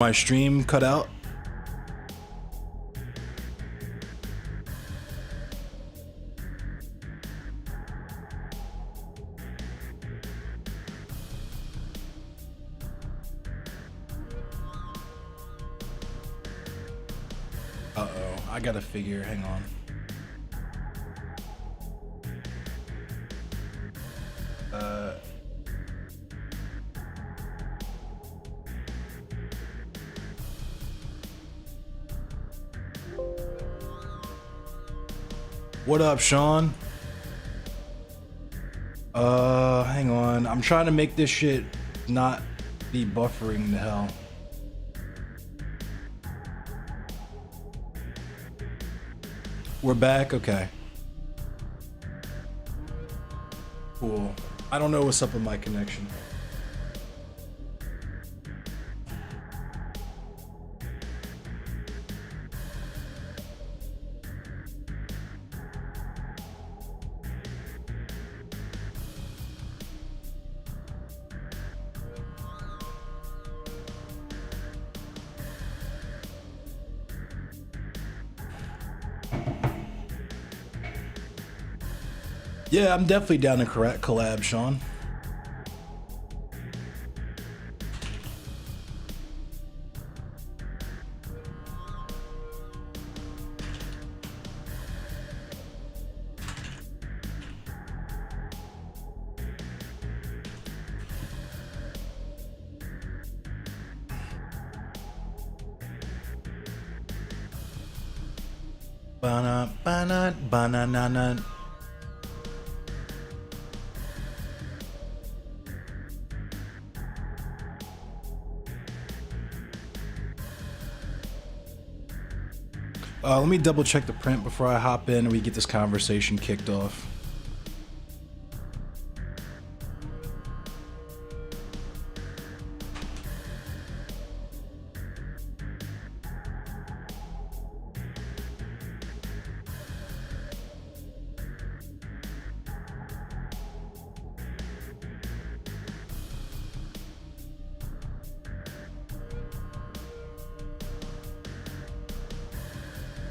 My stream cut out. Uh-oh, I gotta figure, hang on. What up, Sean? Hang on. I'm trying to make this shit not be buffering the hell. We're back? Okay. Cool. I don't know what's up with my connection. Yeah, I'm definitely down to collab, Sean. Banana. Let me double check the print before I hop in and we get this conversation kicked off.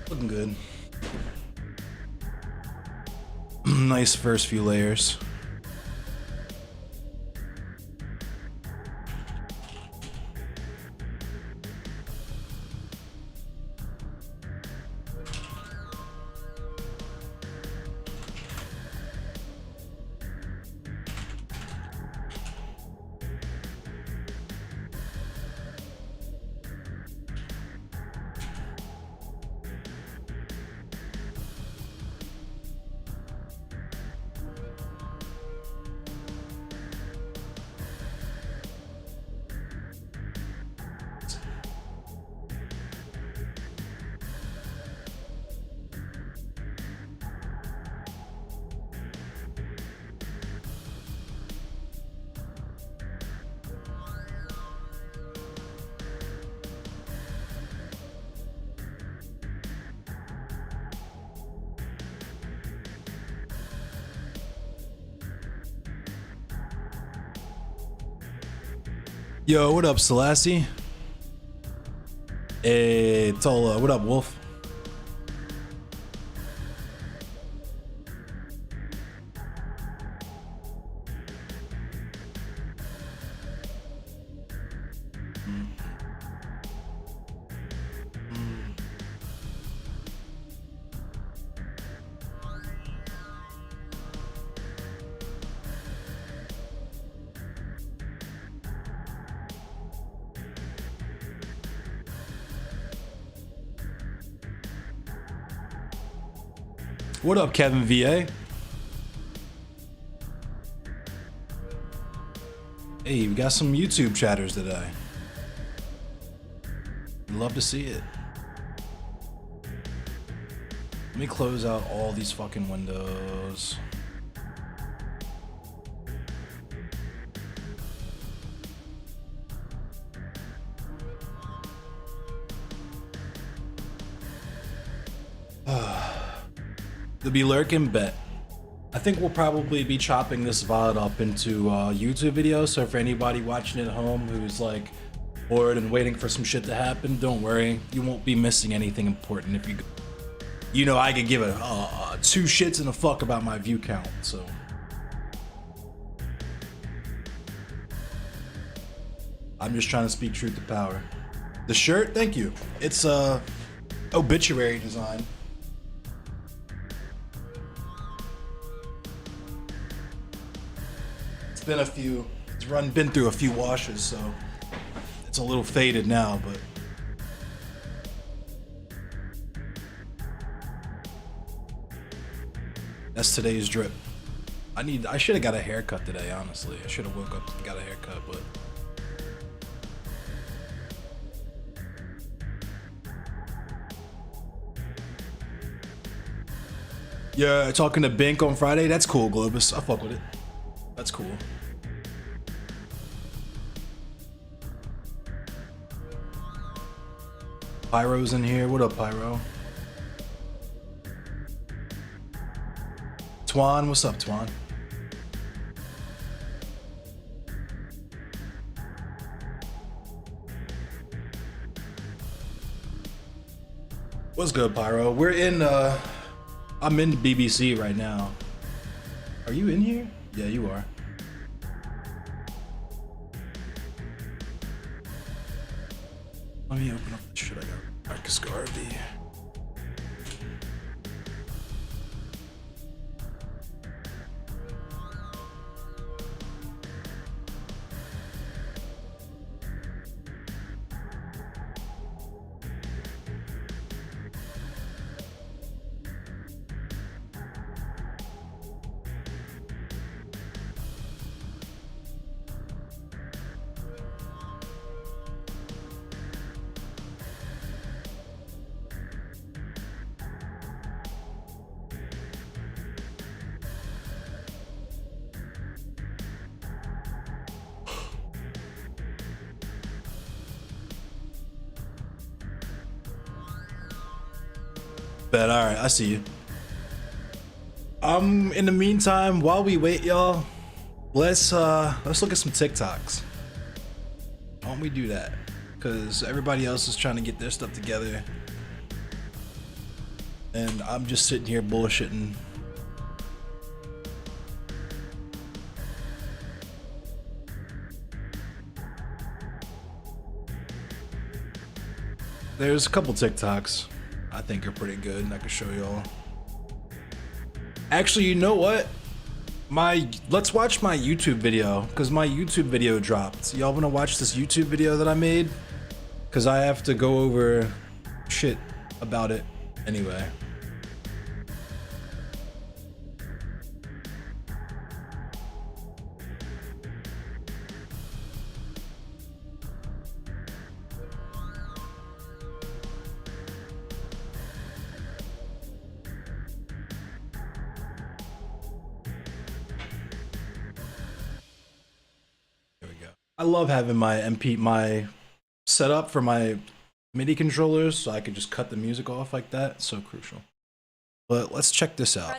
Looking good. Nice first few layers. Yo, what up, Selassie? Hey, Tola, what up, Wolf? What up, Kevin VA? Hey, we got some YouTube chatters today. Love to see it. Let me close out all these fucking windows. The Be Lurkin' bet. I think we'll probably be chopping this VOD up into YouTube videos, so for anybody watching at home who's like bored and waiting for some shit to happen, don't worry. You won't be missing anything important if you go. You know, I could give a two shits and a fuck about my view count, so. I'm just trying to speak truth to power. The shirt, thank you. It's obituary design. It's been through a few washes, so it's a little faded now, but that's today's drip. I should have got a haircut today, honestly. I should have woke up and got a haircut, but yeah, talking to Bink on Friday. That's cool, Globus. I fuck with it. That's cool. Pyro's in here. What up, Pyro? Twan, what's up, Twan? What's good, Pyro? We're in I'm in BBC right now. Are you in here? Yeah, you are. Let me open up the shit I got. Marcus Garvey. Bet, all right, I see you. In the meantime, while we wait, y'all, let's look at some TikToks. Why don't we do that? Because everybody else is trying to get their stuff together, and I'm just sitting here bullshitting. There's a couple TikToks I think are pretty good, and I can show y'all. Actually, you know what? Let's watch my YouTube video, because my YouTube video dropped. Y'all wanna watch this YouTube video that I made? Because I have to go over shit about it anyway. I love having my setup for my MIDI controllers, so I could just cut the music off like that. It's so crucial. But let's check this out.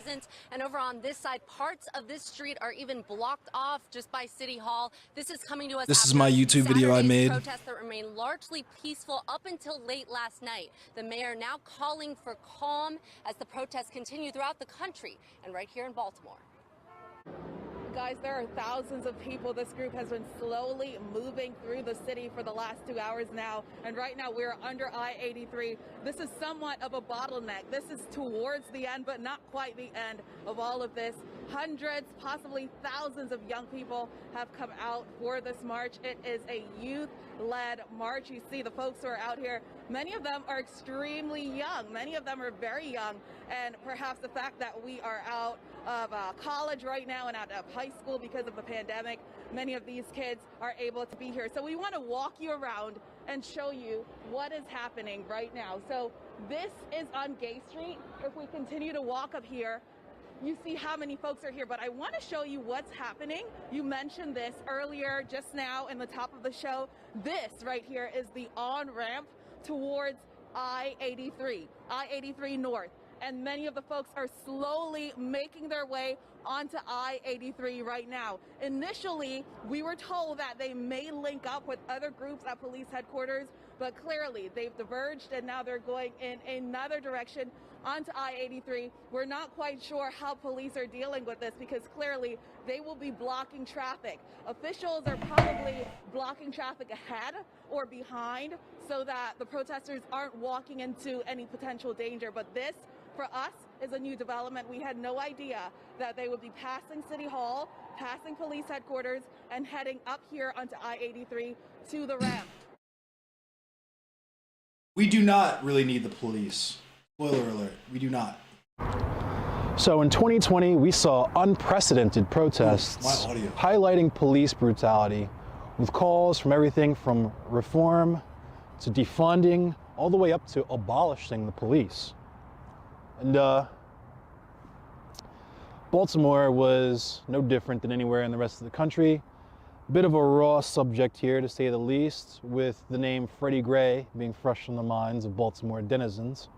And over on this side, parts of this street are even blocked off just by City Hall. This is coming to us. This is my YouTube video I made. Protests that remain largely peaceful up until late last night. The mayor now calling for calm as the protests continue throughout the country and right here in Baltimore. Guys, there are thousands of people. This group has been slowly moving through the city for the last 2 hours now. And right now we're under I-83. This is somewhat of a bottleneck. This is towards the end, but not quite the end of all of this. Hundreds, possibly thousands of young people have come out for this march. It is a youth-led march. You see the folks who are out here. Many of them are extremely young. Many of them are very young. And perhaps the fact that we are out of college right now and out of high school because of the pandemic, many of these kids are able to be here. So we want to walk you around and show you what is happening right now. So this is on Gay Street. If we continue to walk up here, you see how many folks are here, but I want to show you what's happening. You mentioned this earlier just now in the top of the show. This right here is the on-ramp towards I-83 North. and many of the folks are slowly making their way onto I-83 right now. Initially, we were told that they may link up with other groups at police headquarters, but clearly they've diverged and now they're going in another direction onto I-83. We're not quite sure how police are dealing with this because clearly they will be blocking traffic. Officials are probably blocking traffic ahead or behind so that the protesters aren't walking into any potential danger. But this, for us, is a new development. We had no idea that they would be passing City Hall, passing police headquarters, and heading up here onto I-83 to the ramp. We do not really need the police. Spoiler alert, we do not. So in 2020, we saw unprecedented protests highlighting police brutality with calls from everything from reform to defunding all the way up to abolishing the police. And Baltimore was no different than anywhere in the rest of the country. A bit of a raw subject here, to say the least, with the name Freddie Gray being fresh on the minds of Baltimore denizens.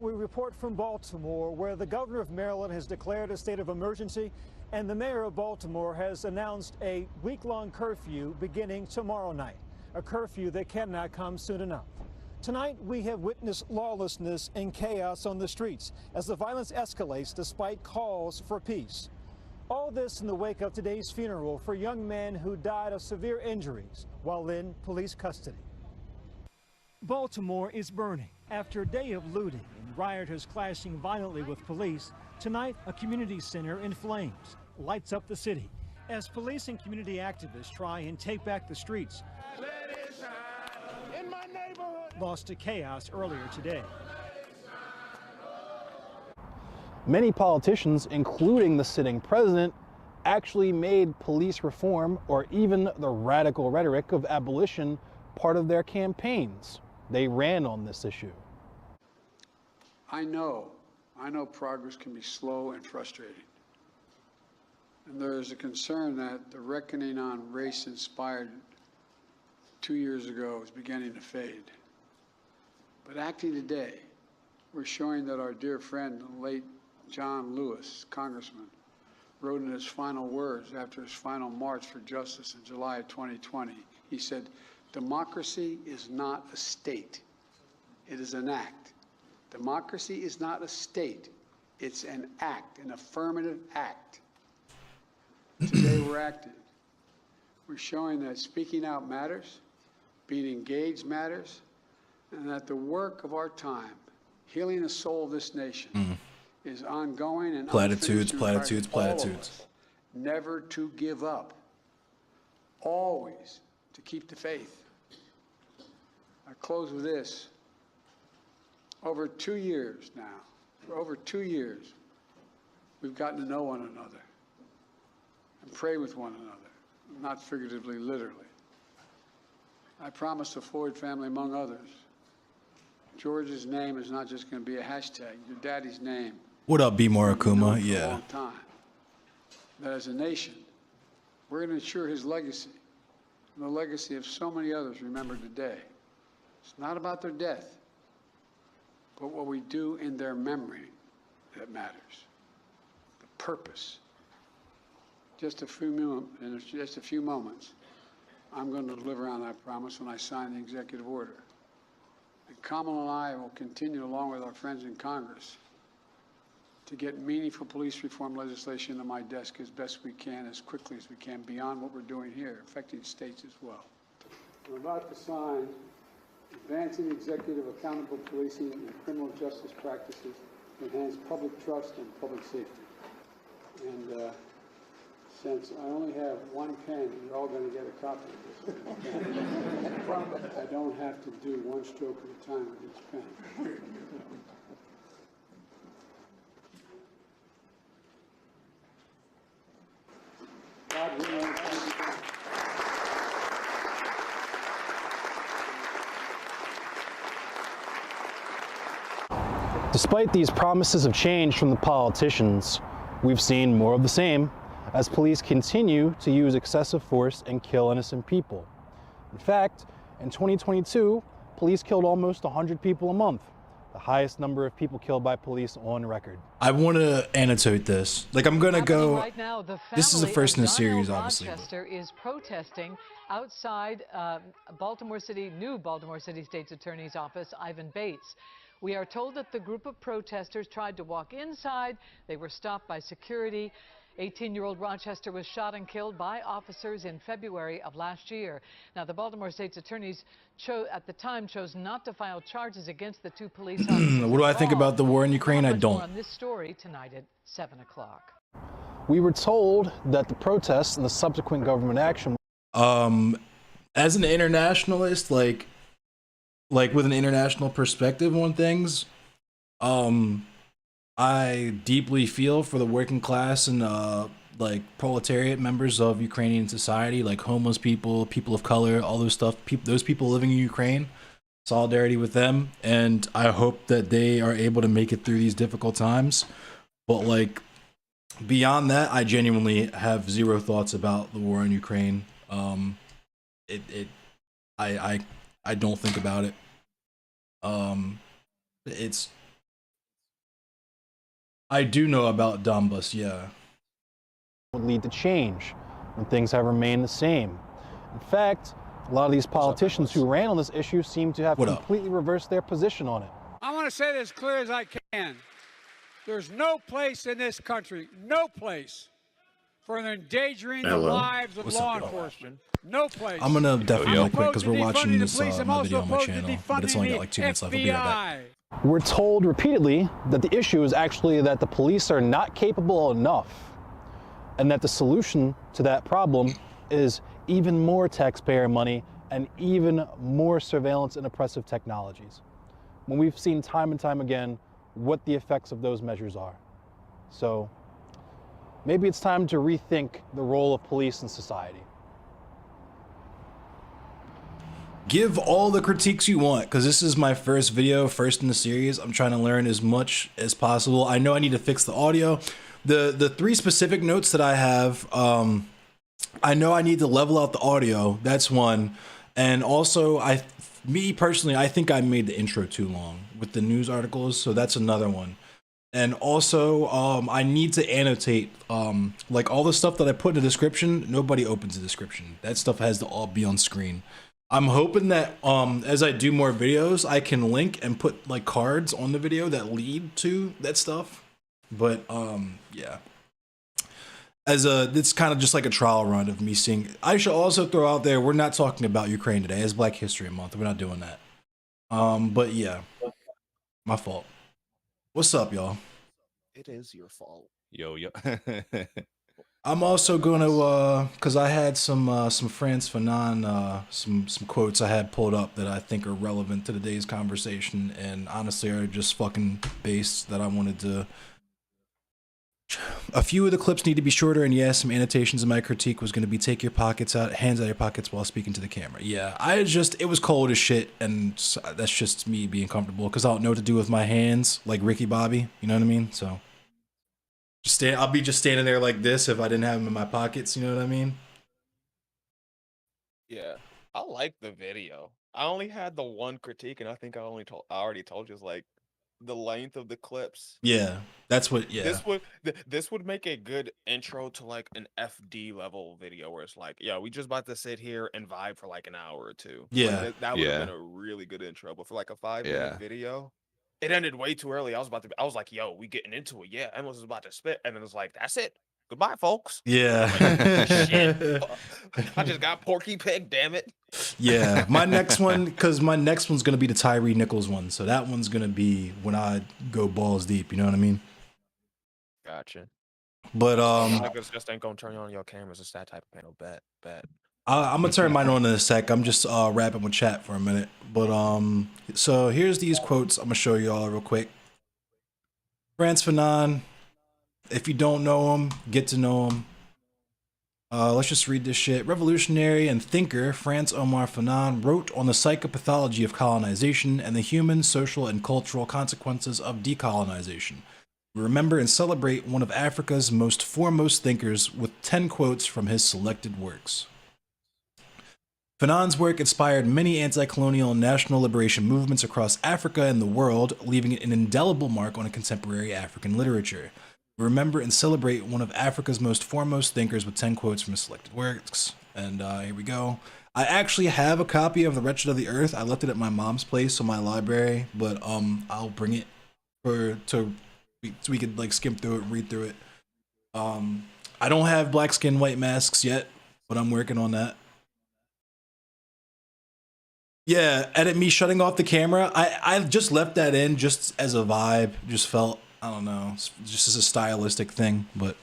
We report from Baltimore, where the governor of Maryland has declared a state of emergency, and the mayor of Baltimore has announced a week-long curfew beginning tomorrow night, a curfew that cannot come soon enough. Tonight, we have witnessed lawlessness and chaos on the streets as the violence escalates despite calls for peace. All this in the wake of today's funeral for a young man who died of severe injuries while in police custody. Baltimore is burning. After a day of looting and rioters clashing violently with police, tonight a community center in flames lights up the city as police and community activists try and take back the streets. In my neighborhood. Lost to chaos earlier today. Many politicians, including the sitting president, actually made police reform or even the radical rhetoric of abolition part of their campaigns. They ran on this issue. I know progress can be slow and frustrating. And there is a concern that the reckoning on race inspired 2 years ago is beginning to fade. But acting today, we're showing that our dear friend, the late John Lewis, congressman, wrote in his final words after his final march for justice in July of 2020, he said, "Democracy is not a state, it is an act. Democracy is not a state, it's an act, an affirmative act." Today we're acting. We're showing that speaking out matters, being engaged matters, and that the work of our time, healing the soul of this nation, is ongoing and platitudes, unfinished, platitudes, requires all of platitudes. us never to give up, always to keep the faith. I close with this. Over 2 years now, for over 2 years, we've gotten to know one another and pray with one another, not figuratively, literally. I promised the Floyd family, among others, George's name is not just going to be a hashtag. Your daddy's name. What up, B. More Akuma? For a Yeah. long time. That as a nation, we're going to ensure his legacy and the legacy of so many others remembered today. It's not about their death, but what we do in their memory that matters. The purpose. In just a few moments, I'm going to deliver on that promise when I sign the executive order. And Kamala and I will continue, along with our friends in Congress, to get meaningful police reform legislation to my desk as best we can, as quickly as we can, beyond what we're doing here, affecting states as well. We're about to sign Advancing Executive Accountable Policing and Criminal Justice Practices to Enhance Public Trust and Public Safety. And since I only have one pen, you're all going to get a copy of this. I don't have to do one stroke at a time with each pen. God willing, Despite these promises of change from the politicians, we've seen more of the same as police continue to use excessive force and kill innocent people. In fact, in 2022, police killed almost 100 people a month, the the highest number of people killed by police on record. I want to annotate this. Like, I'm gonna go. Right now, the This is the first in the family of series, Donnell obviously. Rochester is protesting outside new Baltimore City State's Attorney's Office, Ivan Bates. We are told that the group of protesters tried to walk inside. They were stopped by security. 18-year-old Rochester was shot and killed by officers in February of last year. Now, the Baltimore State's attorneys at the time chose not to file charges against the two police officers. What do I think about the war in Ukraine? I don't. On this story tonight at 7 o'clock. We were told that the protests and the subsequent government action. As an internationalist, like with an international perspective on things, I deeply feel for the working class and like proletariat members of Ukrainian society, like homeless people, people of color, all those stuff. Those people living in Ukraine, solidarity with them, and I hope that they are able to make it through these difficult times. But like beyond that, I genuinely have zero thoughts about the war in Ukraine. I don't think about it. I do know about Donbas, yeah. Would lead to change when things have remained the same. In fact, a lot of these politicians who ran on this issue seem to have completely reversed their position on it. I want to say this as clear as I can. There's no place in this country, no place for endangering the lives of law enforcement. No place. I'm gonna definitely quick because we're watching this my video on my channel, but it's only got like 2 minutes left. I'll be right back. We're told repeatedly that the issue is actually that the police are not capable enough, and that the solution to that problem is even more taxpayer money and even more surveillance and oppressive technologies, when we've seen time and time again what the effects of those measures are. So maybe it's time to rethink the role of police in society. Give all the critiques you want, because this is my first video, first in the series. I'm trying to learn as much as possible. I know I need to fix the audio. The 3 specific notes that I have, I know I need to level out the audio. That's one. And also, me personally, I think I made the intro too long with the news articles, so that's another one. And also, I need to annotate, like all the stuff that I put in the description, nobody opens the description. That stuff has to all be on screen. I'm hoping that as I do more videos, I can link and put like cards on the video that lead to that stuff. But yeah, it's kind of just like a trial run of me seeing. I should also throw out there, we're not talking about Ukraine today. It's Black History Month. We're not doing that. But yeah, my fault. What's up, y'all? It is your fault. Yo. I'm also gonna because I had some Frantz Fanon some quotes I had pulled up that I think are relevant to today's conversation, and honestly are just fucking based that I wanted to. A few of the clips need to be shorter, and yes, some annotations in my critique was going to be take your hands out of your pockets while speaking to the camera. Yeah, it was cold as shit, and that's just me being comfortable because I don't know what to do with my hands, like Ricky Bobby. You know what I mean? So. I'll be just standing there like this if I didn't have them in my pockets, you know what I mean? Yeah, I like the video. I only had the one critique, and I think I already told you, is like the length of the clips. Yeah, that's what. Yeah, this would make a good intro to like an FD level video where it's like, yeah, we just about to sit here and vibe for like an hour or two. Yeah, like, that would have been a really good intro. But for like a 5-minute video. It ended way too early. I was like, yo, we getting into it. Yeah, Emma was about to spit. And then it's like, that's it. Goodbye, folks. Yeah. Shit. I just got Porky Pig, damn it. Yeah. My next one, because my next one's going to be the Tyree Nichols one. So that one's going to be when I go balls deep. You know what I mean? Gotcha. But, niggas just ain't going to turn on your cameras. It's that type of panel. Bet. I'm gonna turn mine on in a sec. I'm just wrapping with chat for a minute. But so here's these quotes I'm gonna show you all real quick. Frantz Fanon, if you don't know him, get to know him. Let's just read this shit. Revolutionary and thinker Frantz Omar Fanon wrote on the psychopathology of colonization and the human, social, and cultural consequences of decolonization. We remember and celebrate one of Africa's most foremost thinkers with 10 quotes from his selected works. Fanon's work inspired many anti-colonial and national liberation movements across Africa and the world, leaving an indelible mark on contemporary African literature. We remember and celebrate one of Africa's most foremost thinkers with 10 quotes from his selected works. And here we go. I actually have a copy of The Wretched of the Earth. I left it at my mom's place in my library, but I'll bring it so we could like skim through it, read through it. I don't have Black Skin, White Masks yet, but I'm working on that. Yeah, edit me shutting off the camera. I've just left that in just as a vibe. Just felt, I don't know, just as a stylistic thing, but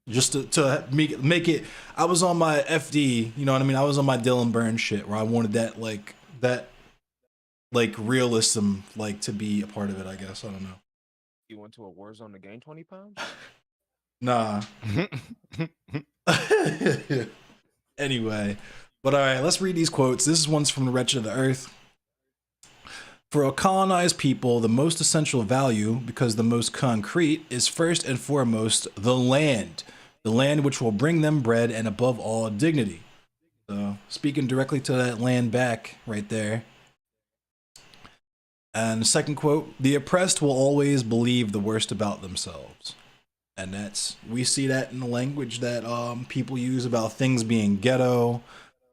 just to make it. I was on my FD, you know what I mean? I was on my Dylan Burns shit where I wanted that realism like to be a part of it, I guess. I don't know. You went to a war zone to gain 20 pounds? Nah. Anyway. But all right, let's read these quotes. This is one's from The Wretched of the Earth. For a colonized people, the most essential value, because the most concrete, is first and foremost the land which will bring them bread and above all dignity. So speaking directly to that land back right there. And the second quote, the oppressed will always believe the worst about themselves. And we see that in the language that people use about things being ghetto,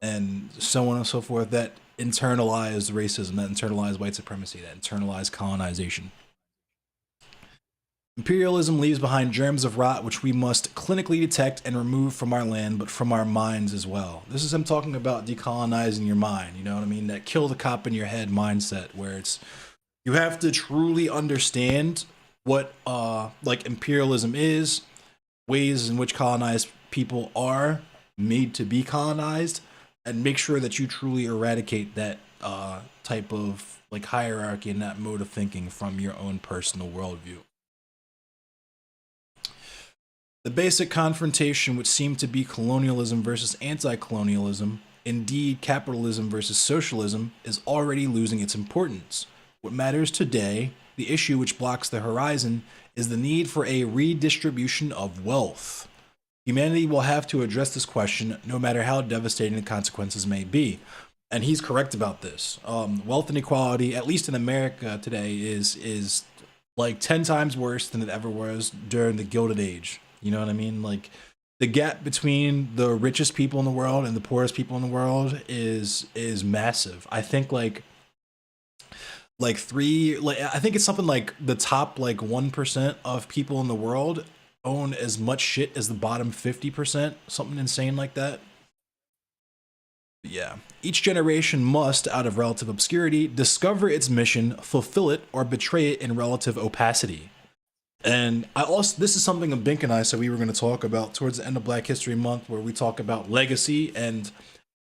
and so on and so forth, that internalized racism, that internalized white supremacy, that internalized colonization. Imperialism leaves behind germs of rot which we must clinically detect and remove from our land, but from our minds as well. This is him talking about decolonizing your mind, you know what I mean? That kill the cop in your head mindset, where it's, you have to truly understand what like imperialism is, ways in which colonized people are made to be colonized, and make sure that you truly eradicate that type of like hierarchy and that mode of thinking from your own personal worldview. The basic confrontation which seemed to be colonialism versus anti-colonialism, indeed capitalism versus socialism, is already losing its importance. What matters today, the issue which blocks the horizon, is the need for a redistribution of wealth. Humanity will have to address this question no matter how devastating the consequences may be. And he's correct about this. Wealth inequality, at least in America today, is like 10 times worse than it ever was during the Gilded Age. You know what I mean? Like, the gap between the richest people in the world and the poorest people in the world is massive. I think I think it's something like the top 1% of people in the world own as much shit as the bottom 50%, something insane like that. But yeah, each generation must, out of relative obscurity, discover its mission, fulfill it, or betray it in relative opacity. And this is something Bink and I said we were going to talk about towards the end of Black History Month, where we talk about legacy and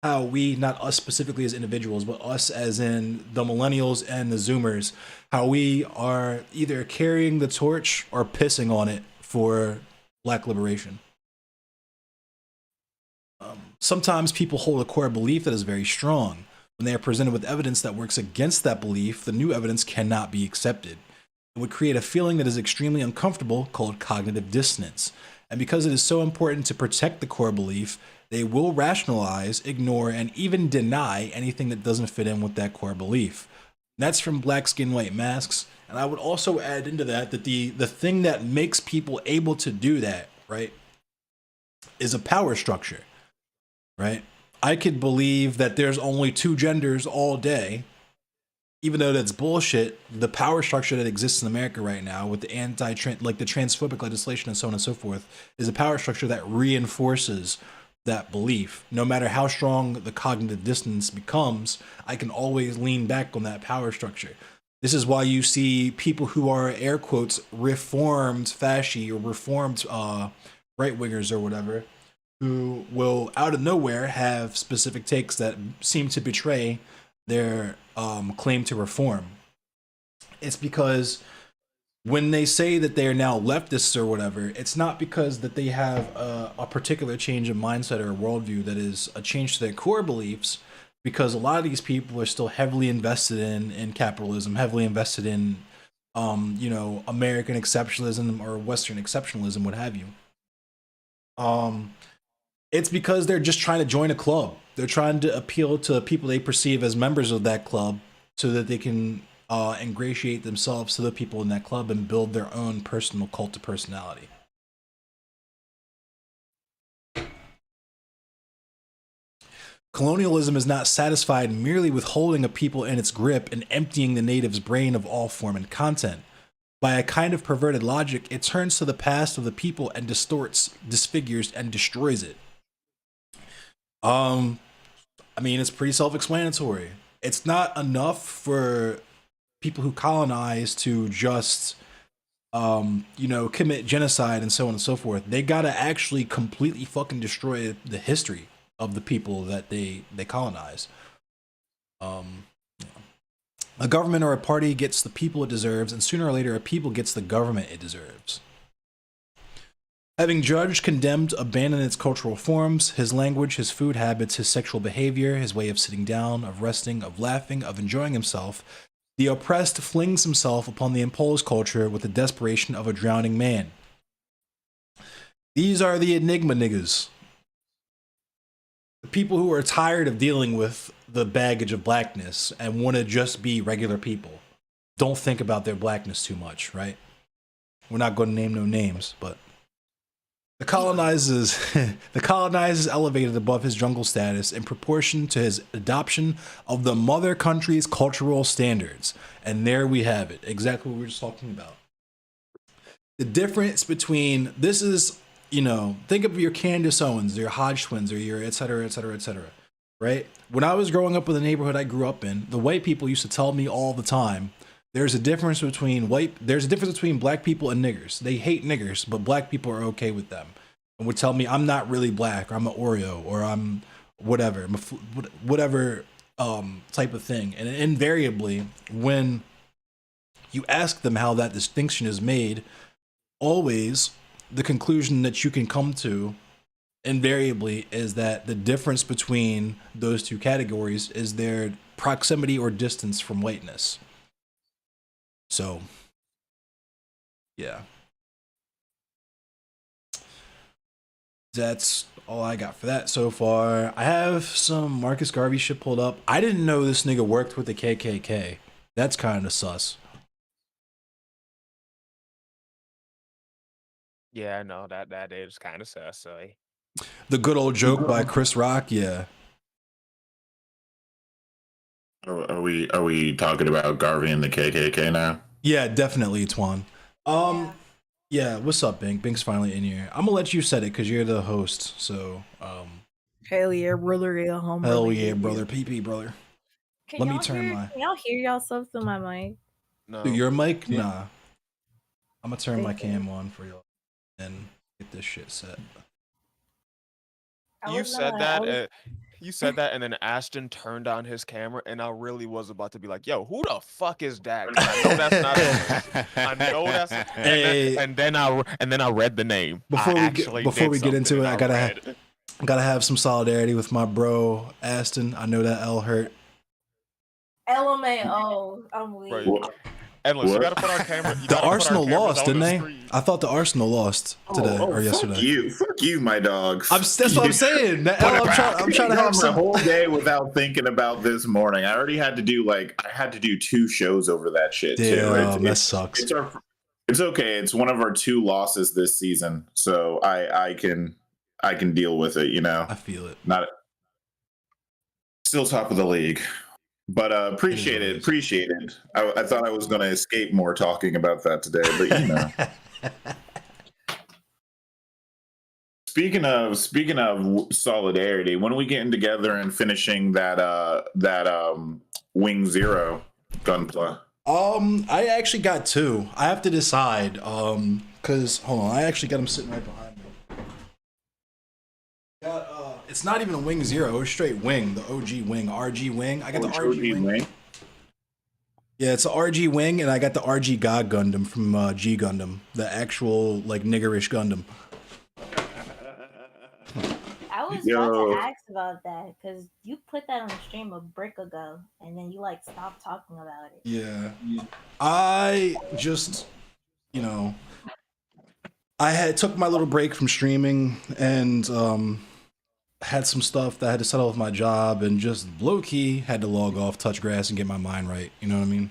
how we, not us specifically as individuals, but us as in the millennials and the Zoomers, how we are either carrying the torch or pissing on it for Black liberation. Sometimes people hold a core belief that is very strong. When they are presented with evidence that works against that belief, the new evidence cannot be accepted. It would create a feeling that is extremely uncomfortable called cognitive dissonance. And because it is so important to protect the core belief, they will rationalize, ignore, and even deny anything that doesn't fit in with that core belief. And that's from Black Skin, White Masks. And I would also add into that the thing that makes people able to do that, right, is a power structure, right? I could believe that there's only 2 genders all day, even though that's bullshit. The power structure that exists in America right now with the the transphobic legislation and so on and so forth is a power structure that reinforces that belief. No matter how strong the cognitive dissonance becomes, I can always lean back on that power structure. This is why you see people who are, air quotes, reformed fasci or reformed right-wingers or whatever, who will out of nowhere have specific takes that seem to betray their claim to reform. It's because when they say that they are now leftists or whatever, it's not because that they have a particular change of mindset or worldview that is a change to their core beliefs, because a lot of these people are still heavily invested in capitalism, heavily invested in American exceptionalism or Western exceptionalism, what have you. It's because they're just trying to join a club. They're trying to appeal to people they perceive as members of that club so that they can ingratiate themselves to the people in that club and build their own personal cult of personality. Colonialism is not satisfied merely with holding a people in its grip and emptying the native's brain of all form and content. By a kind of perverted logic, it turns to the past of the people and distorts, disfigures, and destroys it. I mean, it's pretty self-explanatory. It's not enough for people who colonize to just, commit genocide and so on and so forth. They gotta actually completely fucking destroy the history of the people that they colonize. A government or a party gets the people it deserves, and sooner or later a people gets the government it deserves. Having judged, condemned, abandoned its cultural forms, his language, his food habits, his sexual behavior, his way of sitting down, of resting, of laughing, of enjoying himself, the oppressed flings himself upon the imposed culture with the desperation of a drowning man. These are the enigma niggas. The people who are tired of dealing with the baggage of blackness and want to just be regular people. Don't think about their blackness too much, right? We're not going to name no names, but the colonizers elevated above his jungle status in proportion to his adoption of the mother country's cultural standards. And there we have it, exactly what we were just talking about. The difference between, this is, think of your Candace Owens, your Hodge twins, or your et cetera, et cetera, et cetera, right? When I was growing up in the neighborhood I grew up in, the white people used to tell me all the time, there's a difference between black people and niggers. They hate niggers, but black people are okay with them. And would tell me I'm not really black, or I'm an Oreo, or I'm whatever, type of thing. And invariably, when you ask them how that distinction is made, always the conclusion that you can come to invariably is that the difference between those two categories is their proximity or distance from whiteness. So, yeah. That's all I got for that so far. I have some Marcus Garvey shit pulled up. I didn't know this nigga worked with the KKK. That's kind of sus. Yeah, no, that is kind of sus. So, The good old joke by Chris Rock, yeah. Are we talking about Garvey and the KKK now? Yeah, definitely, Twan. Yeah, what's up, Bink? Bink's finally in here. I'm gonna let you set it because you're the host. So, hell yeah, brother. Yeah, home. Hell yeah, brother. PP, brother. Let me turn my. Can y'all hear yourself through my mic? No. Through your mic? Yeah. Nah. I'm gonna turn my cam on for y'all and get this shit set. You said that. You said that, and then Ashton turned on his camera, and I really was about to be like, "Yo, who the fuck is that?" I know that's not. I know that's. And then I read the name. Before we get into it, I gotta have some solidarity with my bro Aston. I know that L hurt. LMAO. I'm weak. Endless, you gotta put our camera. The Arsenal lost, didn't they? I thought the Arsenal lost today or yesterday. Fuck you, my dog. That's what I'm saying. I'm trying to have some whole day without thinking about this morning. I already had to do 2 shows over that shit. Damn, that sucks. It's okay. It's one of our 2 losses this season, so I can deal with it. I feel it. Still top of the league. But appreciate it. I thought I was going to escape more talking about that today, but Speaking of solidarity, when are we getting together and finishing that Wing Zero gunplay? I actually got 2. I have to decide. Cause hold on, I actually got them sitting right behind me. It's not even a Wing Zero, it's straight Wing, the OG Wing, RG Wing. I got the RG Wing. Yeah, it's a RG Wing, and I got the RG God Gundam from G Gundam, the actual like niggerish Gundam. I was about to ask about that because you put that on the stream a brick ago, and then you stopped talking about it. Yeah. I just, I had took my little break from streaming, and had some stuff that I had to settle with my job, and just low key had to log off, touch grass, and get my mind right. You know what I mean?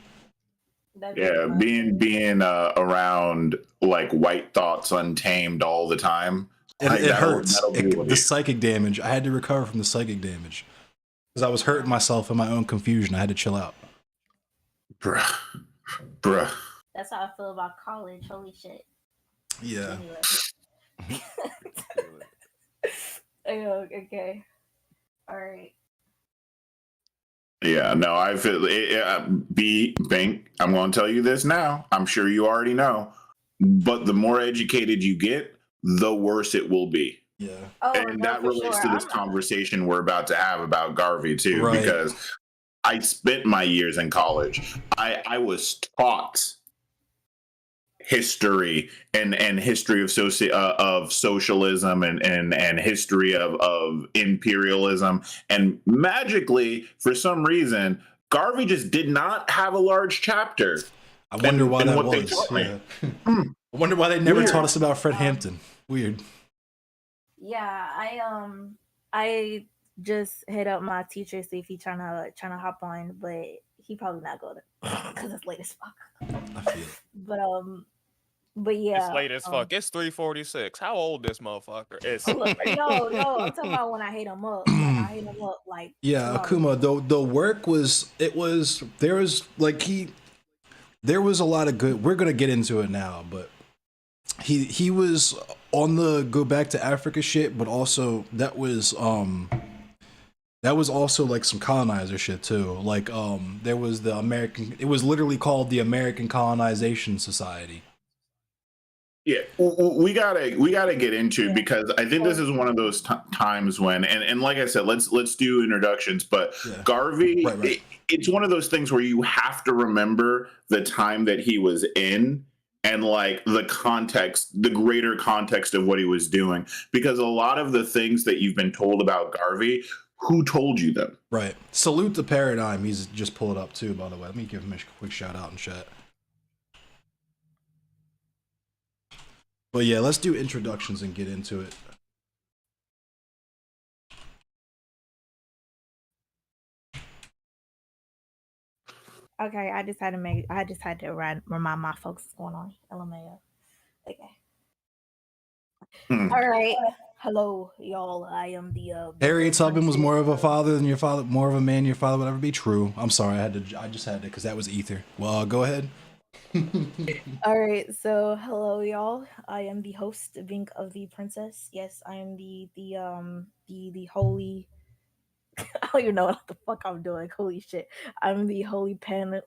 Yeah, being around like white thoughts untamed all the time. It hurts. The psychic damage. I had to recover from the psychic damage because I was hurting myself in my own confusion. I had to chill out. Bruh. That's how I feel about college. Holy shit. Yeah. Anyway. Okay. All right. Yeah, no, I feel Bink. I'm going to tell you this now. I'm sure you already know, but the more educated you get, the worse it will be. Yeah, and that relates to this conversation we're about to have about Garvey too, right? Because I spent my years in college. I was taught history and history of socialism and history of imperialism, and magically for some reason Garvey just did not have a large chapter. I wonder why that was. Yeah. I wonder why they never taught us about Fred Hampton. Weird. Yeah, I just hit up my teacher see if he trying to hop on, but he probably not going to because it's late as fuck. I feel it. But yeah, it's late as fuck. It's 3:46. How old this motherfucker is? No, I'm talking about when I hit him up. I hit him up like Akuma. The work was there was a lot of good. We're gonna get into it now, but he was on the go back to Africa shit, but also that was also like some colonizer shit too. Like there was the American. It was literally called the American Colonization Society. Yeah, we gotta get into, because I think this is one of those times when, and like I said, let's do introductions. But Garvey, right. It's one of those things where you have to remember the time that he was in, and like the context, the greater context of what he was doing, because a lot of the things that you've been told about Garvey, who told you them? Right. Salute the Paradigm. He's just pulled it up too, by the way. Let me give him a quick shout out in chat. But yeah, let's do introductions and get into it. Okay, I just had to remind my folks what's going on. LMAO. Okay. All right. Hello, y'all. I am the Harriet Tubman was more of a father than your father, more of a man your father would ever be. True. I'm sorry, I just had to, because that was ether. Well, go ahead. All right, so hello y'all. I am the host, Bink of the Princess. Yes, I am the holy I don't even know what the fuck I'm doing. Holy shit. I'm the holy panel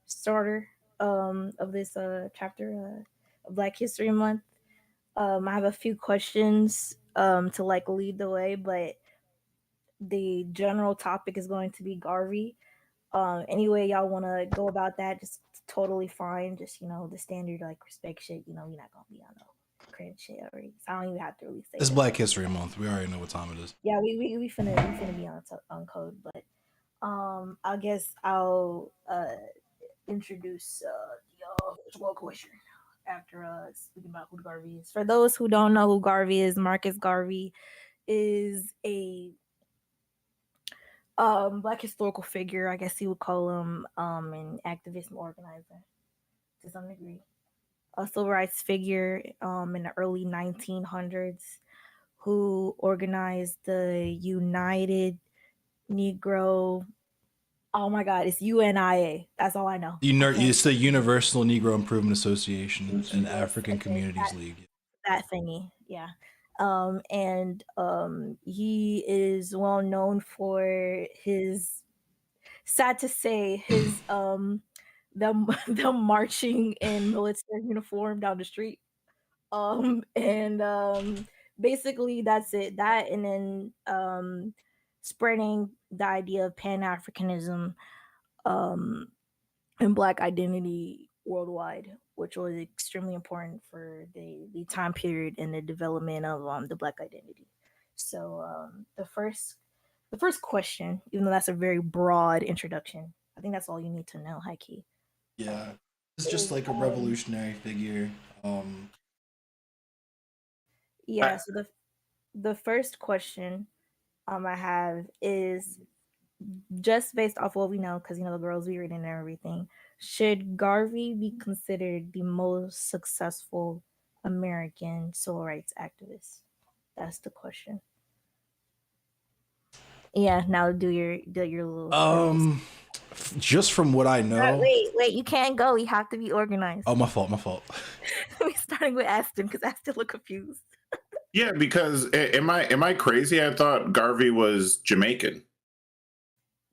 starter of this chapter of Black History Month. I have a few questions to like lead the way, but the general topic is going to be Garvey. Anyway, y'all want to go about that, just totally fine. Just, the standard, like, respect shit. You're not going to be on no cringe shit already. So I don't even have to really say it's Black History Month. We already know what time it is. Yeah, we finna be on code. But I guess I'll introduce the world question after speaking about who Garvey is. For those who don't know who Garvey is, Marcus Garvey is a Black historical figure, I guess you would call him, an activist and organizer to some degree. A civil rights figure in the early 1900s who organized the United Negro. Oh my God, it's UNIA. That's all I know. It's the Universal Negro Improvement Association and African Communities League. That thingy, yeah. And he is well known for his, sad to say, his them marching in military uniform down the street. And basically that's it. That, and then spreading the idea of Pan-Africanism and Black identity worldwide, which was extremely important for the time period and the development of the Black identity. So the first question, even though that's a very broad introduction, I think that's all you need to know, high key. Yeah, it's just like a revolutionary figure. Yeah. So the first question I have is just based off what we know, because the girls we reading and everything. Should Garvey be considered the most successful American civil rights activist? That's the question. Yeah, now do your little. Just from what I know. Wait, you can't go. You have to be organized. Oh, my fault. We're starting with Aston because Aston look confused. Yeah, because am I crazy? I thought Garvey was Jamaican.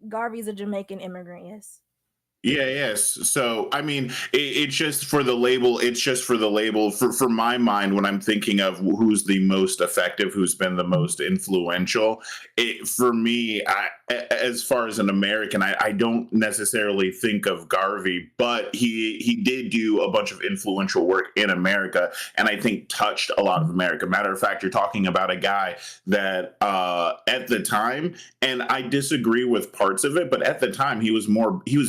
Garvey's a Jamaican immigrant, yes. Yeah, yes. So, I mean, it's just for the label. It's just for the label. For my mind, when I'm thinking of who's the most effective, who's been the most influential, for me, as far as an American, I don't necessarily think of Garvey, but he did do a bunch of influential work in America, and I think touched a lot of America. Matter of fact, you're talking about a guy that at the time, and I disagree with parts of it, but at the time he was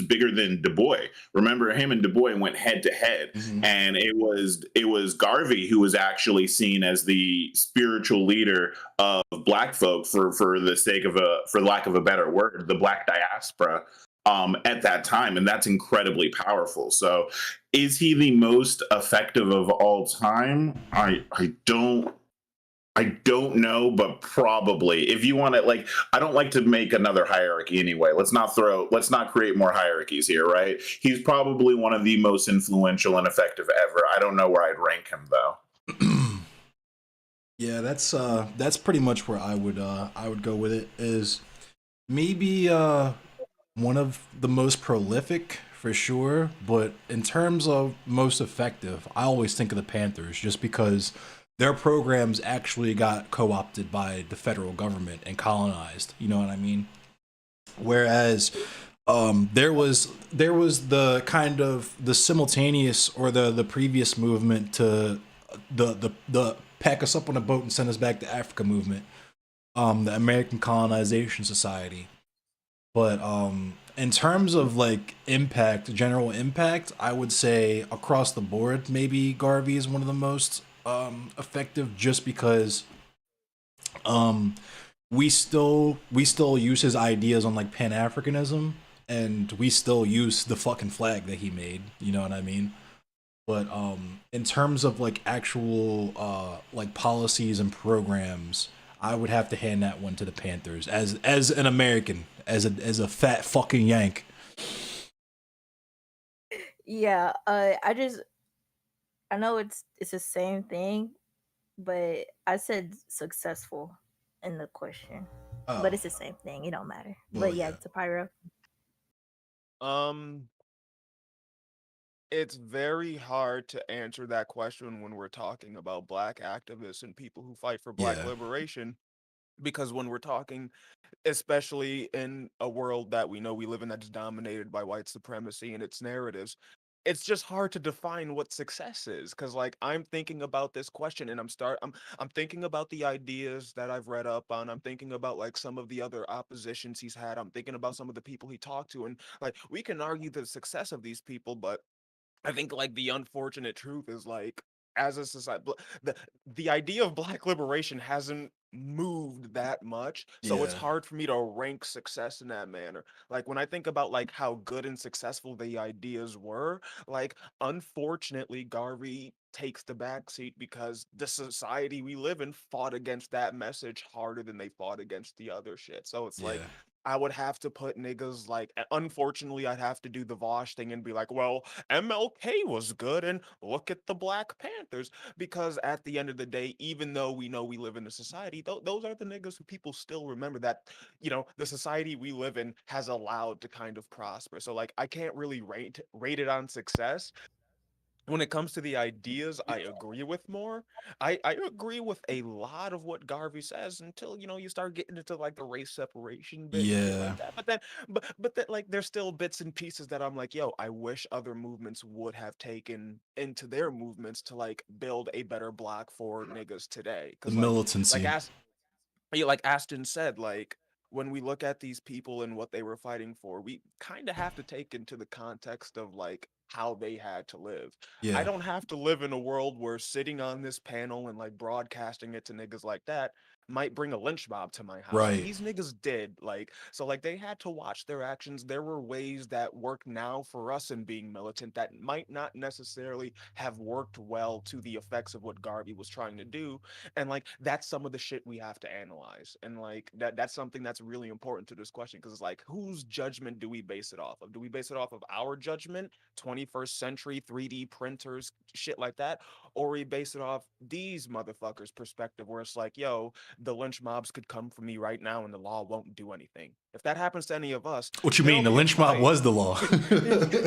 bigger than Du Bois. Remember, him and Du Bois went head to head, and it was Garvey who was actually seen as the spiritual leader of Black folk, for the sake of for lack of a better word, the Black diaspora at that time, and that's incredibly powerful. So, is he the most effective of all time? I don't know, but probably. If you want to, like, I don't like to make another hierarchy anyway. Let's not create more hierarchies here, right? He's probably one of the most influential and effective ever. I don't know where I'd rank him though. Yeah, that's pretty much where I would go with it. Is maybe one of the most prolific for sure, but in terms of most effective, I always think of the Panthers just because their programs actually got co-opted by the federal government and colonized. You know what I mean? Whereas there was the kind of the simultaneous or the previous movement to the pack us up on a boat and send us back to Africa movement, the American Colonization Society. But in terms of like impact, general impact, I would say across the board, maybe Garvey is one of the most effective, just because we still use his ideas on like Pan-Africanism, and we still use the fucking flag that he made. You know what I mean? But in terms of like actual like policies and programs, I would have to hand that one to the Panthers as an American, as a fat fucking Yank. Yeah, I know it's the same thing, but I said successful in the question. Oh. But it's the same thing. It don't matter. Well, but yeah, to Pyro. It's very hard to answer that question when we're talking about Black activists and people who fight for Black liberation, because when we're talking, especially in a world that we know we live in that's dominated by white supremacy and its narratives, it's just hard to define what success is. Because like I'm thinking about this question and I'm thinking about the ideas that I've read up on. I'm thinking about like some of the other oppositions he's had. I'm thinking about some of the people he talked to, and like we can argue the success of these people, but I think like the unfortunate truth is like as a society, the idea of Black liberation hasn't moved that much, so it's hard for me to rank success in that manner. Like when I think about like how good and successful the ideas were, like unfortunately Garvey takes the backseat because the society we live in fought against that message harder than they fought against the other shit. So it's like I would have to put niggas like, unfortunately, I'd have to do the Vosh thing and be like, well, MLK was good and look at the Black Panthers. Because at the end of the day, even though we know we live in a society, those are the niggas who people still remember that, the society we live in has allowed to kind of prosper. So like, I can't really rate it on success. When it comes to the ideas, I agree with more. I agree with a lot of what Garvey says until you start getting into like the race separation bit and shit like that. But then like there's still bits and pieces that I'm like, yo, I wish other movements would have taken into their movements to like build a better block for niggas today. The militancy. Like Aston said, like when we look at these people and what they were fighting for, we kind of have to take into the context of like how they had to live. Yeah. I don't have to live in a world where sitting on this panel and like broadcasting it to niggas like that might bring a lynch mob to my house. Right. These niggas did, like, so like they had to watch their actions. There were ways that work now for us in being militant that might not necessarily have worked well to the effects of what Garvey was trying to do. And like that's some of the shit we have to analyze. And like that's something that's really important to this question, because it's like, whose judgment do we base it off of? Do we base it off of our judgment, 21st century 3D printers, shit like that? Or we base it off these motherfuckers' perspective, where it's like, yo, the lynch mobs could come for me right now and the law won't do anything. If that happens to any of us, What you mean? The lynch mob was the law.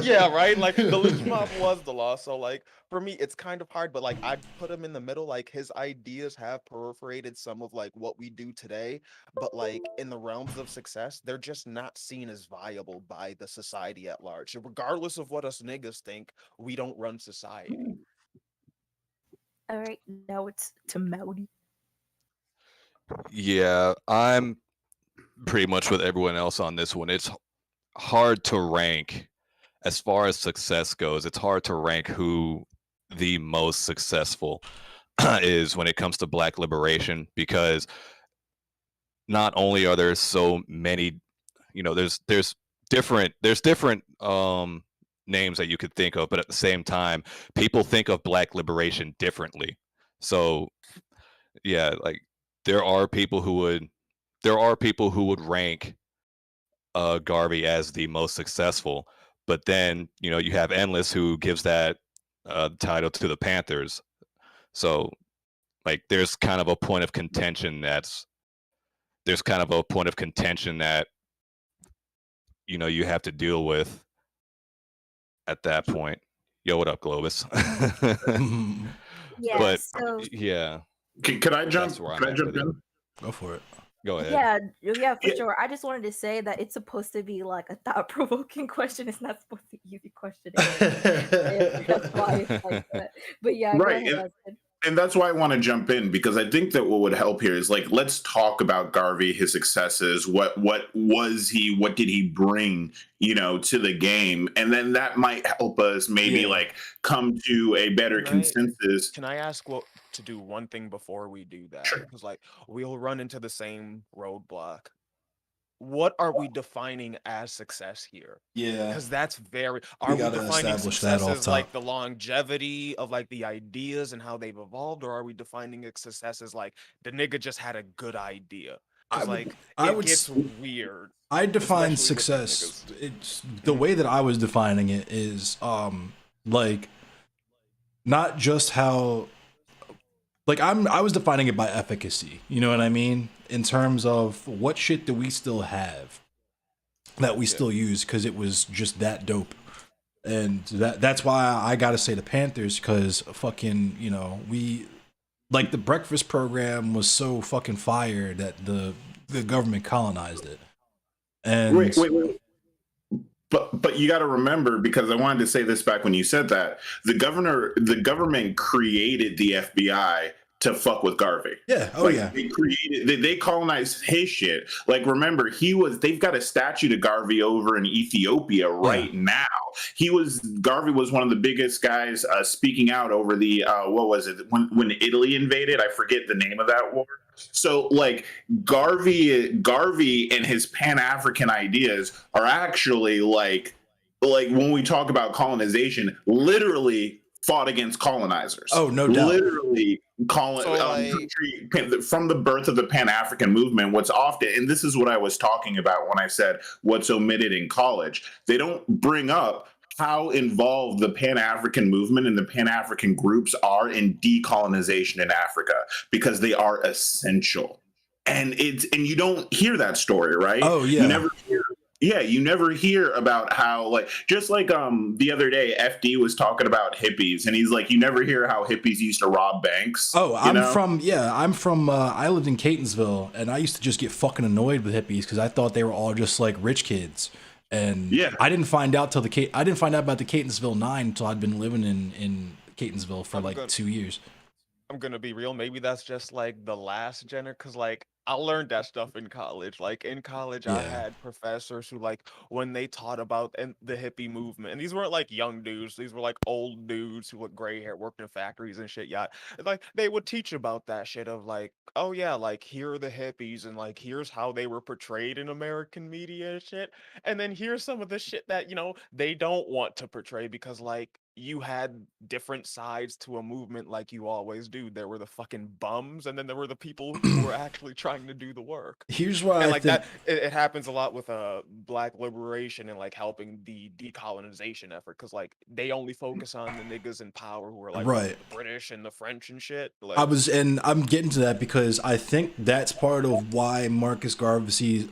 yeah, right? Like the lynch mob was the law. So like for me, it's kind of hard, but like I'd put him in the middle. Like his ideas have proliferated some of like what we do today, but like in the realms of success, they're just not seen as viable by the society at large. So regardless of what us niggas think, we don't run society. All right, now it's to Maudi. Yeah, I'm pretty much with everyone else on this one. It's hard to rank as far as success goes. It's hard to rank who the most successful is when it comes to Black liberation, because not only are there so many, you know, there's different names that you could think of, but at the same time, people think of Black liberation differently. So yeah, like there are people who would rank Garvey as the most successful, but then you know you have Endless who gives that title to the Panthers. So like there's kind of a point of contention that you know you have to deal with at that point. Yo, what up, Globus? Yeah, but so yeah. Can I jump in? Go for it. Go ahead. Yeah, for sure. I just wanted to say that it's supposed to be like a thought-provoking question. It's not supposed to be an easy question. That's why it's like that. But yeah, right. go ahead. And that's why I want to jump in, because I think that what would help here is like, let's talk about Garvey, his successes. What was he? What did he bring, you know, to the game? And then that might help us maybe like come to a better consensus. Can I ask what to do one thing before we do that? Sure. Because like we'll run into the same roadblock. What are we defining as success here? Yeah, because that's very. Are we defining success as like the longevity of like the ideas and how they've evolved, or are we defining success as like the nigga just had a good idea? It gets weird. I define success. It's the way that I was defining it is like not just how. Like I was defining it by efficacy, you know what I mean? In terms of what shit do we still have that we still use because it was just that dope. And that's why I gotta say the Panthers, because fucking, you know, we like the breakfast program was so fucking fire that the government colonized it. And wait. But you got to remember, because I wanted to say this back when you said that, the government created the FBI to fuck with Garvey. Yeah. Oh, like, yeah. They colonized his shit. Like, remember, they've got a statue to Garvey over in Ethiopia right now. Garvey was one of the biggest guys speaking out over the, what was it? When Italy invaded, I forget the name of that war. So like Garvey and his Pan-African ideas are actually like when we talk about colonization, literally fought against colonizers. Oh, no doubt. Literally from the birth of the Pan-African movement, what's often, and this is what I was talking about when I said what's omitted in college, they don't bring up how involved the Pan-African movement and the Pan-African groups are in decolonization in Africa, because they are essential. And you don't hear that story, right? Oh yeah. You never hear about how, like, just like the other day FD was talking about hippies, and he's like, you never hear how hippies used to rob banks. Oh, I lived in Catonsville, and I used to just get fucking annoyed with hippies because I thought they were all just like rich kids. And I didn't find out about the Catonsville 9 until I'd been living in Catonsville for 2 years. I'm gonna be real. Maybe that's just like the last because like I learned that stuff in college. Like in college, I had professors who, like, when they taught about the hippie movement, and these weren't like young dudes; these were like old dudes who with gray hair, worked in factories and shit. Yeah, like they would teach about that shit of like, oh yeah, like here are the hippies, and like here's how they were portrayed in American media and shit. And then here's some of the shit that they don't want to portray because like you had different sides to a movement like you always do. There were the fucking bums, and then there were the people who were actually trying to do the work. Here's why And I like think it happens a lot with black liberation and like helping the decolonization effort, because like they only focus on the niggas in power who are like Right. the British and the French and shit. Like, I'm getting to that because I think that's part of why Marcus Garvey.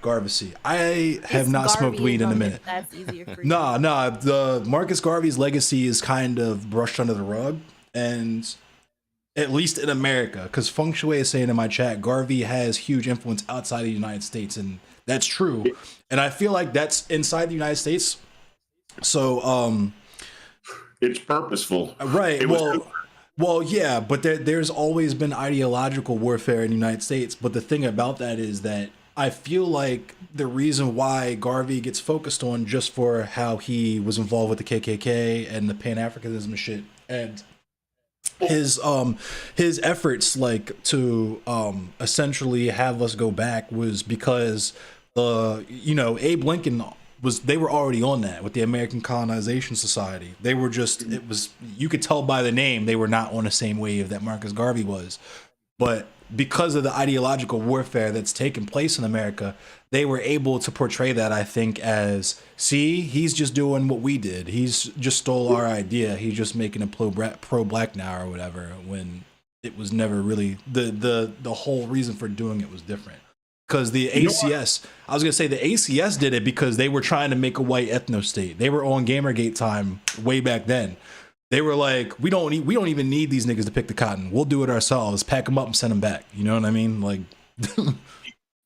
Garvey. I have not smoked weed in a minute. That's easier for you. Nah. The Marcus Garvey's legacy is kind of brushed under the rug, and at least in America, because Feng Shui is saying in my chat, Garvey has huge influence outside of the United States, and that's true. And I feel like that's inside the United States. So, it's purposeful, right? Well, yeah, but there's always been ideological warfare in the United States. But the thing about that is that I feel like the reason why Garvey gets focused on just for how he was involved with the KKK and the Pan-Africanism shit, and his efforts like to essentially have us go back was because Abe Lincoln they were already on that with the American Colonization Society. They were just, you could tell by the name they were not on the same wave that Marcus Garvey was. But because of the ideological warfare that's taken place in America, they were able to portray that, I think, as, see, he's just doing what we did. He's just stole our idea. He's just making it pro-black now or whatever, when it was never really, the whole reason for doing it was different. Because the ACS, I was going to say the ACS did it because they were trying to make a white ethno state. They were on Gamergate time way back then. They were like, we don't even need these niggas to pick the cotton. We'll do it ourselves. Pack them up and send them back. You know what I mean? Like,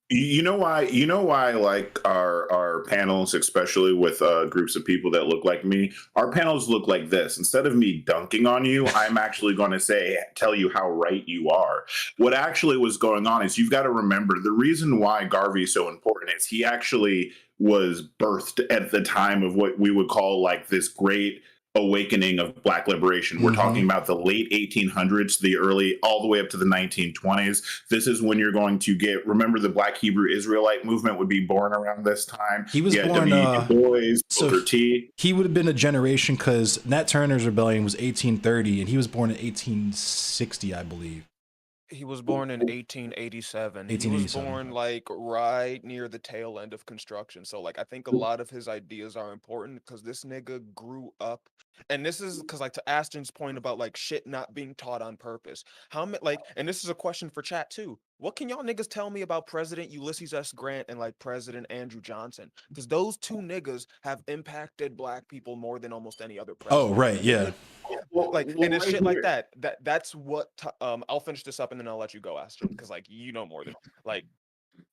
you know why like our panels, especially with groups of people that look like me, our panels look like this. Instead of me dunking on you, I'm actually going to tell you how right you are. What actually was going on is, you've got to remember, the reason why Garvey is so important is he actually was birthed at the time of what we would call like this great awakening of black liberation. We're talking about the late 1800s, all the way up to the 1920s. This is when you're going to remember the Black Hebrew Israelite movement would be born around this time. He was born, Du Bois, Booker T. He would have been a generation, because Nat Turner's rebellion was 1830 and he was born in 1860, I believe. He was born in 1887. He was born like right near the tail end of construction. So like I think a lot of his ideas are important because this nigga grew up. And this is because, like, to Aston's point about like shit not being taught on purpose. How many, like, and this is a question for chat too. What can y'all niggas tell me about President Ulysses S. Grant and like President Andrew Johnson? Because those two niggas have impacted black people more than almost any other president. Oh, right, yeah. Like, and it's shit like that. That's what I'll finish this up and then I'll let you go, Aston, because like you know more than like.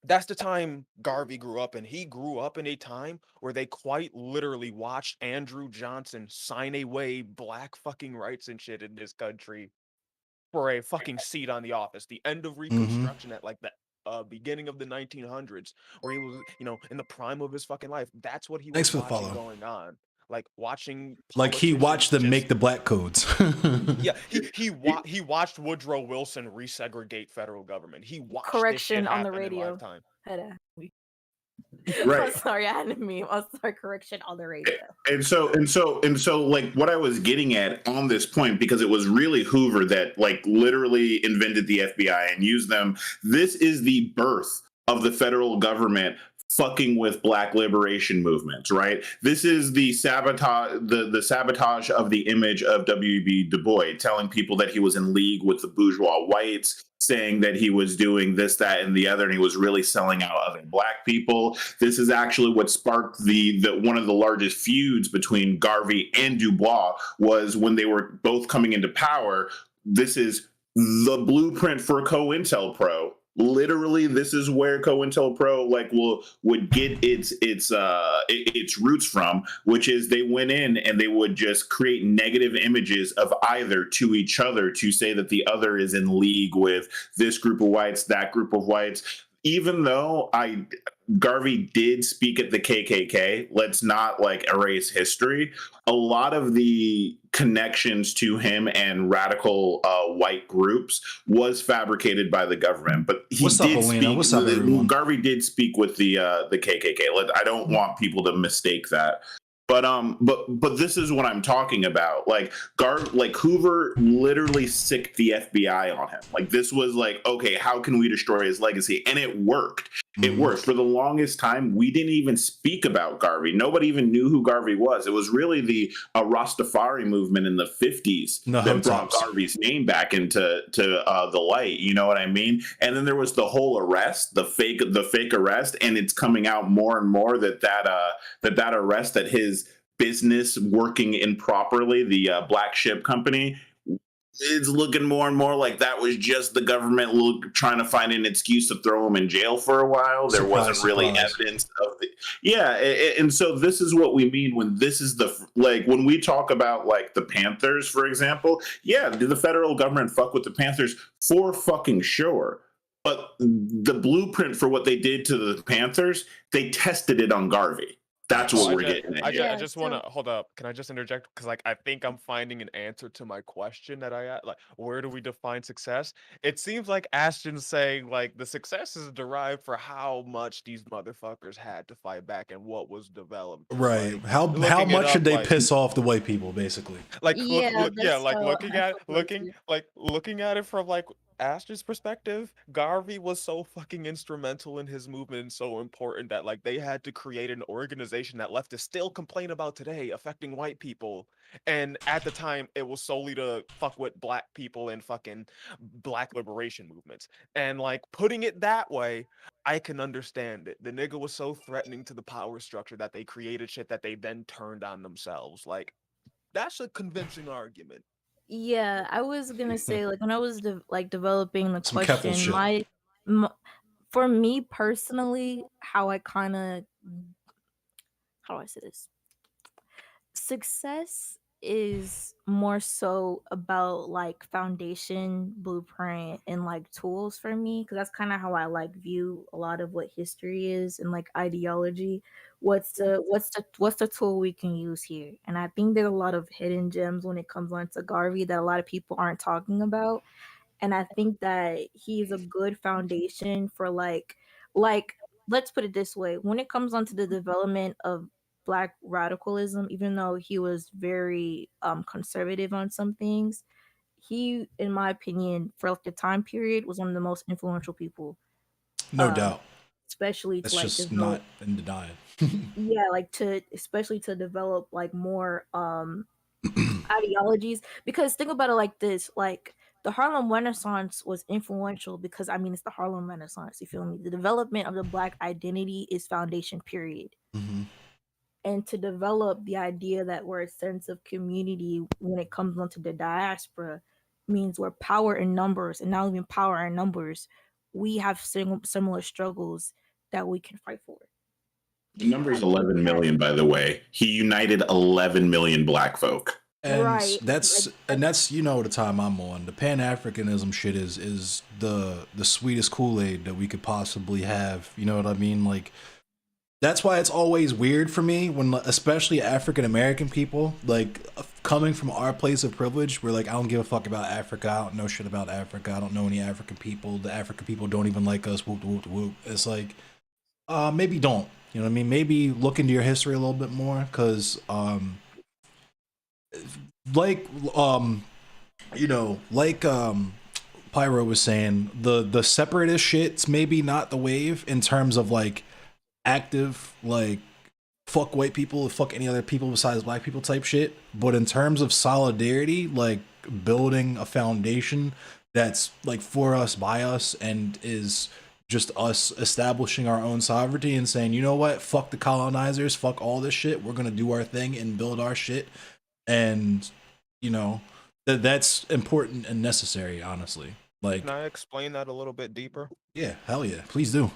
That's the time Garvey grew up, and he grew up in a time where they quite literally watched Andrew Johnson sign away black fucking rights and shit in this country for a fucking seat on the office. The end of Reconstruction at like the beginning of the 1900s, where he was, in the prime of his fucking life. That's what he was watching going on. Like watching, like he watched them make the black codes. Yeah, he watched Woodrow Wilson resegregate federal government. He watched correction on the radio. Right. I'm sorry, I had a meme. I'm sorry, correction on the radio. And so, like, what I was getting at on this point, because it was really Hoover that like literally invented the FBI and used them. This is the birth of the federal government fucking with black liberation movements, right? This is the sabotage, the sabotage of the image of W.B. Du Bois, telling people that he was in league with the bourgeois whites, saying that he was doing this, that, and the other, and he was really selling out other black people. This is actually what sparked the one of the largest feuds between Garvey and Du Bois, was when they were both coming into power. This is the blueprint for COINTELPRO Literally, this is where COINTELPRO would get its roots from, which is they went in and they would just create negative images of either to each other to say that the other is in league with this group of whites, that group of whites. Even though Garvey did speak at the KKK, let's not erase history. A lot of the connections to him and radical white groups was fabricated by the government. But he did speak. What's up, everyone? Garvey did speak with the KKK. I don't want people to mistake that. But this is what I'm talking about. Hoover literally sicked the FBI on him. This was okay, how can we destroy his legacy? And it worked. It worked. For the longest time, we didn't even speak about Garvey. Nobody even knew who Garvey was. It was really the Rastafari movement in the 50s that brought Garvey's name back into the light. You know what I mean? And then there was the whole arrest, the fake arrest, and it's coming out more and more that arrest, that his business working improperly, the Black Ship Company, it's looking more and more like that was just the government trying to find an excuse to throw him in jail for a while. There wasn't really evidence of it. Yeah, and so this is what we mean when this is when we talk about the Panthers, for example. Yeah, did the federal government fuck with the Panthers? For fucking sure. But the blueprint for what they did to the Panthers, they tested it on Garvey. That's what we're getting at. I just want to hold up. Can I just interject? Because I think I'm finding an answer to my question that I had. Where do we define success? It seems like Ashton's saying the success is derived for how much these motherfuckers had to fight back and what was developed. Right. How much should they piss off the white people, basically? Looking at it from Ashton's perspective, Garvey was so fucking instrumental in his movement and so important that they had to create an organization that leftists still complain about today, affecting white people. And at the time, it was solely to fuck with black people and fucking black liberation movements. And putting it that way, I can understand it. The nigga was so threatening to the power structure that they created shit that they then turned on themselves. That's a convincing argument. Yeah, I was gonna say when I was developing the question, for me personally, how do I say this? Success is more so about foundation, blueprint, and tools for me, because that's kind of how I view a lot of what history is and ideology. What's the tool we can use here? And I think there's a lot of hidden gems when it comes on to Garvey that a lot of people aren't talking about. And I think that he's a good foundation for let's put it this way, when it comes onto the development of Black radicalism, even though he was very conservative on some things, he, in my opinion, for the time period, was one of the most influential people. No doubt. Especially it's to just develop, not in denial. Yeah, especially to develop more ideologies. Because think about it like this, the Harlem Renaissance was influential because it's the Harlem Renaissance. You feel me? The development of the Black identity is foundation, period. Mm-hmm. And to develop the idea that we're a sense of community when it comes onto the diaspora means we're power in numbers, and not even power in numbers. We have similar struggles that we can fight for. The number is 11 million, by the way. He united 11 million Black folk. And that's the time I'm on. The Pan-Africanism shit is the sweetest Kool-Aid that we could possibly have. You know what I mean? That's why it's always weird for me when, especially African American people, coming from our place of privilege, we're I don't give a fuck about Africa. I don't know shit about Africa. I don't know any African people. The African people don't even like us. Whoop, whoop, whoop. It's maybe don't. You know what I mean? Maybe look into your history a little bit more, because Pyro was saying, the separatist shit's maybe not the wave in terms of active fuck white people, fuck any other people besides Black people type shit, but in terms of solidarity, building a foundation that's for us, by us, and is just us establishing our own sovereignty and saying, you know what, fuck the colonizers, fuck all this shit, we're gonna do our thing and build our shit. And that's important and necessary, honestly. Like, can I explain that a little bit deeper? Yeah, hell yeah, please do.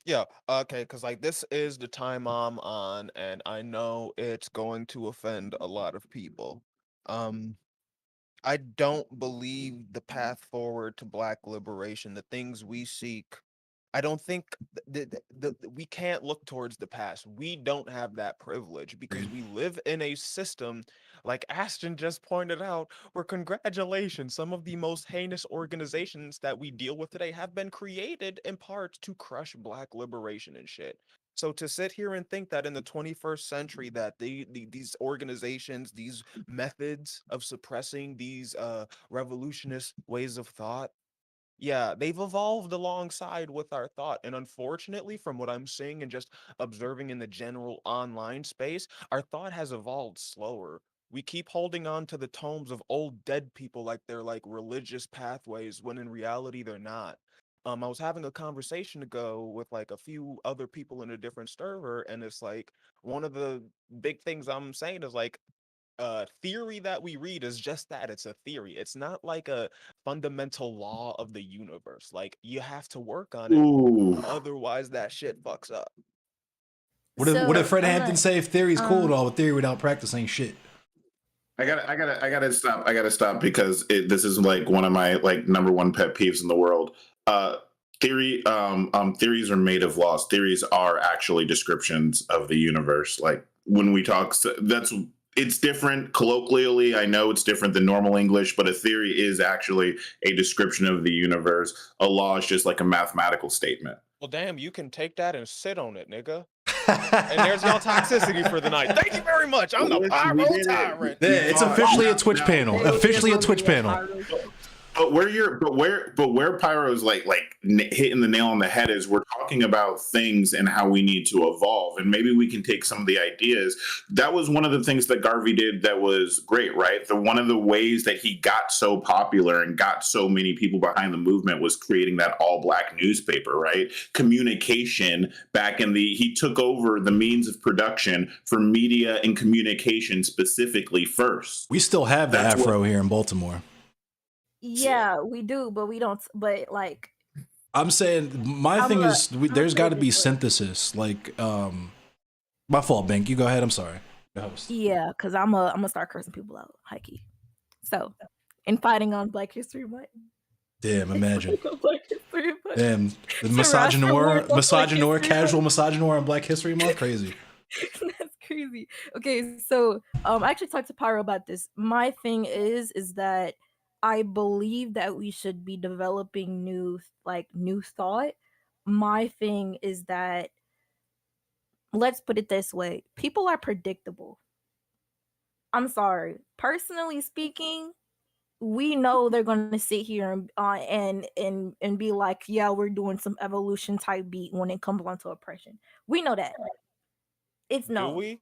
Yeah, okay, because like this is the time I'm on, and I know it's going to offend a lot of people. Um, I don't believe the path forward to Black liberation, the things we seek. I don't think we can't look towards the past. We don't have that privilege because we live in a system, like Ashton just pointed out, where congratulations, some of the most heinous organizations that we deal with today have been created in part to crush Black liberation and shit. So to sit here and think that in the 21st century that these organizations, these methods of suppressing these revolutionist ways of thought, yeah, they've evolved alongside with our thought. And unfortunately, from what I'm seeing and just observing in the general online space, our thought has evolved slower. We keep holding on to the tomes of old dead people like they're like religious pathways, when in reality they're not. I was having a conversation ago with like a few other people in a different server, and it's like one of the big things I'm saying is like theory that we read is just that, it's a theory. It's not like a fundamental law of the universe. Like you have to work on it. Ooh. Otherwise that shit fucks up. What did Fred Hampton say? If theory's cool and all, but theory without practice ain't shit. I gotta stop. I gotta stop because this is like one of my like number one pet peeves in the world. Theories are made of laws. Theories are actually descriptions of the universe. Like when we talk, it's different colloquially. I know it's different than normal English, but a theory is actually a description of the universe. A law is just like a mathematical statement. Well, damn, you can take that and sit on it, nigga. And there's y'all toxicity for the night. Thank you very much. I'm the pyro tyrant. Yeah, it's officially a Twitch panel. Officially a Twitch panel. But where Pyro's like hitting the nail on the head is we're talking about things and how we need to evolve, and maybe we can take some of the ideas. That was one of the things that Garvey did that was great, right? One of the ways that he got so popular and got so many people behind the movement was creating that all-Black newspaper, right? Communication he took over the means of production for media and communication specifically first. We still have the Afro here in Baltimore. Yeah, we do, but we don't. But like, I'm saying my thing is there's got to be synthesis. Like, my fault, Bank. You go ahead. I'm sorry. Yeah, because I'm gonna start cursing people out, high key. So, and fighting on Black History Month. Damn, imagine. Black History Month. Damn, the misogynoir, casual misogynoir on Black History Month, crazy. That's crazy. Okay, so I actually talked to Pyro about this. My thing is that I believe that we should be developing new thought. My thing is that, let's put it this way, people are predictable. I'm sorry. Personally speaking, we know they're going to sit here and be like, yeah, we're doing some evolution type beat when it comes onto oppression. We know that. It's no. Do we?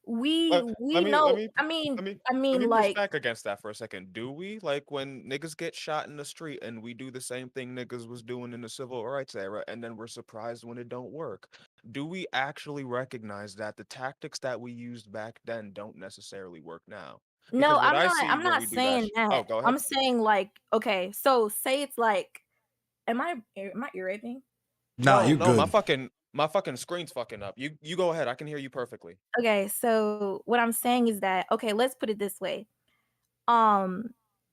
We know. I mean, let me like, push back against that for a second. Do we? Like when niggas get shot in the street and we do the same thing niggas was doing in the civil rights era, and then we're surprised when it don't work. Do we actually recognize that the tactics that we used back then don't necessarly work now? No, I'm not saying that. Oh, go ahead. I'm saying like, okay, so say it's like, am I ear raping? No, you're good. My fucking screen's fucking up. You go ahead. I can hear you perfectly. Okay, so what I'm saying is that, okay, let's put it this way.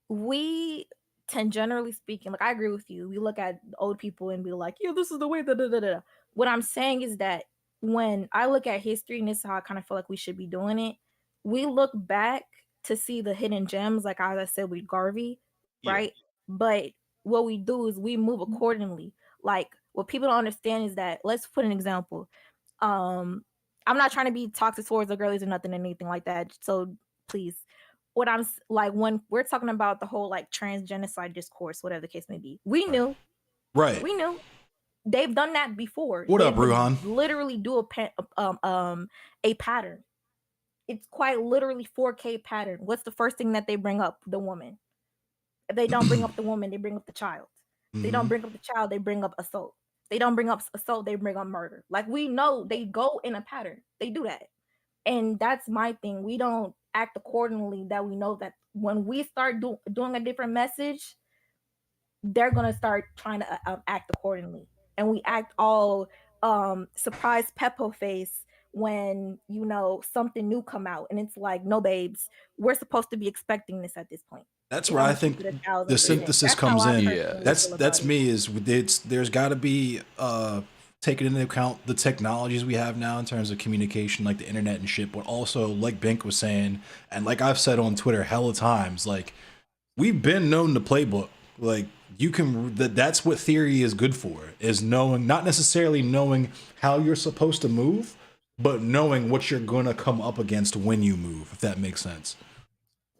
We tend, generally speaking, like, I agree with you. We look at old people and be like, yeah, this is the way, da da da da. What I'm saying is that when I look at history, and this is how I kind of feel like we should be doing it, we look back to see the hidden gems, like as I said with Garvey, right? Yeah. But what we do is we move accordingly. Like, what people don't understand is that, let's put an example. I'm not trying to be toxic towards the girlies or nothing, anything like that. So please, what I'm like, when we're talking about the whole like trans genocide discourse, whatever the case may be, we knew, right? We knew they've done that before. What up, Ruhan? Literally do a pattern. It's quite literally 4K pattern. What's the first thing that they bring up? The woman. If they don't bring up the woman, they bring up the child. They don't bring up the child, they bring up assault. They don't bring up assault, they bring up murder. Like, we know they go in a pattern. They do that. And that's my thing. We don't act accordingly, that we know that when we start doing a different message, they're gonna start trying to act accordingly, and we act all surprise peppo face when something new come out, and it's like, no, babes, we're supposed to be expecting this at this point. That's I'm where I gonna keep think it a the 1000%. synthesis That's how comes I in. personally That's feel about it. me. There's got to be taking into account the technologies we have now in terms of communication, like the internet and shit. But also, like Bink was saying, and like I've said on Twitter hella times, like we've been known the playbook. Like you can that's what theory is good for, is knowing, not necessarily knowing how you're supposed to move, but knowing what you're gonna come up against when you move, if that makes sense.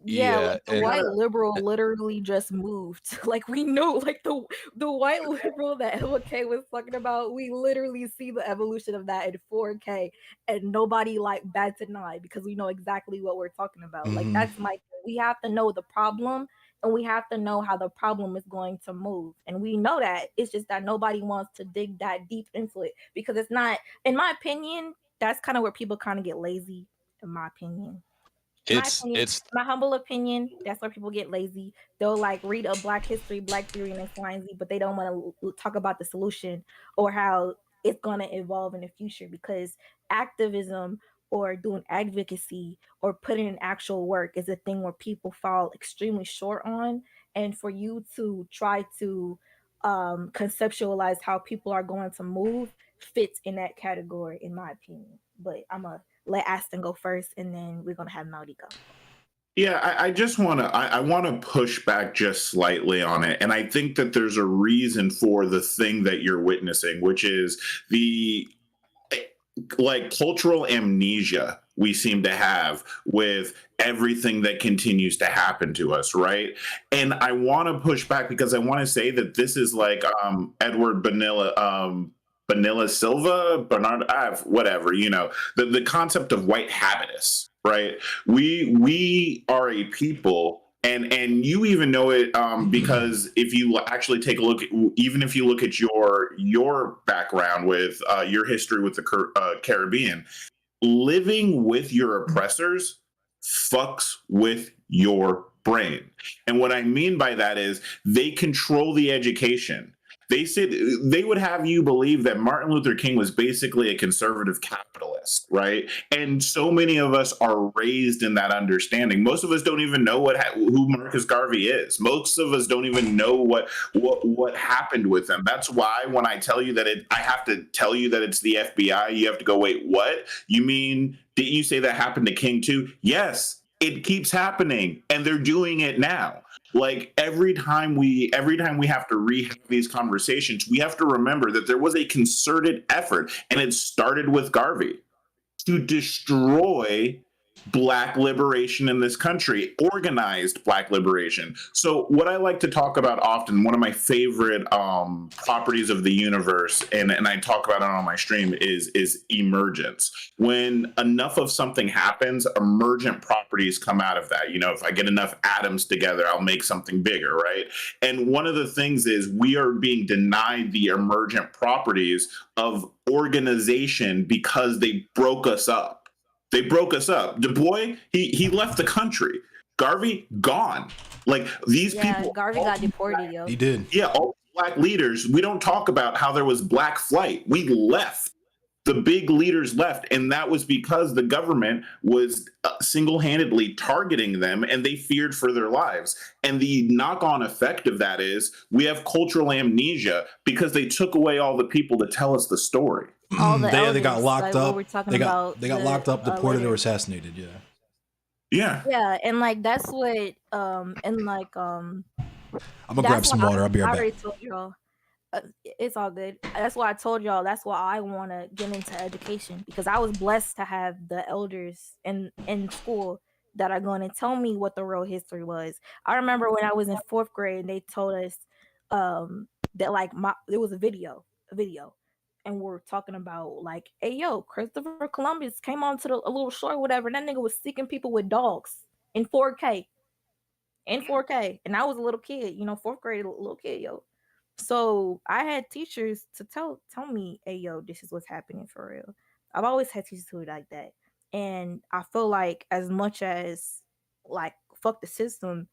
Yeah, Yeah, like the and white liberal literally just moved. Like we know, like the white liberal that MLK was talking about, we literally see the evolution of that in 4K, and nobody like bats an eye because we know exactly what we're talking about. Like that's we have to know the problem, and we have to know how the problem is going to move, and we know that. It's just that nobody wants to dig that deep into it because it's not, in my opinion, that's kind of where people kind of get lazy, in my opinion. it's My humble opinion, that's where people get lazy. They'll like read a Black history, Black theory, and X, Y, and Z, but they don't want to talk about the solution or how it's going to evolve in the future, because activism or doing advocacy or putting in actual work is a thing where people fall extremely short on. And for you to try to conceptualize how people are going to move fits in that category, in my opinion. But I'm a let Aston go first, and then we're gonna have Melody go. Yeah, I just want to I want to push back just slightly on it, and I think that there's a reason for the thing that you're witnessing, which is the like cultural amnesia we seem to have with everything that continues to happen to us, right? And I want to push back because I want to say that this is like Edward Bonilla Silva, Bernard, whatever, the concept of white habitus, right? We are a people, and you even know it because if you actually take a look at, even if you look at your background with your history with the Caribbean, living with your oppressors fucks with your brain. And what I mean by that is they control the education. They said they would have you believe that Martin Luther King was basically a conservative capitalist, right? And so many of us are raised in that understanding. Most of us don't even know who Marcus Garvey is. Most of us don't even know what happened with him. That's why when I tell you that I have to tell you that it's the FBI, you have to go, wait, what? You mean, didn't you say that happened to King too? Yes, it keeps happening, and they're doing it now. Like every time we have to rehab these conversations, we have to remember that there was a concerted effort, and it started with Garvey, to destroy Black liberation in this country, organized Black liberation. So what I like to talk about often, one of my favorite properties of the universe, and I talk about it on my stream, is emergence. When enough of something happens, emergent properties come out of that. If I get enough atoms together, I'll make something bigger, right? And one of the things is we are being denied the emergent properties of organization because they broke us up. They broke us up. Du Bois, he left the country. Garvey, gone. Like these people. Garvey got deported, yo. He did. Yeah, all Black leaders. We don't talk about how there was Black flight. We left. The big leaders left, and that was because the government was single-handedly targeting them, and they feared for their lives. And the knock-on effect of that is we have cultural amnesia because they took away all the people to tell us the story. All the they got locked up. They got locked up, deported, or assassinated. Yeah. And like that's what I'm gonna grab some water. I'll be right back. I already told y'all. It's all good. That's why I told y'all. That's why I want to get into education, because I was blessed to have the elders in school that are going to tell me what the real history was. I remember when I was in 4th grade, and they told us that like there was a video, and we're talking about like, hey yo, Christopher Columbus came onto a little shore, whatever. And that nigga was seeking people with dogs in 4K, and I was a little kid, 4th grade, little kid, yo. So I had teachers to tell me, hey yo, this is what's happening for real. I've always had teachers who were like that. And I feel like as much as like fuck the system,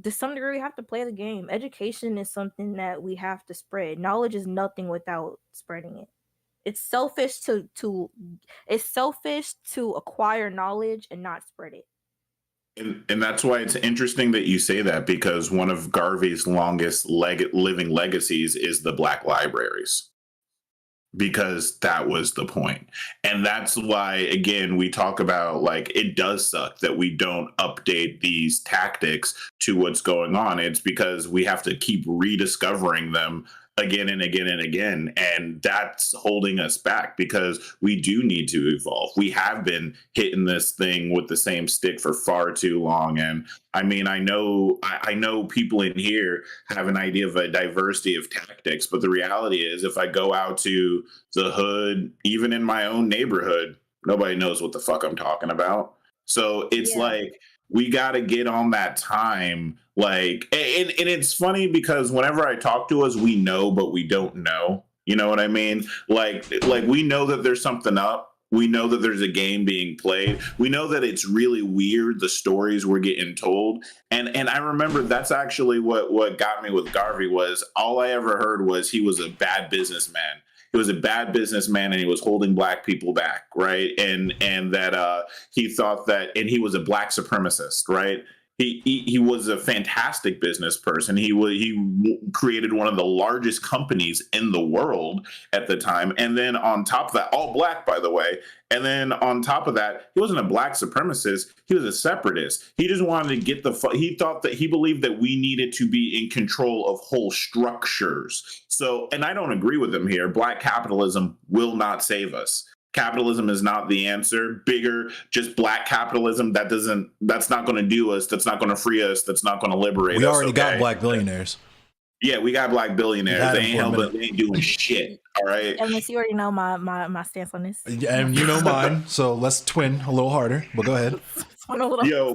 to some degree we have to play the game. Education is something that we have to spread. Knowledge is nothing without spreading it. It's selfish to acquire knowledge and not spread it. And that's why it's interesting that you say that, because one of Garvey's longest living legacies is the Black libraries, because that was the point. And that's why, again, we talk about, like, it does suck that we don't update these tactics to what's going on. It's because we have to keep rediscovering them again and again and again, and that's holding us back, because we do need to evolve. We have been hitting this thing with the same stick for far too long. And I mean, I know people in here have an idea of a diversity of tactics, but the reality is, if I go out to the hood, even in my own neighborhood, nobody knows what the fuck I'm talking about. So it's like, we got to get on that time. Like, and it's funny because whenever I talk to us, we know, but we don't know. You know what I mean? Like we know that there's something up. We know that there's a game being played. We know that it's really weird, the stories we're getting told. And I remember that's actually what got me with Garvey. Was all I ever heard was he was a bad businessman. He was a bad businessman, and he was holding Black people back, right? And that he thought that, and he was a Black supremacist, right? He was a fantastic business person. He created one of the largest companies in the world at the time. And then on top of that, all Black, by the way. And then on top of that, he wasn't a Black supremacist. He was a separatist. He just wanted to get he believed that we needed to be in control of whole structures. So, and I don't agree with him here. Black capitalism will not save us. Capitalism is not the answer. Bigger, just Black capitalism, that's not going to do us. That's not going to free us. That's not going to liberate us. We already got Black billionaires. Yeah, we got Black billionaires. They ain't doing shit. All right. Unless you already know my stance on this. And you know mine. So let's twin a little harder. But go ahead. Yo,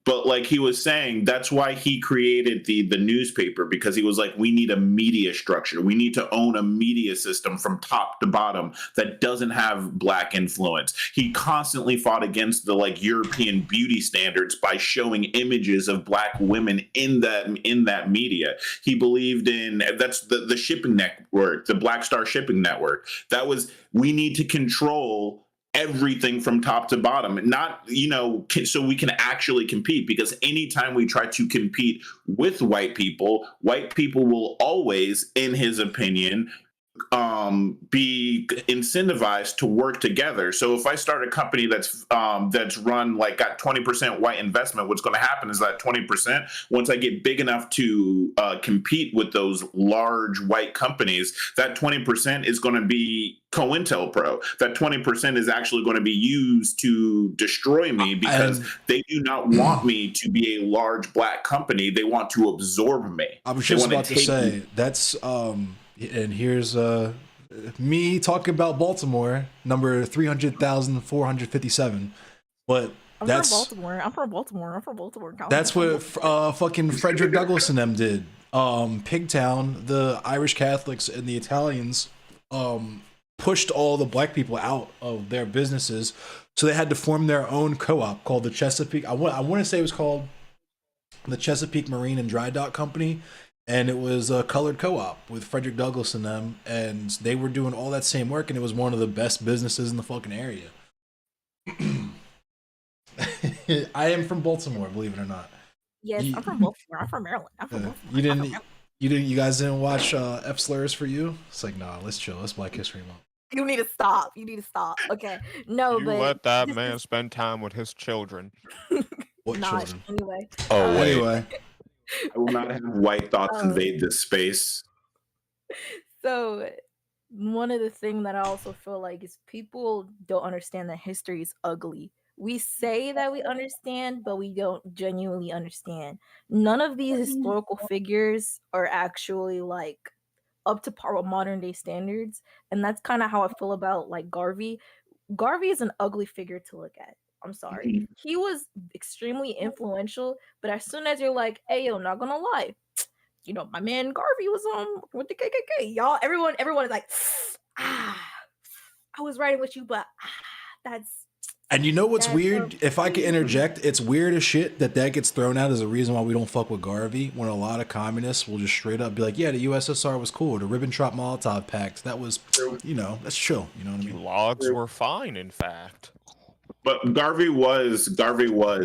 but like he was saying, that's why he created the newspaper, because he was like, we need a media structure. We need to own a media system from top to bottom that doesn't have Black influence. He constantly fought against the European beauty standards by showing images of Black women in that media. He believed in, that's the shipping network, the Black Star shipping network. That was, we need to control everything from top to bottom, not, so we can actually compete, because anytime we try to compete with white people will always, in his opinion, be incentivized to work together. So if I start a company that's run got 20% white investment, what's going to happen is that 20%, once I get big enough to compete with those large white companies, that 20% is going to be COINTELPRO. That 20% is actually going to be used to destroy me, because they do not want me to be a large Black company. They want to absorb me. I was just about to say, that's and here's me talking about Baltimore, number 300,457. But I'm from Baltimore. I'm from Baltimore. That's what fucking Frederick Douglass and them did. Pigtown, the Irish Catholics and the Italians pushed all the Black people out of their businesses, so they had to form their own co-op called the Chesapeake. I want to say it was called the Chesapeake Marine and Dry Dock Company. And it was a colored co-op with Frederick Douglass and them, and they were doing all that same work, and it was one of the best businesses in the fucking area. I am from Baltimore, believe it or not. Yes, I'm from Baltimore. I'm from Maryland. You guys didn't watch F Slurs for You? It's like, nah, let's chill. It's Black History Month. You need to stop. Okay. No, you but let that man spend time with his children. What children? Anyway. Oh, wait. Anyway. I will not have white thoughts invade this space. So one of the things that I also feel like is people don't understand that history is ugly. We say that we understand, but we don't genuinely understand. None of these historical figures are actually up to par with modern day standards. And that's kind of how I feel about Garvey. Garvey is an ugly figure to look at. I'm sorry. He was extremely influential, but as soon as you're like, hey, yo, not gonna lie, my man Garvey was with the KKK. Y'all, everyone is like, I was riding with you, but that's And you know what's weird? If I could interject, it's weird as shit that gets thrown out as a reason why we don't fuck with Garvey, when a lot of communists will just straight up be like, yeah, the USSR was cool. The Ribbentrop-Molotov Pact, that was, you know, that's chill. You know what I mean? Logs were fine, in fact. But Garvey was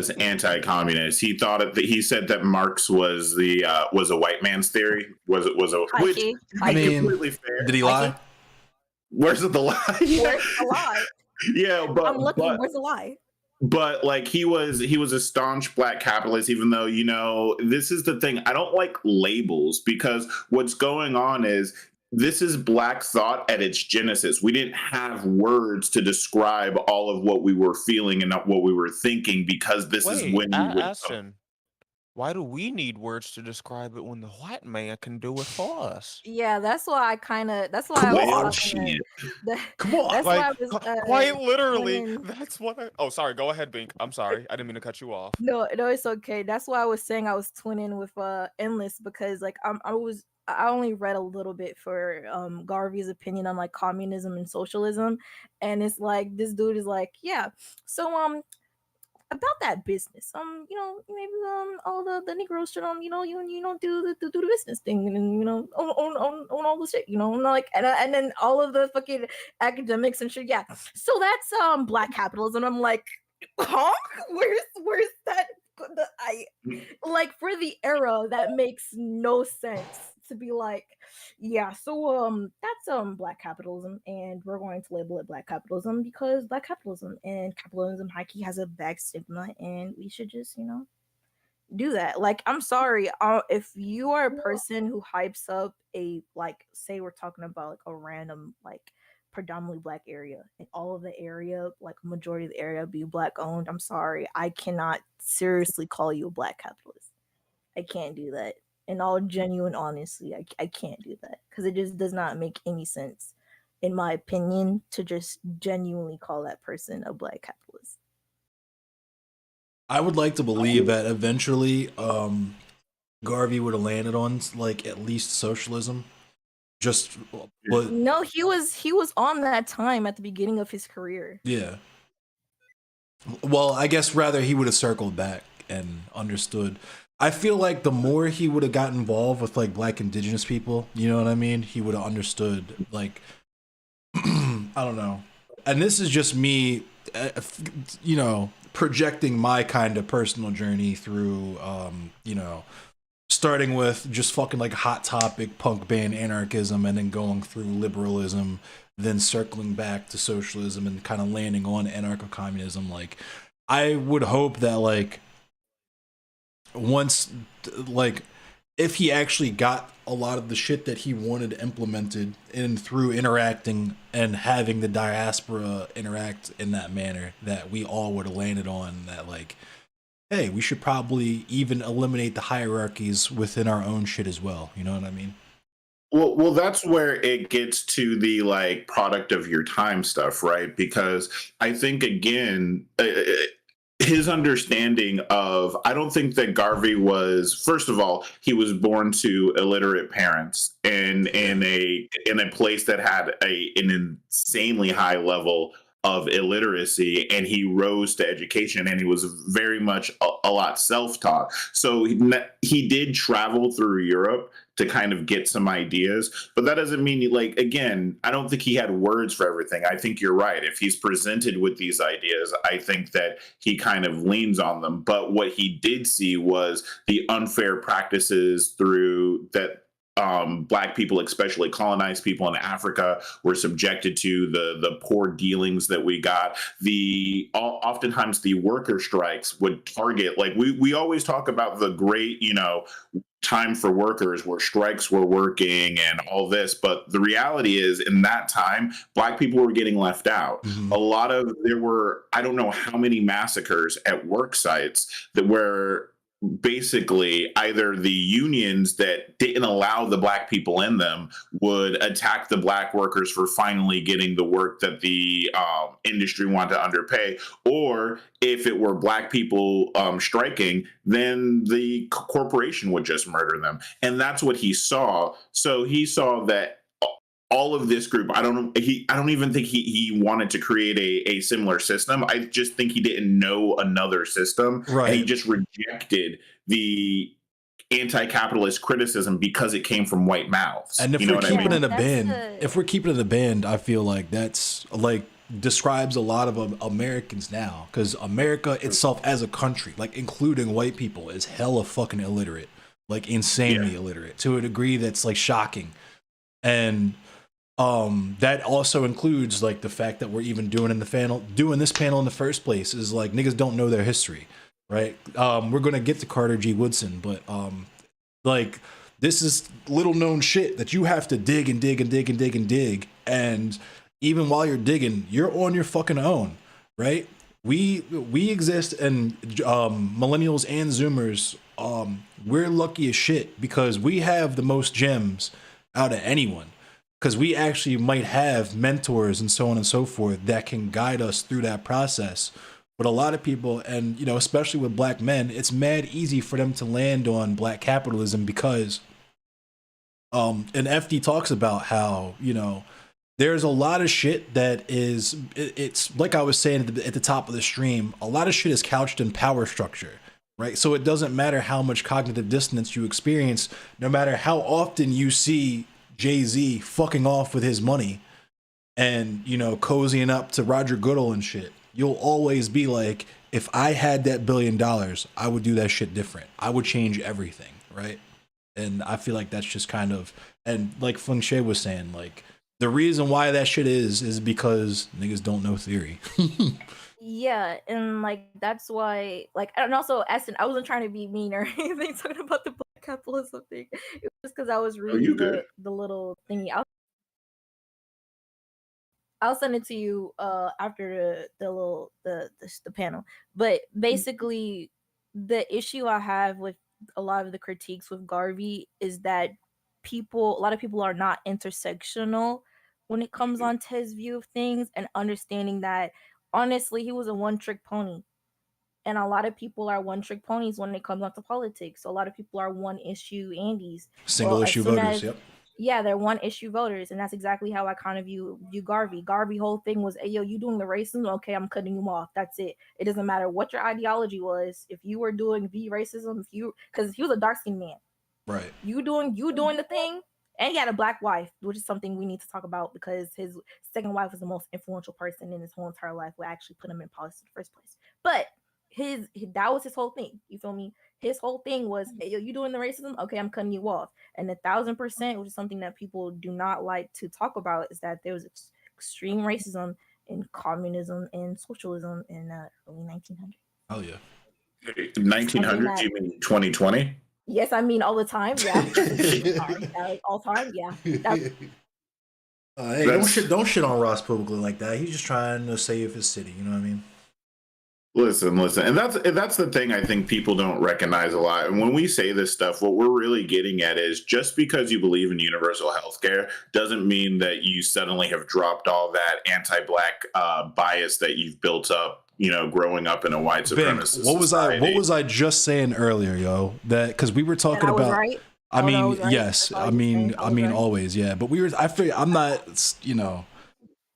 anti-communist. He thought he said that Marx was a white man's theory. Which I mean, completely fair. Did he lie? Where's the lie? Where's the lie? Yeah, but I'm looking. Where's the lie? But like he was a staunch black capitalist, even though, you know, this is the thing. I don't like labels, because what's going on is this is black thought at its genesis. We didn't have words to describe all of what we were feeling and not what we were thinking, because this is when we would. Ashton, why do we need words to describe it when the white man can do it for us? Yeah, that's why that's why I was talking. Come on, that's like, why I was quite literally. saying- That's what. Oh, sorry. Go ahead, Bink. I'm sorry. I didn't mean to cut you off. No, it's okay. That's why I was saying I was twinning with Endless, because like I only read a little bit for Garvey's opinion on like communism and socialism, and it's like this dude is like, yeah, so about that business, you know, maybe all the Negroes should you know, you know, do the business thing, and you know, own all the shit, you know, and like and then all of the fucking academics and shit, yeah. So that's black capitalism. I'm like, huh? Where's that? Like for the era, that makes no sense to be like, yeah, so that's black capitalism, and we're going to label it black capitalism because black capitalism and capitalism high key has a bad stigma, and we should just, you know, do that. Like, I'm sorry, if you are a person who hypes up a, like, say we're talking about like a random like predominantly black area, and all of the area, like majority of the area, be black owned, I'm sorry, I cannot seriously call you a black capitalist. I can't do that. In all genuine honesty, I can't do that, because it just does not make any sense, in my opinion, to just genuinely call that person a black capitalist. I would like to believe that eventually Garvey would have landed on like at least socialism. But no, he was on that time at the beginning of his career. Yeah. Well, I guess rather he would have circled back and understood. I feel like the more he would have got involved with like black indigenous people, you know what I mean? He would have understood, like, I don't know. And this is just me, you know, projecting my kind of personal journey through, you know, starting with just fucking like Hot Topic, punk band anarchism, and then going through liberalism, then circling back to socialism and kind of landing on anarcho-communism. Like, I would hope that like once, like, if he actually got a lot of the shit that he wanted implemented and through interacting and having the diaspora interact in that manner, that we all would have landed on that, like, hey, we should probably even eliminate the hierarchies within our own shit as well. You know what I mean? Well, that's where it gets to the like product of your time stuff, right? Because I think, again, his understanding of, I don't think that Garvey was, first of all, he was born to illiterate parents and in a place that had an insanely high level of illiteracy, and he rose to education, and he was very much a lot self-taught. So he did travel through Europe to kind of get some ideas, but that doesn't mean, like, again, I don't think he had words for everything. I think you're right. If he's presented with these ideas, I think that he kind of leans on them. But what he did see was the unfair practices through that Black people, especially colonized people in Africa, were subjected to, the poor dealings that we got. Oftentimes the worker strikes would target, like we always talk about the great, you know, time for workers where strikes were working and all this, but the reality is, in that time, Black people were getting left out. There were, I don't know how many massacres at work sites that were basically either the unions that didn't allow the Black people in them would attack the Black workers for finally getting the work that the industry wanted to underpay, or if it were Black people striking, then the corporation would just murder them. And that's what he saw. So he saw that all of this group, I don't even think he wanted to create a similar system. I just think he didn't know another system, and he just rejected the anti-capitalist criticism because it came from white mouths. And if we're keeping it in a band, I feel like that's like describes a lot of Americans now, because America itself as a country, like including white people, is hella fucking illiterate, like insanely illiterate to a degree that's like shocking. And that also includes like the fact that we're even doing this panel in the first place is like niggas don't know their history, right? We're gonna get to Carter G. Woodson, but like this is little known shit that you have to dig and dig and dig and dig and dig, and even while you're digging, you're on your fucking own, right? We exist, and millennials and Zoomers, we're lucky as shit because we have the most gems out of anyone. Because we actually might have mentors and so on and so forth that can guide us through that process. But a lot of people, and you know, especially with black men, it's mad easy for them to land on black capitalism because, and FD talks about how, you know, there's a lot of shit that is, it's like I was saying at the top of the stream, a lot of shit is couched in power structure, right? So it doesn't matter how much cognitive dissonance you experience, no matter how often you see Jay-Z fucking off with his money and, you know, cozying up to Roger Goodell and shit, you'll always be like, if I had that $1 billion, I would do that shit different. I would change everything, right? And I feel like that's just kind of, and like Feng Shui was saying, like, the reason why that shit is because niggas don't know theory. Yeah, and like that's why, like, and also Essen, I wasn't trying to be mean or anything talking about the black capitalism thing. It was just because I was reading the little thingy. I'll send it to you after the panel. But basically, the issue I have with a lot of the critiques with Garvey is that a lot of people are not intersectional when it comes on to his view of things, and understanding that honestly he was a one-trick pony. And a lot of people are one-trick ponies when it comes on to politics. So a lot of people are one-issue Andes. Single issue voters, yep. Yeah, they're one-issue voters, and that's exactly how I kind of view Garvey. Garvey whole thing was, hey, yo, you doing the racism? Okay, I'm cutting you off. That's it. It doesn't matter what your ideology was. If you were doing racism, because he was a dark-skinned man. Right. You doing the thing, and he had a black wife, which is something we need to talk about because his second wife was the most influential person in his whole entire life, who actually put him in politics in the first place. But that was his whole thing. You feel me? His whole thing was, hey, yo, you doing the racism? Okay, I'm cutting you off. And 1,000%, which is something that people do not like to talk about, is that there was extreme racism in communism and socialism in the early 1900s. Oh yeah. 1900s? You mean 2020? Yes, I mean all the time. Yeah, all time. Yeah. Hey, don't shit on Ross publicly like that. He's just trying to save his city. You know what I mean? Listen, and that's the thing I think people don't recognize a lot. And when we say this stuff, what we're really getting at is just because you believe in universal health care doesn't mean that you suddenly have dropped all that anti-black bias that you've built up, you know, growing up in a white supremacist society. What was I just saying earlier, yo? That because we were talking about. Right? I mean, yes. I mean, always, yeah. But I figured I'm not, you know.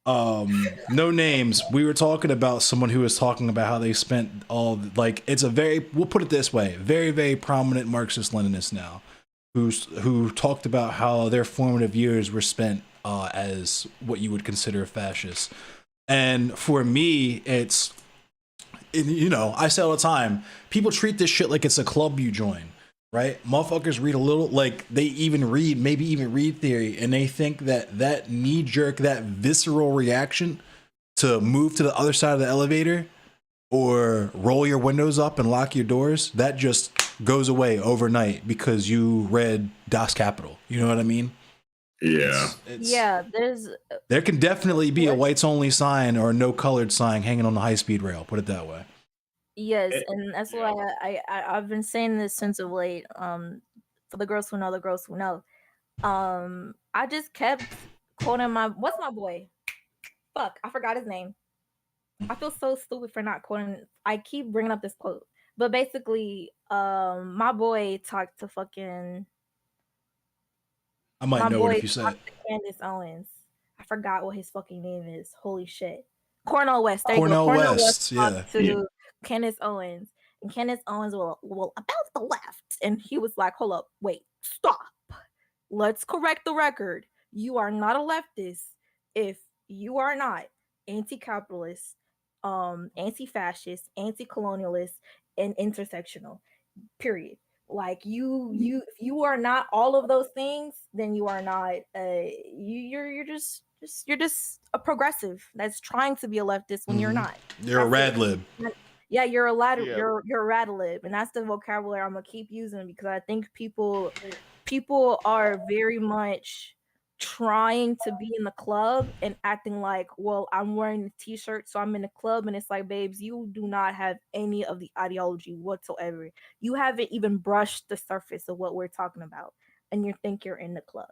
No names. We were talking about someone who was talking about how they spent it's a we'll put it this way, very, very prominent Marxist-Leninist now, who talked about how their formative years were spent as what you would consider fascist. And for me, you know, I say all the time, people treat this shit like it's a club you join. Right? Motherfuckers read a little, like they maybe even read theory, and they think that knee jerk, that visceral reaction to move to the other side of the elevator or roll your windows up and lock your doors, that just goes away overnight because you read Das Kapital. You know what I mean? Yeah. There can definitely be a whites only sign or a no colored sign hanging on the high speed rail. Put it that way. Yes, and that's why I've been saying this since of late. For the girls who know, I just kept quoting what's my boy? Fuck, I forgot his name. I feel so stupid for not quoting. I keep bringing up this quote, but basically, my boy talked to fucking. I might My know it boy if you say it. Dr. Candace Owens. I forgot what his fucking name is. Holy shit. Cornel West. There you go. Cornel Cornel West, yeah. talked to Candace Owens. And Candace Owens will about the left. And he was like, hold up, wait, stop. Let's correct the record. You are not a leftist if you are not anti-capitalist, anti-fascist, anti-colonialist, and intersectional. Period. Like if you are not all of those things, then you are not you're just a progressive that's trying to be a leftist when you're not. You're a rad lib. Yeah, you're a rad lib, and that's the vocabulary I'm gonna keep using because I think people are very much trying to be in the club and acting like, well, I'm wearing the t-shirt, so I'm in the club, and it's like, babes, you do not have any of the ideology whatsoever. You haven't even brushed the surface of what we're talking about, and you think you're in the club.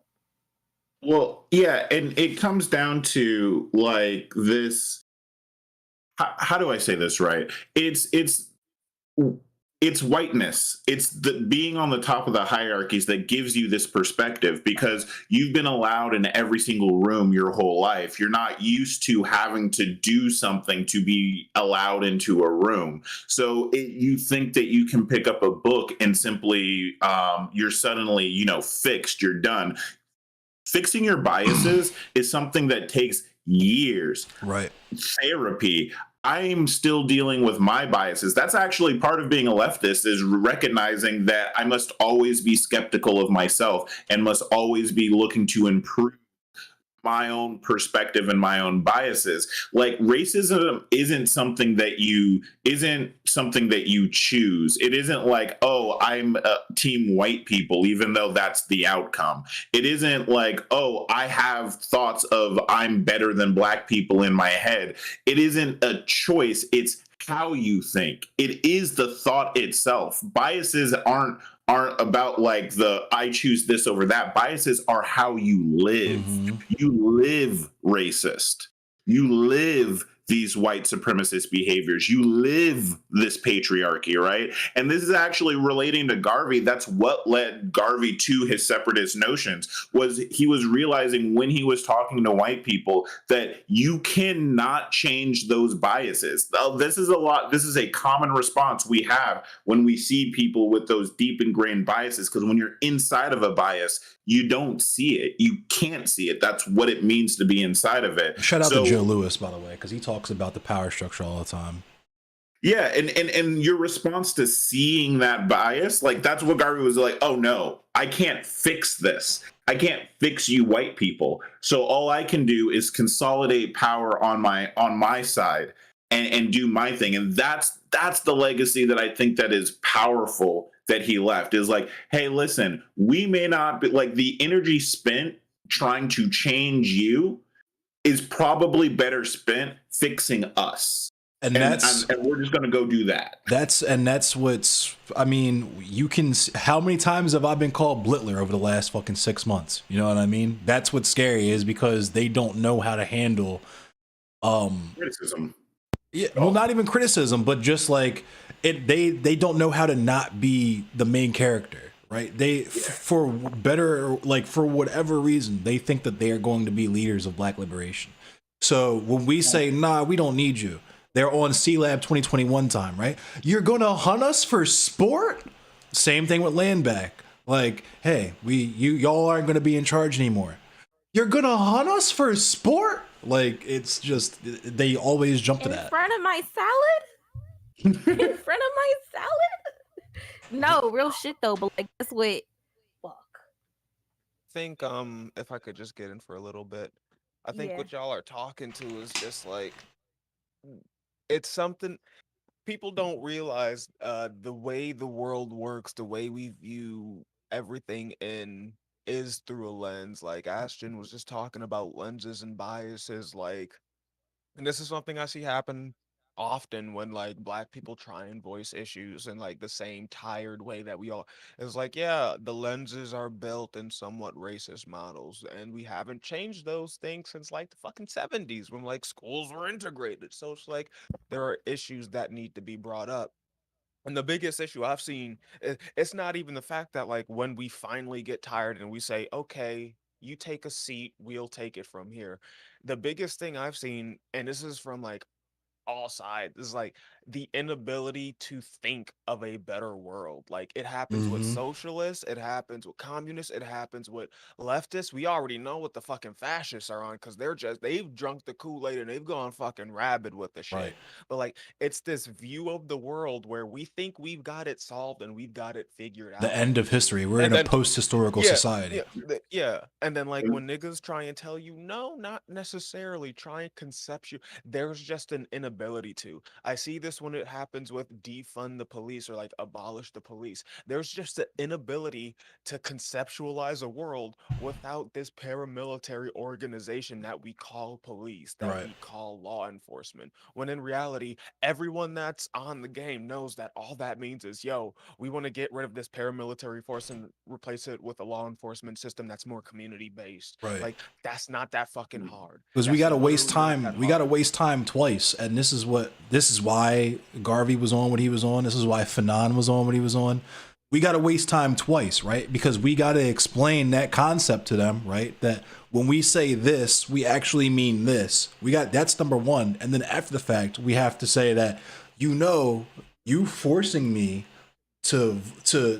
Well, yeah, and it comes down to like this. How do I say this right? It's whiteness. It's the being on the top of the hierarchies that gives you this perspective because you've been allowed in every single room your whole life. You're not used to having to do something to be allowed into a room. So you think that you can pick up a book and simply you're suddenly, fixed, you're done. Fixing your biases is something that takes years. Right. Therapy. I'm still dealing with my biases. That's actually part of being a leftist is recognizing that I must always be skeptical of myself and must always be looking to improve my own perspective and my own biases. Like racism isn't something that you choose. It isn't like, oh, I'm team white people, even though that's the outcome. It isn't like, oh, I have thoughts of I'm better than black people in my head. It isn't a choice. It's how you think. It is the thought itself. Biases aren't about like the I choose this over that. Biases are how you live. You live racist. You live these white supremacist behaviors. You live this patriarchy, right? And this is actually relating to Garvey. That's what led Garvey to his separatist notions, was he was realizing when he was talking to white people that you cannot change those biases. This is a common response we have when we see people with those deep ingrained biases, because when you're inside of a bias, you don't see it. You can't see it. That's what it means to be inside of it. Shout out to Joe Lewis, by the way, because he talks about the power structure all the time. Yeah, and your response to seeing that bias, like that's what Garvey was like, oh no, I can't fix this. I can't fix you white people. So all I can do is consolidate power on my side and do my thing. And that's the legacy that I think that is powerful that he left, is like, hey, listen, we may not be like the energy spent trying to change you is probably better spent fixing us. And we're just going to go do that. That's what's, I mean, you can, how many times have I been called Blittler over the last fucking 6 months? You know what I mean? That's what's scary, is because they don't know how to handle criticism. Yeah, well, not even criticism, but just like they don't know how to not be the main character, right? For better, like for whatever reason, they think that they are going to be leaders of Black liberation. So when we say, nah, we don't need you, they're on C-Lab 2021 time, right? You're gonna hunt us for sport? Same thing with land back. Like, hey, y'all aren't gonna be in charge anymore. You're gonna hunt us for sport? Like, it's just, they always jump to that. In front of my salad? In front of my salad? No, real shit though, but like, that's what, fuck. I think, if I could just get in for a little bit, I think what y'all are talking to is just like, it's something people don't realize, the way the world works, the way we view everything is through a lens. Like Ashton was just talking about lenses and biases, like, and this is something I see happen often when like Black people try and voice issues in like the same tired way that we all, it's like, yeah, the lenses are built in somewhat racist models, and we haven't changed those things since like the fucking 70s when like schools were integrated. So it's like there are issues that need to be brought up. And the biggest issue I've seen, it's not even the fact that like when we finally get tired and we say, okay, you take a seat, we'll take it from here. The biggest thing I've seen, and this is from like all sides, is like the inability to think of a better world. Like it happens with Mm-hmm. socialists, it happens with communists, it happens with leftists. We already know what the fucking fascists are on because they've drunk the Kool-Aid and they've gone fucking rabid with the shit. Right. But like it's this view of the world where we think we've got it solved and we've got it figured out. The end of history. We're And in a then post-historical society. yeah. And then like when niggas try and tell you, no, not necessarily, try and conceptual, there's just an inability to. I see this when it happens with defund the police or like abolish the police. There's just an inability to conceptualize a world without this paramilitary organization that we call police, that Right. we call law enforcement. When in reality, everyone that's on the game knows that all that means is, yo, we want to get rid of this paramilitary force and replace it with a law enforcement system that's more community based. Right. Like that's not that fucking hard. Because we That's gotta waste literally not time. that We gotta hard. waste time twice, and this is why Garvey was on what he was on. This is why Fanon was on what he was on. We gotta waste time twice, right? Because we gotta explain that concept to them, right? That when we say this, we actually mean this. That's number one, and then after the fact, we have to say that you forcing me to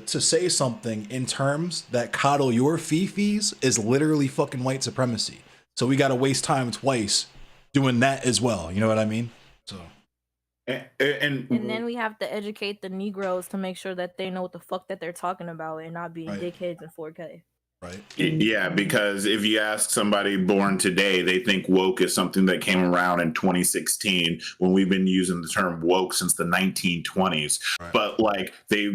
say something in terms that coddle your fifis is literally fucking white supremacy. So we got to waste time twice doing that as well. You know what I mean? So And then we have to educate the Negroes to make sure that they know what the fuck that they're talking about and not being dickheads in 4K. Right. Yeah, because if you ask somebody born today, they think woke is something that came around in 2016 when we've been using the term woke since the 1920s. Right.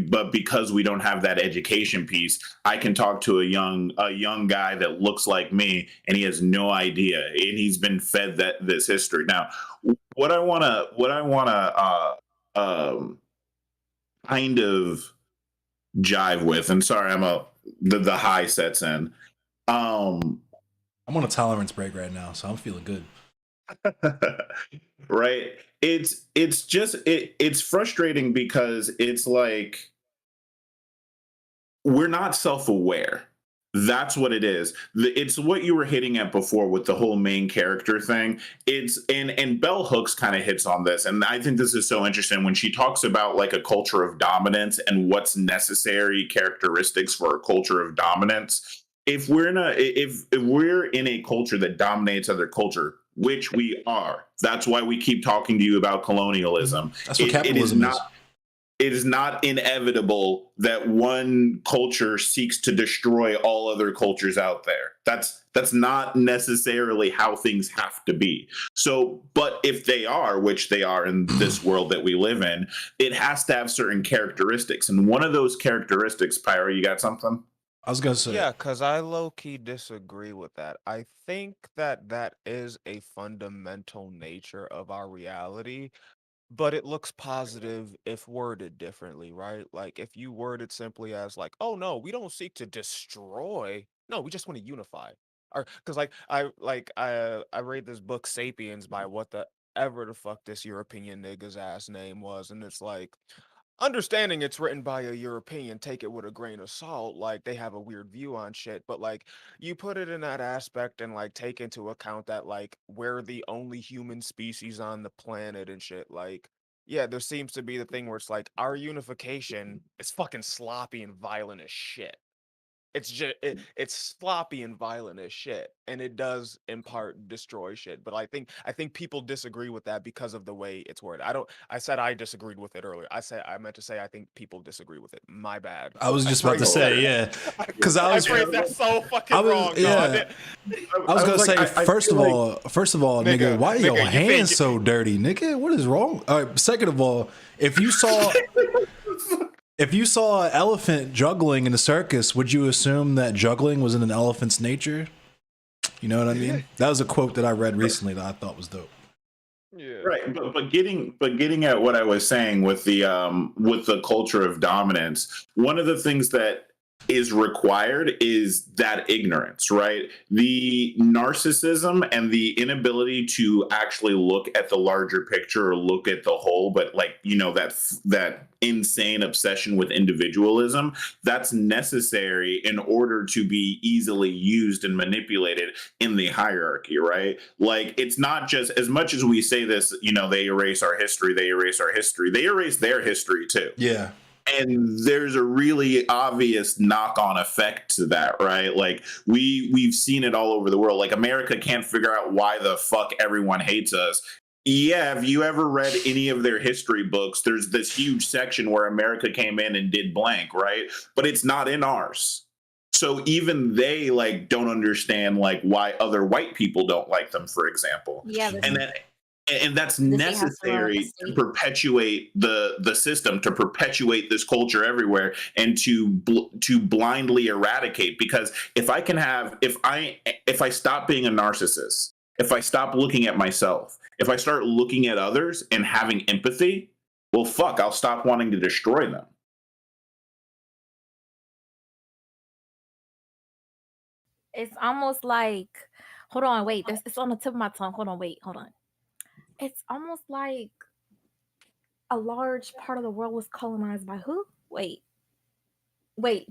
But because we don't have that education piece, I can talk to a young guy that looks like me and he has no idea, and he's been fed this history. Now, what I want to kind of jive with, and sorry, the high sets in. I'm on a tolerance break right now, so I'm feeling good. Right. It's frustrating because it's like we're not self-aware. That's what it is. It's what you were hitting at before with the whole main character thing. And Bell Hooks kind of hits on this, and I think this is so interesting when she talks about like a culture of dominance and what's necessary characteristics for a culture of dominance. If we're in a culture that dominates other culture, which we are, that's why we keep talking to you about colonialism. That's what capitalism is. It is not inevitable that one culture seeks to destroy all other cultures out there. That's not necessarily how things have to be. So, but if they are, which they are in this world that we live in, it has to have certain characteristics. And one of those characteristics, Pyro, you got something? I was gonna say, yeah, because I low-key disagree with that. I think that is a fundamental nature of our reality, but it looks positive if worded differently, right? Like if you word it simply as like, oh no, we don't seek to destroy. No, we just want to unify. Or because I read this book Sapiens by what the ever the fuck this European nigga's ass name was, and it's like understanding it's written by a European, take it with a grain of salt. Like they have a weird view on shit, but like you put it in that aspect and like take into account that like we're the only human species on the planet and shit. Like, yeah, there seems to be the thing where it's like our unification is fucking sloppy and violent as shit. It's just it's sloppy and violent as shit, and it does in part destroy shit. But I think people disagree with that because of the way it's worded. I said I disagreed with it earlier. I meant to say I think people disagree with it. My bad. I was just about to say, yeah, because I phrased that so fucking wrong. Yeah, I was gonna say, first of all, nigga, why are your hands so dirty, nigga? What is wrong? All right. Second of all, if you saw an elephant juggling in a circus, would you assume that juggling was in an elephant's nature? You know what I mean? That was a quote that I read recently that I thought was dope. Yeah. Right, but getting at what I was saying with the culture of dominance, one of the things that is required is that ignorance, right? The narcissism and the inability to actually look at the larger picture or look at the whole, but like, that insane obsession with individualism, that's necessary in order to be easily used and manipulated in the hierarchy, right? Like, it's not just, as much as we say this, they erase our history, they erase their history too. Yeah. And there's a really obvious knock-on effect to that, right? Like, we've seen it all over the world. Like, America can't figure out why the fuck everyone hates us. Yeah, have you ever read any of their history books? There's this huge section where America came in and did blank, right? But it's not in ours. So even they like don't understand like why other white people don't like them, for example. Yeah, and that's necessary to perpetuate the system, to perpetuate this culture everywhere, and to blindly eradicate. Because if I stop being a narcissist, if I stop looking at myself, if I start looking at others and having empathy, well, fuck, I'll stop wanting to destroy them. It's almost like, hold on, wait, it's on the tip of my tongue. Hold on. It's almost like a large part of the world was colonized by who? Wait,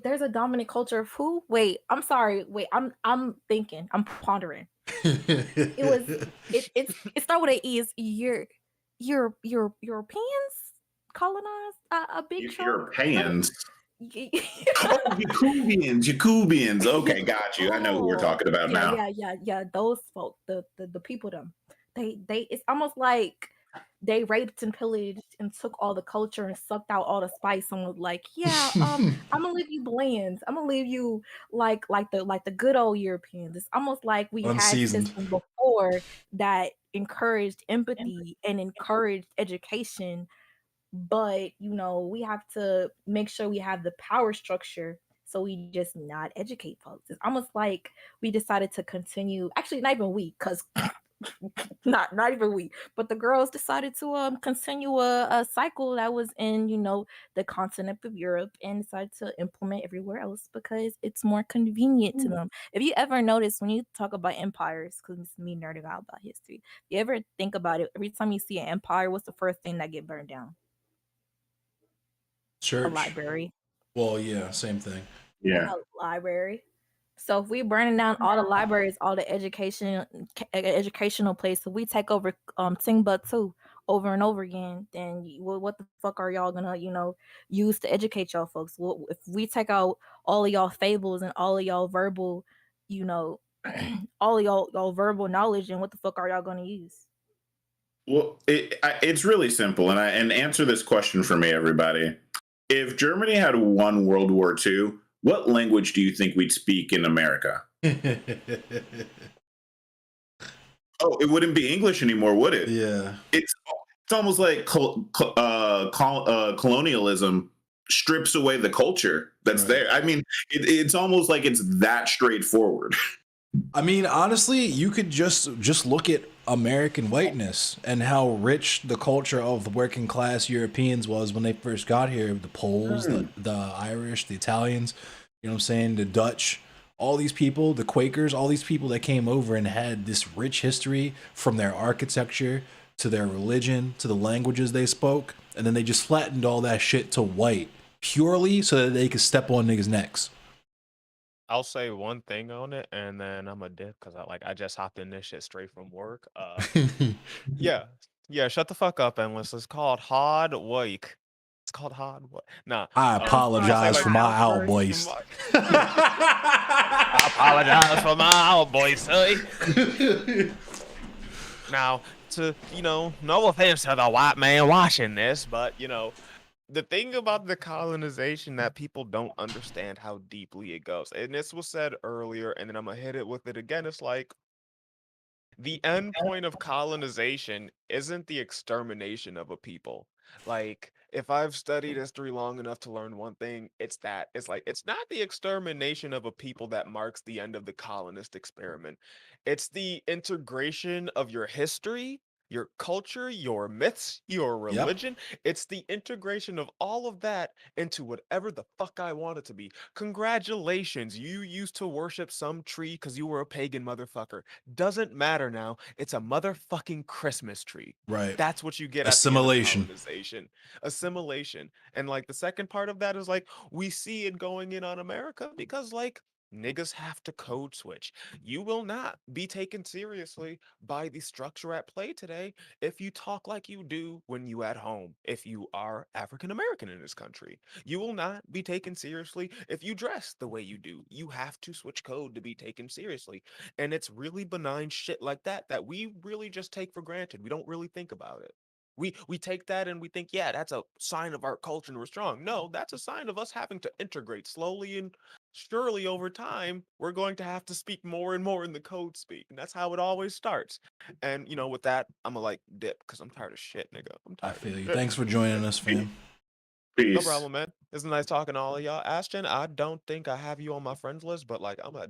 there's a dominant culture of who? Wait, I'm sorry. Wait, I'm thinking, I'm pondering. It started with an E. Is Europeans colonized a big chunk? Europeans. Jacobians. Okay, got you. I know who we're talking about now. Yeah. Those folk, the people, them. They it's almost like they raped and pillaged and took all the culture and sucked out all the spice and was like, yeah, I'm gonna leave you bland. I'm gonna leave you like the good old Europeans. It's almost like we had systems before that encouraged empathy and encouraged education, but we have to make sure we have the power structure so we just not educate folks. It's almost like we decided to continue, actually not even we, because not even we, but the girls decided to continue a cycle that was in the continent of Europe and decided to implement everywhere else because it's more convenient to them. If you ever notice when you talk about empires, because it's me nerding out about history, if you ever think about it, every time you see an empire, what's the first thing that get burned down? Church. A library. Well, yeah, same thing. Yeah. A library. So if we burning down all the libraries, all the educational places, we take over Timbuktu over and over again, then what the fuck are y'all gonna use to educate y'all folks? Well, if we take out all of y'all fables and all of y'all verbal, all of y'all verbal knowledge, and what the fuck are y'all gonna use? Well, it's really simple, and answer this question for me, everybody. If Germany had won World War II, what language do you think we'd speak in America? Oh, it wouldn't be English anymore, would it? Yeah. It's almost like colonialism strips away the culture that's there. I mean, it's almost like it's that straightforward. I mean, honestly, you could just look at American whiteness and how rich the culture of the working class Europeans was when they first got here. The Poles, the Irish, the Italians, you know what I'm saying? The Dutch, all these people, the Quakers, all these people that came over and had this rich history from their architecture to their religion to the languages they spoke. And then they just flattened all that shit to white purely so that they could step on niggas' necks. I'll say one thing on it, and then I'm a dip because I just hopped in this shit straight from work. Yeah, shut the fuck up, endless. It's called hard work. It's called hard work. Nah, I apologize for my owl voice. I apologize for my owl voice, hey. Now, no offense to the white man watching this, but the thing about the colonization that people don't understand how deeply it goes, and this was said earlier, and then I'm gonna hit it with it again. It's like the end point of colonization isn't the extermination of a people. Like, if I've studied history long enough to learn one thing, it's that it's not the extermination of a people that marks the end of the colonist experiment. It's the integration of your history your culture, your myths, your religion. It's the integration of all of that into whatever the fuck I want it to be. Congratulations, you used to worship some tree because you were a pagan motherfucker. Doesn't matter now. It's a motherfucking Christmas tree. Right. That's what you get Assimilation. at the end of colonization. Assimilation. And like the second part of that is like we see it going in on America because like niggas have to code switch. You will not be taken seriously by the structure at play today if you talk like you do when you at home. If you are African American in this country, you will not be taken seriously if you dress the way you do. You have to switch code to be taken seriously. And it's really benign shit like that that we really just take for granted. We don't really think about it. We take that and we think, yeah, that's a sign of our culture and we're strong. No, that's a sign of us having to integrate slowly and surely over time. We're going to have to speak more and more in the code speak, and that's how it always starts. And you know, with that, I'm gonna like dip because I'm tired of shit, nigga. I'm I tired. feel you. Thanks for joining us, fam. No problem, man. It's nice talking to all of y'all. Ashton, I don't think I have you on my friends list, but like I'm a.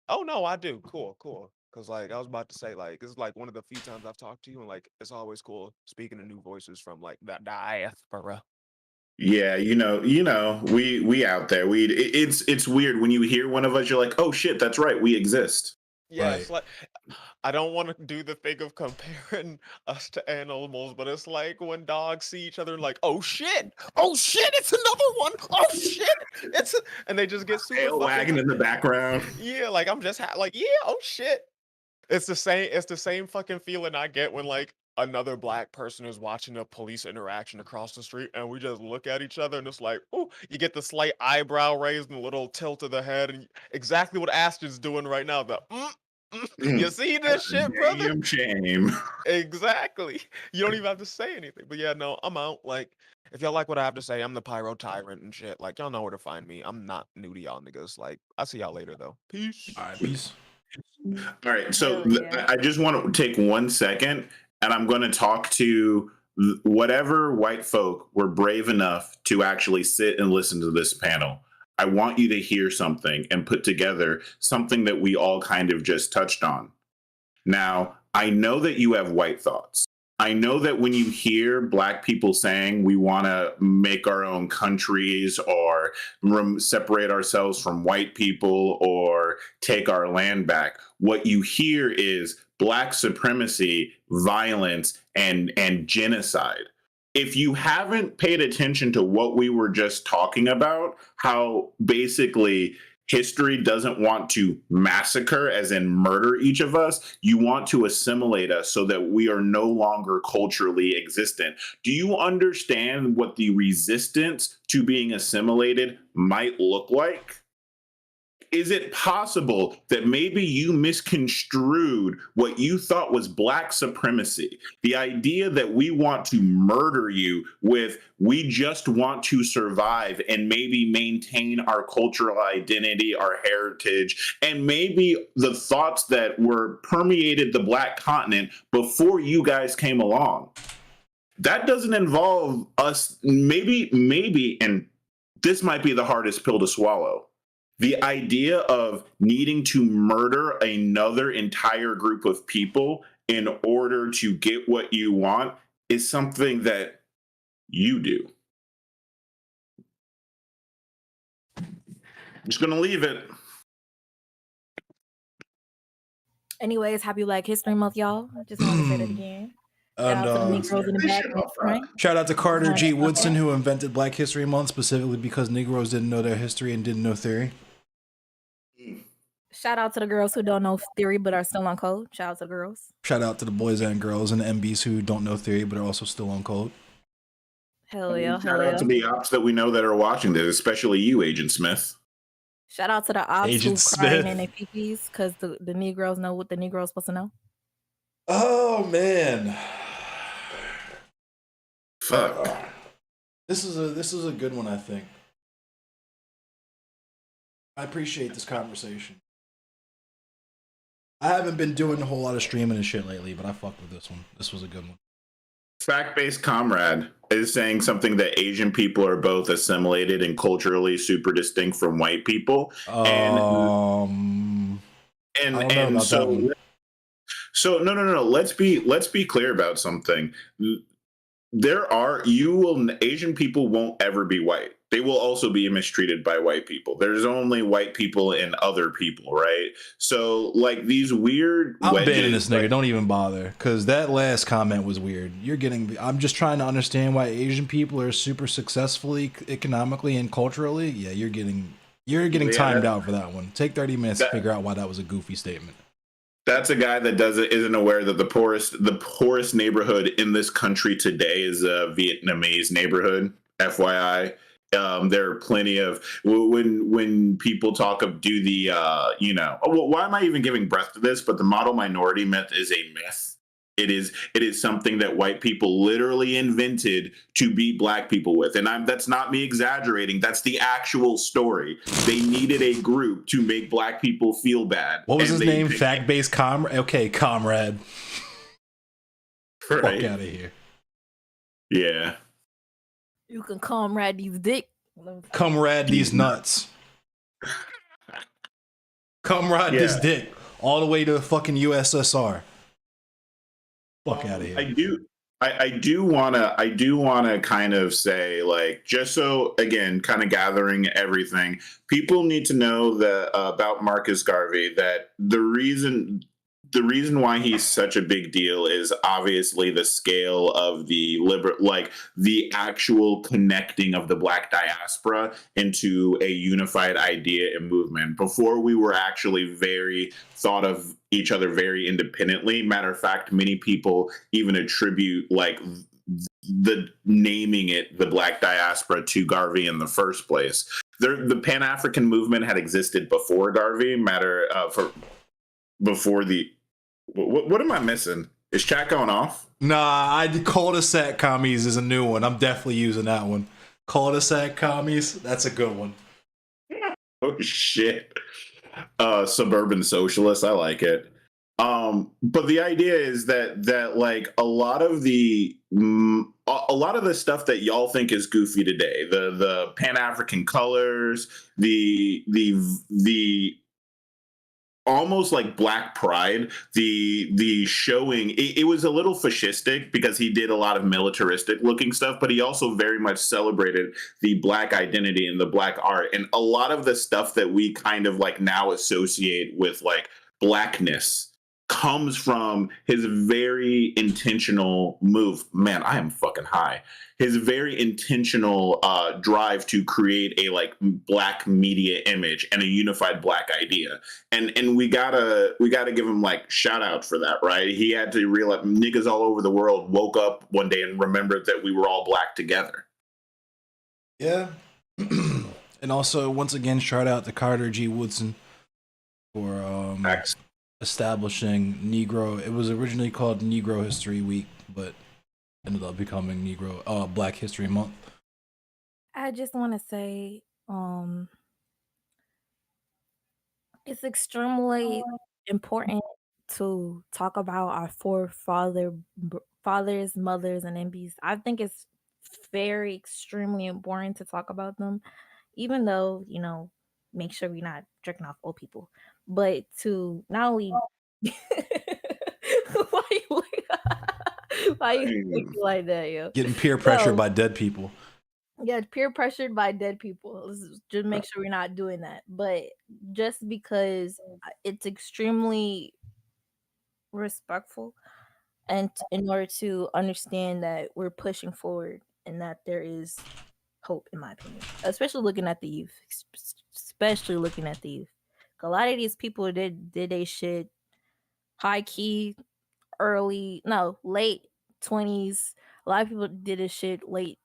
Oh no, I do. Cool, cool. Cause like I was about to say, like this is like one of the few times I've talked to you, and like it's always cool speaking to new voices from like that diaspora. Yeah, we out there. It's weird when you hear one of us. You're like, oh shit, that's right, we exist. Yeah, it's like I don't want to do the thing of comparing us to animals, but it's like when dogs see each other and like, oh shit, it's another one, oh shit, and they just get super Tail wagging in the background. Yeah, like I'm just like, yeah, oh shit. It's the same fucking feeling I get when like another black person is watching a police interaction across the street and we just look at each other and it's like, oh, you get the slight eyebrow raised and a little tilt of the head and exactly what Ashton's doing right now. You see this shit, brother? Shame. Exactly. You don't even have to say anything. But yeah, no, I'm out. Like, if y'all like what I have to say, I'm the pyro tyrant and shit. Like, y'all know where to find me. I'm not new to y'all niggas. Like, I'll see y'all later though. Peace. All right, peace. All right, so I just want to take 1 second and I'm going to talk to whatever white folk were brave enough to actually sit and listen to this panel. I want you to hear something and put together something that we all kind of just touched on. Now, I know that you have white thoughts. I know that when you hear Black people saying we want to make our own countries or separate ourselves from white people or take our land back, what you hear is Black supremacy, violence, and genocide. If you haven't paid attention to what we were just talking about, how basically history doesn't want to massacre, as in murder each of us, you want to assimilate us so that we are no longer culturally existent. Do you understand what the resistance to being assimilated might look like? Is it possible that maybe you misconstrued what you thought was Black supremacy? The idea that we want to murder you with, we just want to survive and maybe maintain our cultural identity, our heritage, and maybe the thoughts that were permeated the Black continent before you guys came along. That doesn't involve us, maybe, and this might be the hardest pill to swallow. The idea of needing to murder another entire group of people in order to get what you want is something that you do. I'm just going to leave it. Anyways, happy Black History Month, y'all. I just want to say that again. Shout out to the Negroes in the back and the front. Shout out to Carter G. Woodson, who invented Black History Month specifically because Negroes didn't know their history and didn't know theory. Shout out to the girls who don't know theory but are still on code. Shout out to the girls. Shout out to the boys and girls and the MBs who don't know theory but are also still on code. Hell yeah. Shout out to the ops that we know that are watching this, especially you, Agent Smith. Shout out to the ops who crying in their peepees because the Negroes know what the Negroes supposed to know. Oh man. Fuck. This is a good one, I think. I appreciate this conversation. I haven't been doing a whole lot of streaming and shit lately, but I fucked with this one. This was a good one. Fact-based comrade is saying something that Asian people are both assimilated and culturally super distinct from white people. So no. Let's be clear about something. Asian people won't ever be white. They will also be mistreated by white people. There's only white people and other people, right? So like these weird I'm wedges, banning this nigga. Don't even bother, because that last comment was weird. I'm just trying to understand why Asian people are super successfully economically and culturally. Yeah, you're getting timed out for that one. Take 30 minutes to figure out why that was a goofy statement. That's a guy that isn't aware that the poorest neighborhood in this country today is a Vietnamese neighborhood. FYI, there are plenty of when people talk of why am I even giving breath to this? But the model minority myth is a myth. It is something that white people literally invented to beat black people with, and that's not me exaggerating. That's the actual story. They needed a group to make black people feel bad. What was his name? Fact-based comrade. Okay, comrade. Right. Fuck out of here. Yeah. You can comrade these dick. Comrade these nuts. Comrade this dick all the way to fucking USSR. Fuck out of here. I do wanna kind of say, like, just so again, kind of gathering everything, people need to know that about Marcus Garvey, that the reason why he's such a big deal is obviously the scale of the actual connecting of the black diaspora into a unified idea and movement. Before, we were actually thought of each other very independently. Matter of fact, many people even attribute the naming it the black diaspora to Garvey in the first place. The Pan-African movement had existed before Garvey. Before the what am I missing? Is chat going off? Nah, cul-de-sac commies is a new one. I'm definitely using that one. Cul-de-sac commies, that's a good one. Oh shit. Suburban socialists, I like it. But the idea is that like a lot of the stuff that y'all think is goofy today, the Pan-African colors, the almost like black pride, the showing, it was a little fascistic because he did a lot of militaristic looking stuff, but he also very much celebrated the black identity and the black art. And a lot of the stuff that we kind of like now associate with like blackness comes from his very intentional move. Man, I am fucking high. His very intentional drive to create a like black media image and a unified black idea. And we gotta give him like shout out for that, right? He had to realize niggas all over the world woke up one day and remembered that we were all black together. Yeah. And also, once again, shout out to Carter G. Woodson for establishing Negro. It was originally called Negro History Week, but ended up becoming Black History Month. I just want to say, it's extremely important to talk about our fathers, mothers, and MPs. I think it's very extremely important to talk about them, even though, make sure we're not jerking off old people, but to not only why you like that, yo? Getting peer pressured by dead people. Yeah, peer pressured by dead people. Let's just make sure we're not doing that. But just because it's extremely respectful, and in order to understand that we're pushing forward and that there is hope, in my opinion, especially looking at the youth. A lot of these people did they shit high key late 20s. A lot of people did this shit late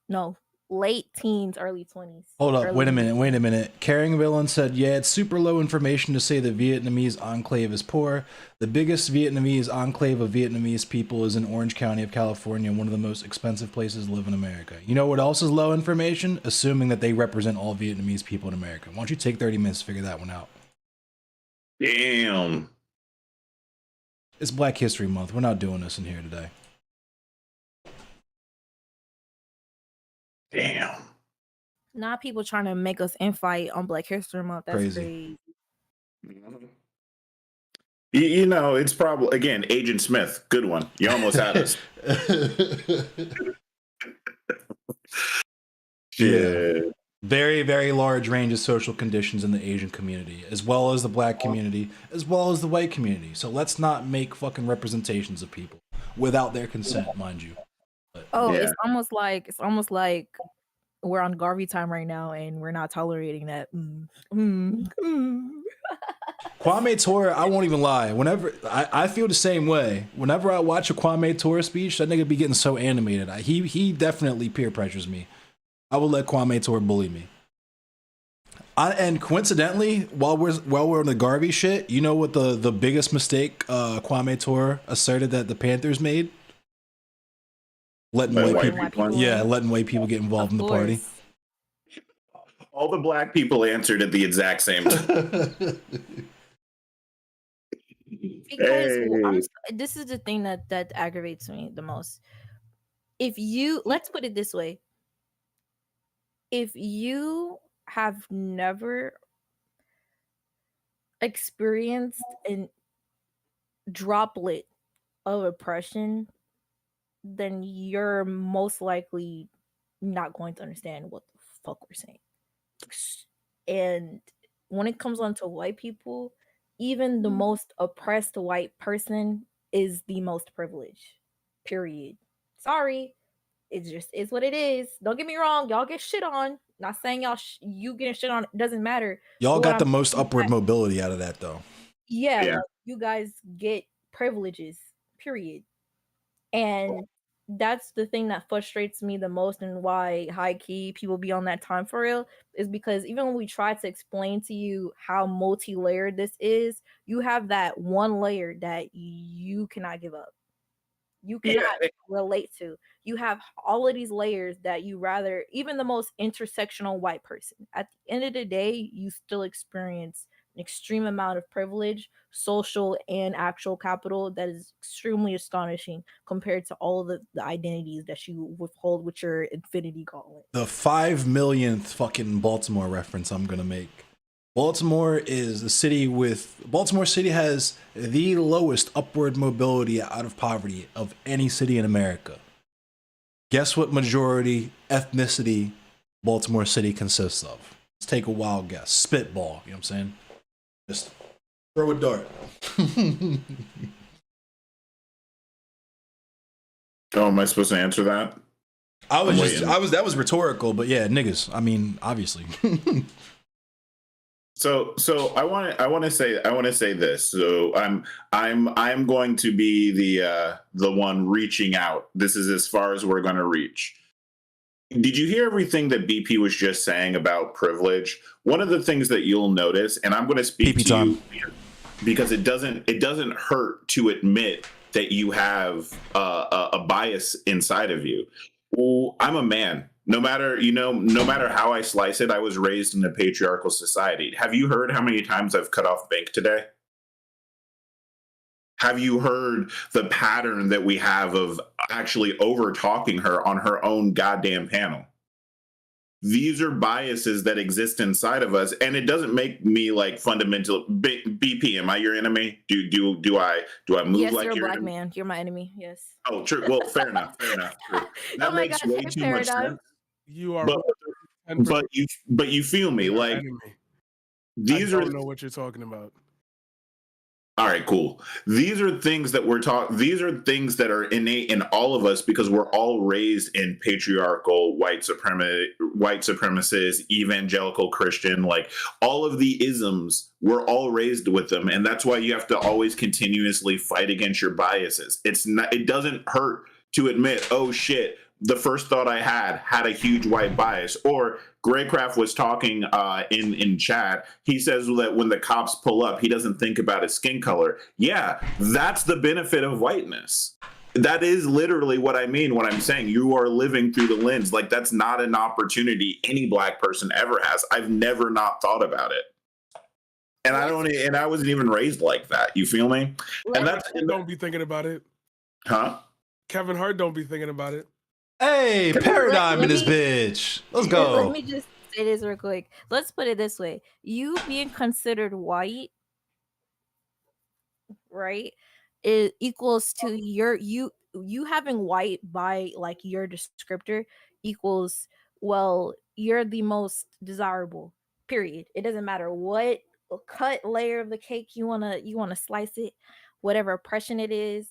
teens, early 20s. Hold up, wait a minute. Caring Villain said, yeah, it's super low information to say the Vietnamese enclave is poor. The biggest Vietnamese enclave of Vietnamese people is in Orange County of California, one of the most expensive places to live in America. You know what else is low information? Assuming that they represent all Vietnamese people in America. Why don't you take 30 minutes to figure that one out? Damn. It's Black History Month. We're not doing this in here today. Damn. Not people trying to make us infight on Black History Month. That's crazy. You know, it's probably, again, Agent Smith. Good one. You almost had us. Yeah. Very, very large range of social conditions in the Asian community, as well as the black community, as well as the white community. So let's not make fucking representations of people without their consent, mind you. But, it's almost like we're on Garvey time right now, and we're not tolerating that. Kwame Ture, I won't even lie. Whenever I feel the same way. Whenever I watch a Kwame Ture speech, that nigga be getting so animated. He definitely peer pressures me. I will let Kwame Ture bully me. And coincidentally, while we're on the Garvey shit, you know what the biggest mistake Kwame Ture asserted that the Panthers made? Letting white people, letting white people get involved in the party. All the black people answered at the exact same time. Because this is the thing that aggravates me the most. Let's put it this way. If you have never experienced a droplet of oppression, then you're most likely not going to understand what the fuck we're saying. And when it comes on to white people, even the most oppressed white person is the most privileged. Period. Sorry. It just is what it is. Don't get me wrong. Y'all get shit on. Not saying you getting shit on. It doesn't matter. Y'all got the most upward mobility out of that, though. Yeah. Like, you guys get privileges. Period. And that's the thing that frustrates me the most, and why high key people be on that time for real, is because even when we try to explain to you how multi-layered this is, you have that one layer that you cannot give up. You cannot relate to. You have all of these layers that you rather, even the most intersectional white person, at the end of the day, you still experience an extreme amount of privilege, social and actual capital, that is extremely astonishing compared to all of the identities that you withhold with your infinity gauntlet. The 5 millionth fucking Baltimore reference I'm gonna make. Baltimore is the city Baltimore City has the lowest upward mobility out of poverty of any city in America. Guess what majority ethnicity Baltimore City consists of? Let's take a wild guess. Spitball, you know what I'm saying? Just throw a dart. Oh, am I supposed to answer that? That was rhetorical, but yeah, niggas. I mean, obviously. So I want to say this. So I'm going to be the one reaching out. This is as far as we're going to reach. Did you hear everything that BP was just saying about privilege? One of the things that you'll notice, and I'm going to speak to you because it doesn't hurt to admit that you have a bias inside of you. Well, I'm a man. No matter how I slice it, I was raised in a patriarchal society. Have you heard how many times I've cut off Bank today? Have you heard the pattern that we have of actually over talking her on her own goddamn panel? These are biases that exist inside of us, and it doesn't make me like fundamental. BP, am I your enemy? Do I move yes, like you're a black enemy? man. You're my enemy. Yes. Oh, true. Well, fair enough. True. That makes way too much sense. You are, but you feel me? Like these I don't know what you're talking about. All right, cool. These are things that these are things that are innate in all of us because we're all raised in patriarchal white supremacist, evangelical Christian, like all of the isms, we're all raised with them. And that's why you have to always continuously fight against your biases. It doesn't hurt to admit, oh shit, the first thought I had a huge white bias. Or Graycraft was talking in chat. He says that when the cops pull up, he doesn't think about his skin color. Yeah, that's the benefit of whiteness. That is literally what I mean when I'm saying you are living through the lens. Like that's not an opportunity any black person ever has. I've never not thought about it. And I wasn't even raised like that. You feel me? Don't be thinking about it. Huh? Kevin Hart don't be thinking about it. Hey, Paradigm in this bitch. Let's go. Let me just say this real quick. Let's put it this way. You being considered white right? It equals to you having white by like your descriptor equals, well, you're the most desirable. Period. It doesn't matter what cut layer of the cake you wanna slice it, whatever oppression it is,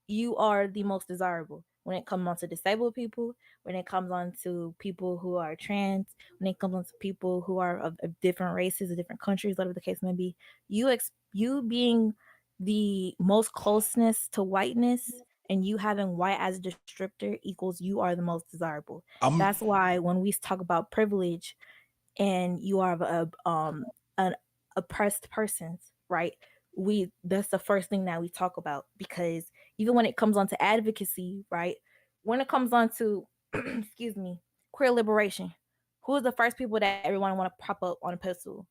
you are the most desirable when it comes on to disabled people, when it comes on to people who are trans, when it comes on to people who are of different races, of different countries, whatever the case may be. You being the most closeness to whiteness and you having white as a descriptor equals you are the most desirable. That's why when we talk about privilege and you are an oppressed persons, right? That's the first thing that we talk about, because even when it comes on to advocacy, right? When it comes on to excuse me, queer liberation, who is the first people that everyone want to prop up on a pedestal?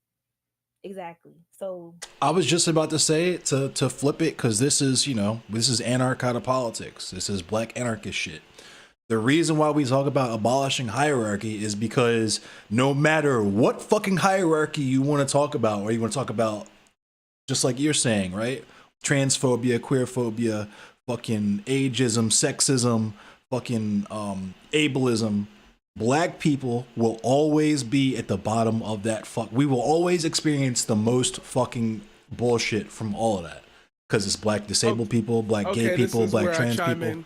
Exactly. So I was just about to say to flip it, because this is, you know, this is anarch-out of politics. This is black anarchist shit. The reason why we talk about abolishing hierarchy is because no matter what fucking hierarchy you want to talk about, or you want to talk about, just like you're saying, right? Transphobia, queerphobia, fucking ageism, sexism, fucking ableism. Black people will always be at the bottom of that fuck. We will always experience the most fucking bullshit from all of that. Because it's black disabled people, black gay people, black trans people.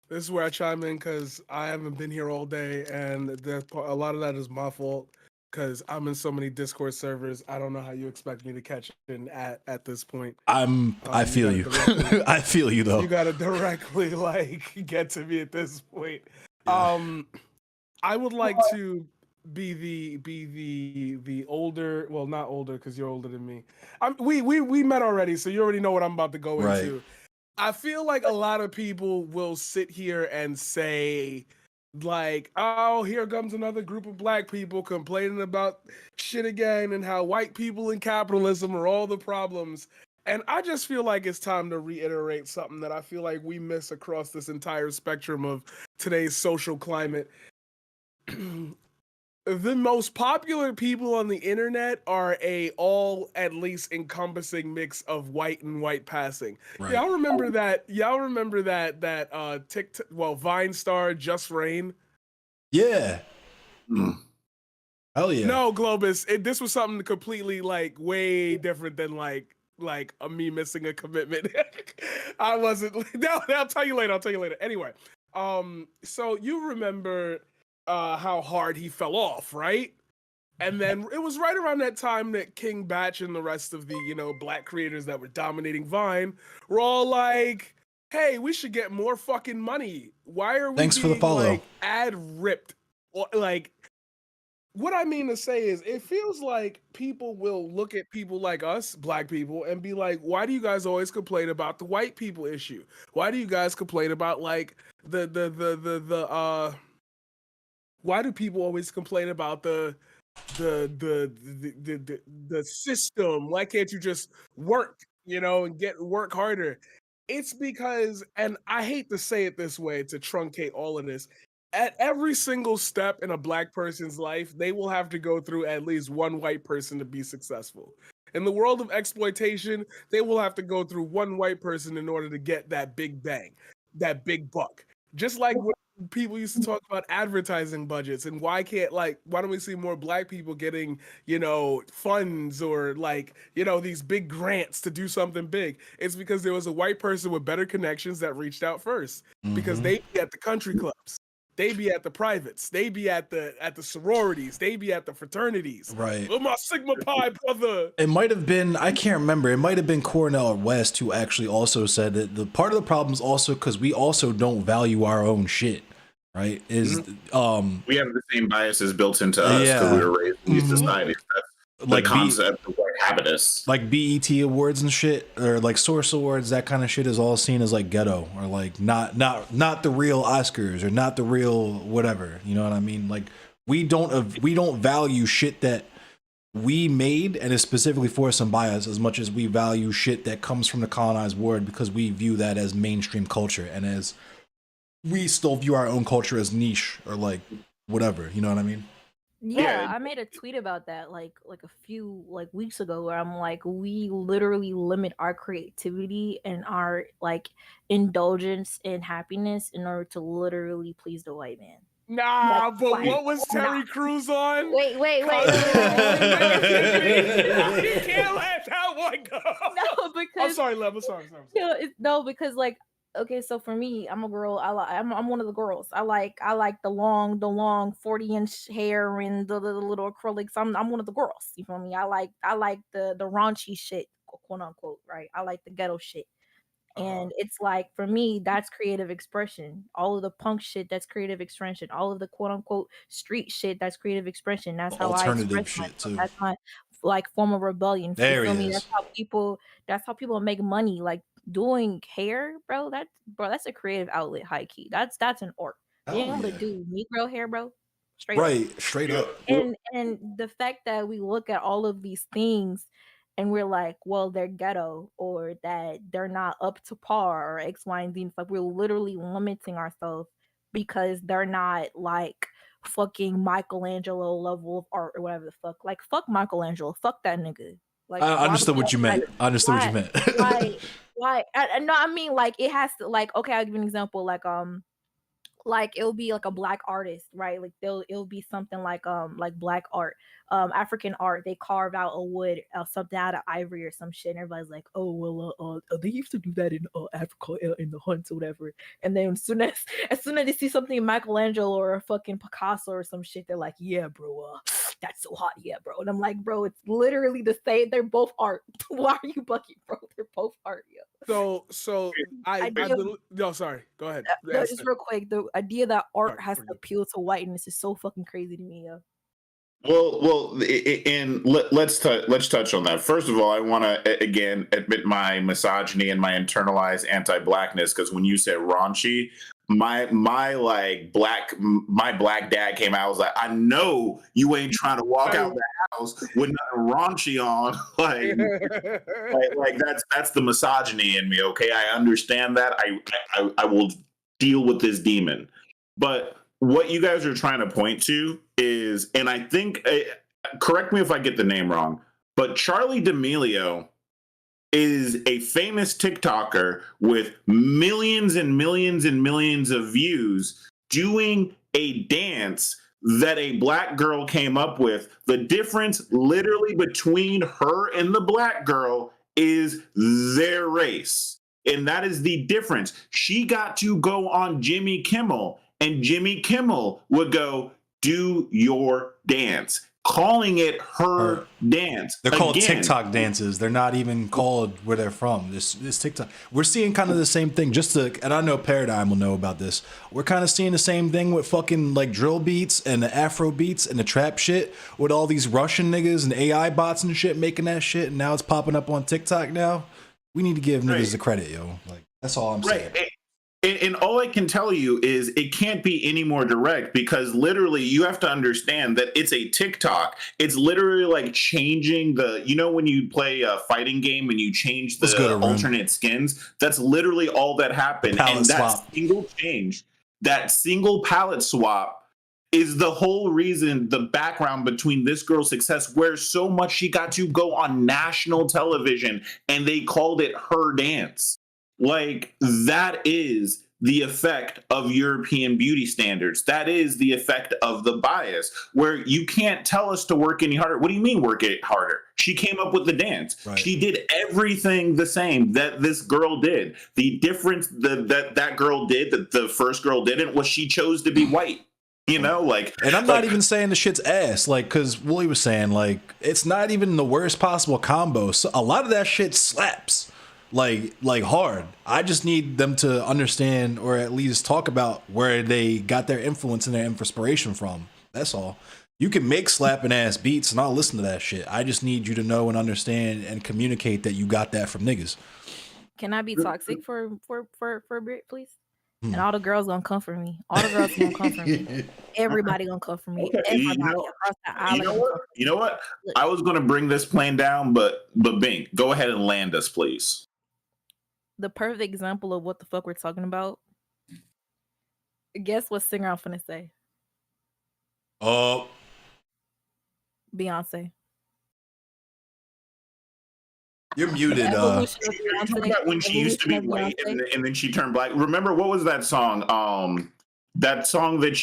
This is where I chime in because I haven't been here all day, and a lot of that is my fault because I'm in so many Discord servers. I don't know how you expect me to catch in at this point. I feel you. I feel you though. You gotta directly like get to me at this point. Yeah. I would like to be the older, well, not older because you're older than me. We met already, so you already know what I'm about to go into. I feel like a lot of people will sit here and say, like, oh, here comes another group of black people complaining about shit again and how white people and capitalism are all the problems. And I just feel like it's time to reiterate something that I feel like we miss across this entire spectrum of today's social climate. The most popular people on the internet are a all at least encompassing mix of white and white passing. Right. Y'all remember that TikTok, well, Vine star Just Rain? Yeah. Hell yeah. No, Globus, this was something completely like way different than like me missing a commitment. I wasn't. No, I'll tell you later. Anyway, so you remember how hard he fell off, right? And then it was right around that time that King Batch and the rest of the, you know, black creators that were dominating Vine were all like, hey, we should get more fucking money. Why are we Thanks for the follow. Like ad ripped? Like, what I mean to say is it feels like people will look at people like us, black people, and be like, why do you guys always complain about the white people issue? Why do you guys complain about like why do people always complain about the system? Why can't you just work, you know, and work harder? It's because, and I hate to say it this way to truncate all of this, at every single step in a black person's life, they will have to go through at least one white person to be successful. In the world of exploitation, they will have to go through one white person in order to get that big bang, that big buck. Just like when people used to talk about advertising budgets and why don't we see more black people getting, you know, funds or like, you know, these big grants to do something big? It's because there was a white person with better connections that reached out first, because they be at the country clubs, they be at the privates, they be at the sororities, they be at the fraternities. Right. Oh, my Sigma Pi brother. It might have been, I can't remember, it might have been Cornell West who actually also said that the part of the problem is also because we also don't value our own shit, right? Is we have the same biases built into us because we were raised in these societies. That's like the concept of white habitus. Like BET awards and shit, or like Source Awards, that kind of shit is all seen as like ghetto, or like not the real Oscars, or not the real whatever. You know what I mean? Like we don't value shit that we made and is specifically for some bias as much as we value shit that comes from the colonized world, because we view that as mainstream culture, and as we still view our own culture as niche or like whatever. You know what I mean? Yeah, I made a tweet about that like a few like weeks ago where I'm like, we literally limit our creativity and our like indulgence in happiness in order to literally please the white man. Nah, Like, but why? what was Terry Crews on? Wait. Constantly negativity. You can't let that one go. No, because I'm sorry, Lev. I'm sorry. No, because like, okay, so for me, I'm a girl. I'm one of the girls. I like the long 40-inch hair and the little acrylics. I'm one of the girls. You feel me? I like the raunchy shit, quote unquote, right? I like the ghetto shit. And it's like, for me, that's creative expression. All of the punk shit, that's creative expression. All of the quote unquote street shit, that's creative expression. That's how I express Alternative shit myself. too. That's my like form of rebellion. You There feel he me? is. That's how people make money. Like doing hair, bro. That's a creative outlet, high key. That's an art. Being able to do Negro hair, bro. Straight up. Right, straight up. And the fact that we look at all of these things and we're like, well, they're ghetto or that they're not up to par or X, Y, and Z. It's like we're literally limiting ourselves because they're not like fucking Michelangelo level of art or whatever the fuck. Like, fuck Michelangelo. Fuck that nigga. Like, I understood what you meant. I understood what you meant. Why? No, I mean, like, it has to, like, okay, I'll give you an example. Like it'll be like a black artist, right? Like it'll be something like black art, African art. They carve out a wood, something out of ivory or some shit. And everybody's like, oh well, they used to do that in Africa in the hunts or whatever. And then as soon as they see something Michelangelo or a fucking Picasso or some shit, they're like, yeah, bro, that's so hot, yeah, bro. And I'm like, bro, it's literally the same. They're both art. Why are you bugging, bro? They're both art, yo. So I no, sorry. Go ahead. No, just real quick, the idea that art has to appeal to whiteness is so fucking crazy to me, yo. Well, and let's touch on that. First of all, I want to again admit my misogyny and my internalized anti-blackness, because when you said raunchy, my black dad came out. I was like, I know you ain't trying to walk out the house with nothing raunchy on. like that's the misogyny in me. Okay, I understand that. I will deal with this demon, but what you guys are trying to point to is, and I think, correct me if I get the name wrong, but Charlie D'Amelio is a famous TikToker with millions and millions and millions of views doing a dance that a black girl came up with. The difference literally between her and the black girl is their race. And that is the difference. She got to go on Jimmy Kimmel, and Jimmy Kimmel would go, do your dance, calling it her dance. They're called TikTok dances. They're not even called where they're from. This TikTok. We're seeing kind of the same thing. And I know Paradigm will know about this. We're kind of seeing the same thing with fucking like drill beats and the Afro beats and the trap shit with all these Russian niggas and AI bots and shit making that shit. And now it's popping up on TikTok now. We need to give niggas the credit, yo. Like, that's all I'm saying. And all I can tell you is it can't be any more direct, because literally you have to understand that it's a TikTok. It's literally like changing when you play a fighting game and you change the alternate skins, that's literally all that happened. And that single change, that single palette swap is the whole reason, the background between this girl's success, where so much she got to go on national television and they called it her dance. Like, that is the effect of European beauty standards. That is the effect of the bias, where you can't tell us to work any harder. What do you mean work it harder? She came up with the dance. Right. She did everything the same that this girl did. The difference that girl did, that the first girl didn't, was she chose to be white. You know, like, and I'm not even saying the shit's ass, like, because Wooly was saying, like, it's not even the worst possible combo. So a lot of that shit slaps, like hard. I just need them to understand, or at least talk about where they got their influence and their inspiration from. That's all. You can make slapping ass beats, and I'll listen to that shit. I just need you to know and understand and communicate that you got that from niggas. Can I be toxic for a bit, please? And all the girls gonna come for me. All the girls gonna come for me. Everybody gonna come for me. Okay. Everybody across the island. You know what? I was gonna bring this plane down, but Bink, go ahead and land us, please. The perfect example of what the fuck we're talking about. Guess what singer I'm finna say? Oh, Beyonce. You're muted. You're talking about when she used to be white and then she turned black. Remember what was that song? That song that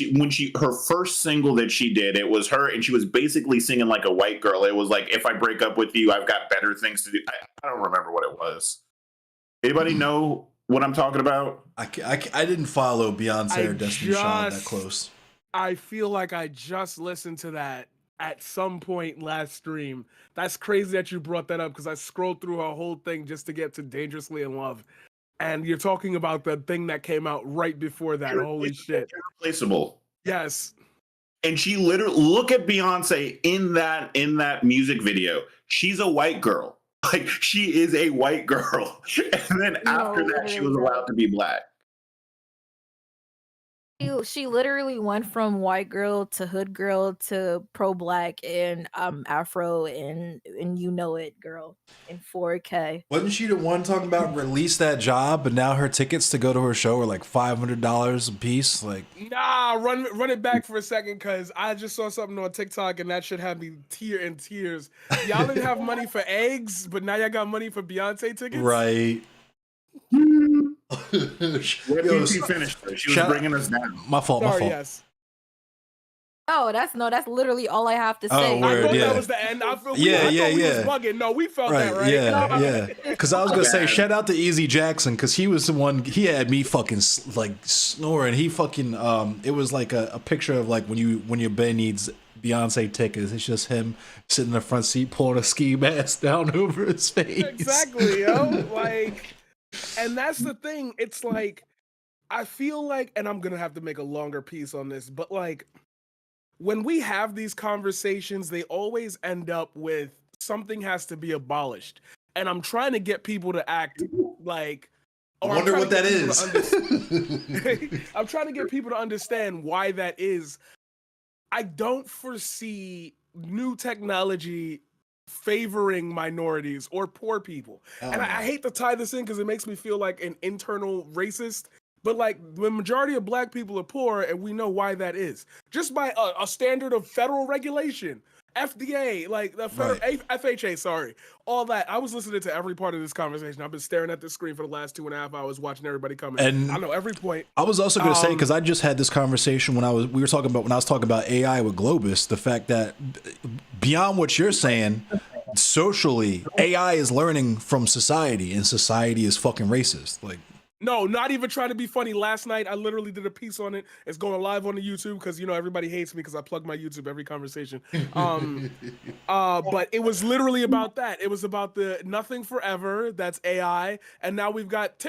her first single that she did, it was her and she was basically singing like a white girl. It was like, if I break up with you, I've got better things to do. I don't remember what it was. Anybody know what I'm talking about? I didn't follow Beyonce or Destiny Child that close. I feel like I just listened to that at some point last stream. That's crazy that you brought that up because I scrolled through her whole thing just to get to Dangerously in Love. And you're talking about the thing that came out right before that. Holy shit. Irreplaceable. Yes. And she literally, look at Beyonce in that music video. She's a white girl. Like, she is a white girl. And then after that, she was allowed to be black. She literally went from white girl to hood girl to pro black and Afro and you know it girl in 4K. Wasn't she the one talking about release that job, but now her tickets to go to her show are like $500 a piece? Like, nah, run it back for a second because I just saw something on TikTok and that should have me in tears. Y'all didn't have money for eggs, but now y'all got money for Beyonce tickets, right? She finished. She was bringing us down. My fault. Yes. Oh, that's literally all I have to say. Oh, word, I thought that was the end. I thought we was bugging. No, we felt that, right? Yeah. Because I was gonna say, shout out to Easy Jackson because he was the one. He had me fucking like snoring. He fucking it was like a picture of like when your bed needs Beyonce tickets. It's just him sitting in the front seat pulling a ski mask down over his face. Exactly, yo. Like. And that's the thing. It's like, I feel like, and I'm going to have to make a longer piece on this, but like, when we have these conversations, they always end up with something has to be abolished. And I'm trying to get people to act like, I wonder what that is. I'm trying to get people to understand why that is. I don't foresee new technology favoring minorities or poor people. And I hate to tie this in because it makes me feel like an internal racist, but like the majority of black people are poor and we know why that is. Just by a standard of federal regulation, FDA, like the federal, FHA, sorry, all that. I was listening to every part of this conversation. I've been staring at the screen for the last 2.5 hours watching everybody come in. And I know every point. I was also going to say, because I just had this conversation when I was talking about AI with Globus, the fact that beyond what you're saying, socially, AI is learning from society, and society is fucking racist. Like, no, not even trying to be funny. Last night, I literally did a piece on it. It's going live on the YouTube because, you know, everybody hates me because I plug my YouTube every conversation. But it was literally about that. It was about the nothing forever, that's AI. And now we've got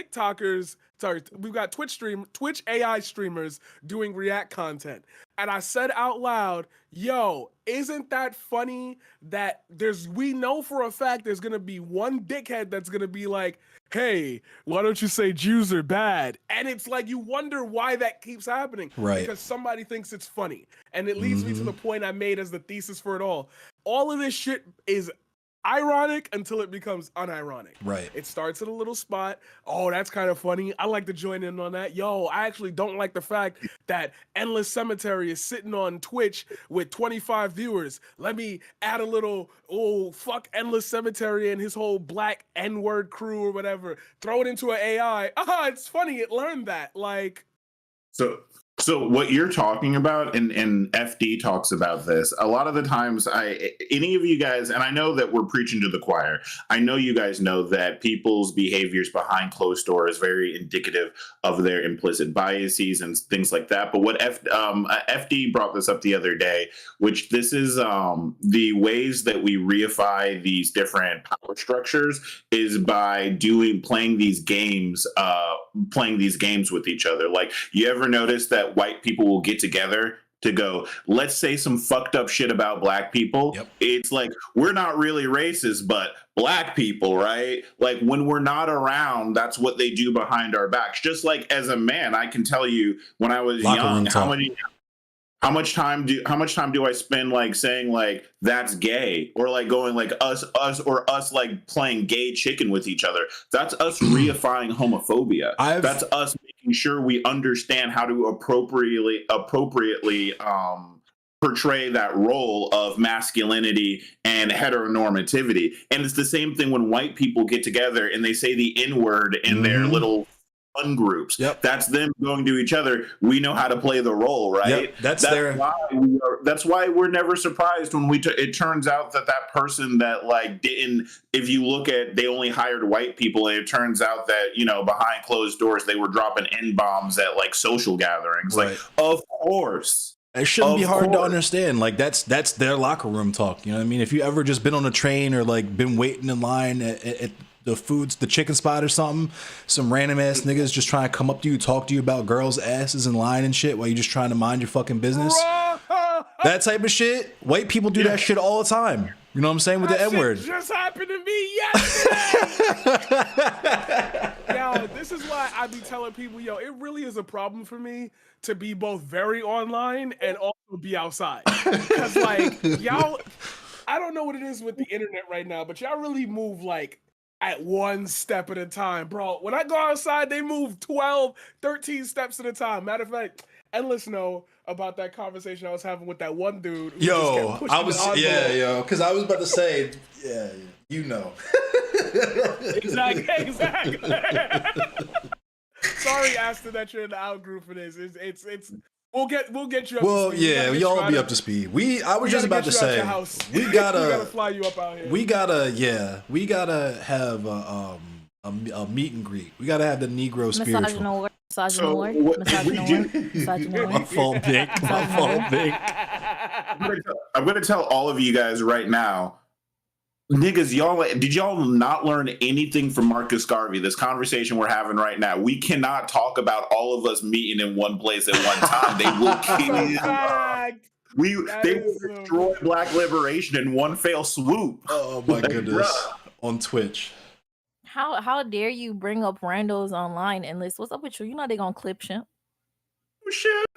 we've got Twitch AI streamers doing React content. And I said out loud, yo, isn't that funny that we know for a fact there's going to be one dickhead that's going to be like, hey, why don't you say Jews are bad? And it's like, you wonder why that keeps happening. Right. Because somebody thinks it's funny. And it leads me to the point I made as the thesis for it all. All of this shit is ironic until it becomes unironic. Right. It starts at a little spot. Oh, that's kind of funny. I like to join in on that. Yo, I actually don't like the fact that Endless Cemetery is sitting on Twitch with 25 viewers. Let me add a little, fuck Endless Cemetery and his whole black N-word crew or whatever. Throw it into an AI. It's funny. It learned that. Like. So what you're talking about, and FD talks about this, a lot of the times any of you guys, and I know that we're preaching to the choir, I know you guys know that people's behaviors behind closed doors is very indicative of their implicit biases and things like that. But what FD brought this up the other day, which this is the ways that we reify these different power structures is by playing these games with each other. Like, you ever notice that white people will get together to go, let's say some fucked up shit about black people? Yep. It's like, we're not really racist, but black people, right? Like, when we're not around, that's what they do behind our backs. Just like as a man, I can tell you when I was young, how much time do I spend like saying like that's gay, or like going like us like playing gay chicken with each other? That's us reifying homophobia. That's us making sure we understand how to appropriately portray that role of masculinity and heteronormativity. And it's the same thing when white people get together and they say the N-word in their little fun groups. That's them going to each other. We know how to play the role, right? That's why we're never surprised when it turns out that person that like didn't, if you look at, they only hired white people, and it turns out that, you know, behind closed doors they were dropping N-bombs at like social gatherings. Like, of course. It shouldn't be hard to understand. Like, that's their locker room talk. You know what I mean? If you ever just been on a train or like been waiting in line at the chicken spot or something, some random ass niggas just trying to come up to you, talk to you about girls' asses in line and shit while you just trying to mind your fucking business. That type of shit. White people do that shit all the time. You know what I'm saying? With the N-word. Just happened to me yesterday. Yo, this is why I be telling people, yo, it really is a problem for me to be both very online and also be outside. Because like, y'all, I don't know what it is with the internet right now, but y'all really move like at one step at a time, bro. When I go outside, they move 12, 13 steps at a time. Matter of fact, Endless know about that conversation I was having with that one dude. Yo, I was, because I was about to say, you know. Exactly. Sorry, Aston, that you're in the out group for this. It's we'll get you up to speed. Y'all will be up to speed. I was just about to say, we gotta fly you up out here. We gotta have a meet and greet. We gotta have the Negro spiritual. My fault, Big. I'm gonna tell all of you guys right now, niggas, did y'all not learn anything from Marcus Garvey? This conversation we're having right now, we cannot talk about all of us meeting in one place at one time. They will kill you. They will destroy Black liberation in one fell swoop. Oh my goodness! On Twitch. How dare you bring up randos online, Endless? What's up with you? You know they gonna clip shit. Shit.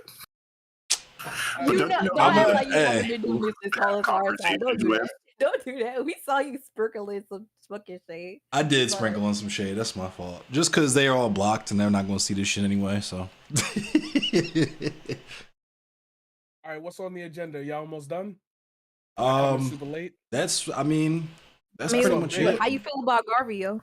Don't act like you want to do this all the time. Don't do that. Don't do that. We saw you sprinkling some fucking shade. I did sprinkle on some shade. That's my fault. Just because they are all blocked and they're not going to see this shit anyway. So. All right, what's on the agenda? Y'all almost done? Super late. That's pretty much it. How you feel about Garvey, yo?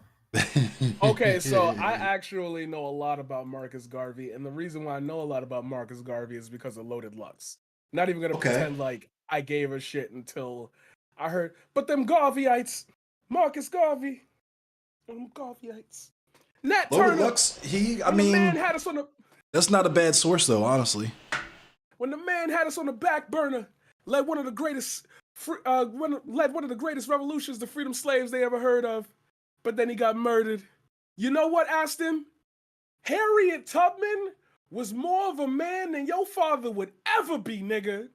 Okay, so I actually know a lot about Marcus Garvey, and the reason why I know a lot about Marcus Garvey is because of Loaded Lux. Not even gonna pretend like I gave a shit until I heard, but them Garveyites, Marcus Garvey, them Garveyites. Nat Turner. Lux, that's not a bad source though, honestly. When the man had us on the back burner, led one of the greatest revolutions, the freedom slaves they ever heard of, but then he got murdered. You know what, Aston? Harriet Tubman was more of a man than your father would ever be, nigga.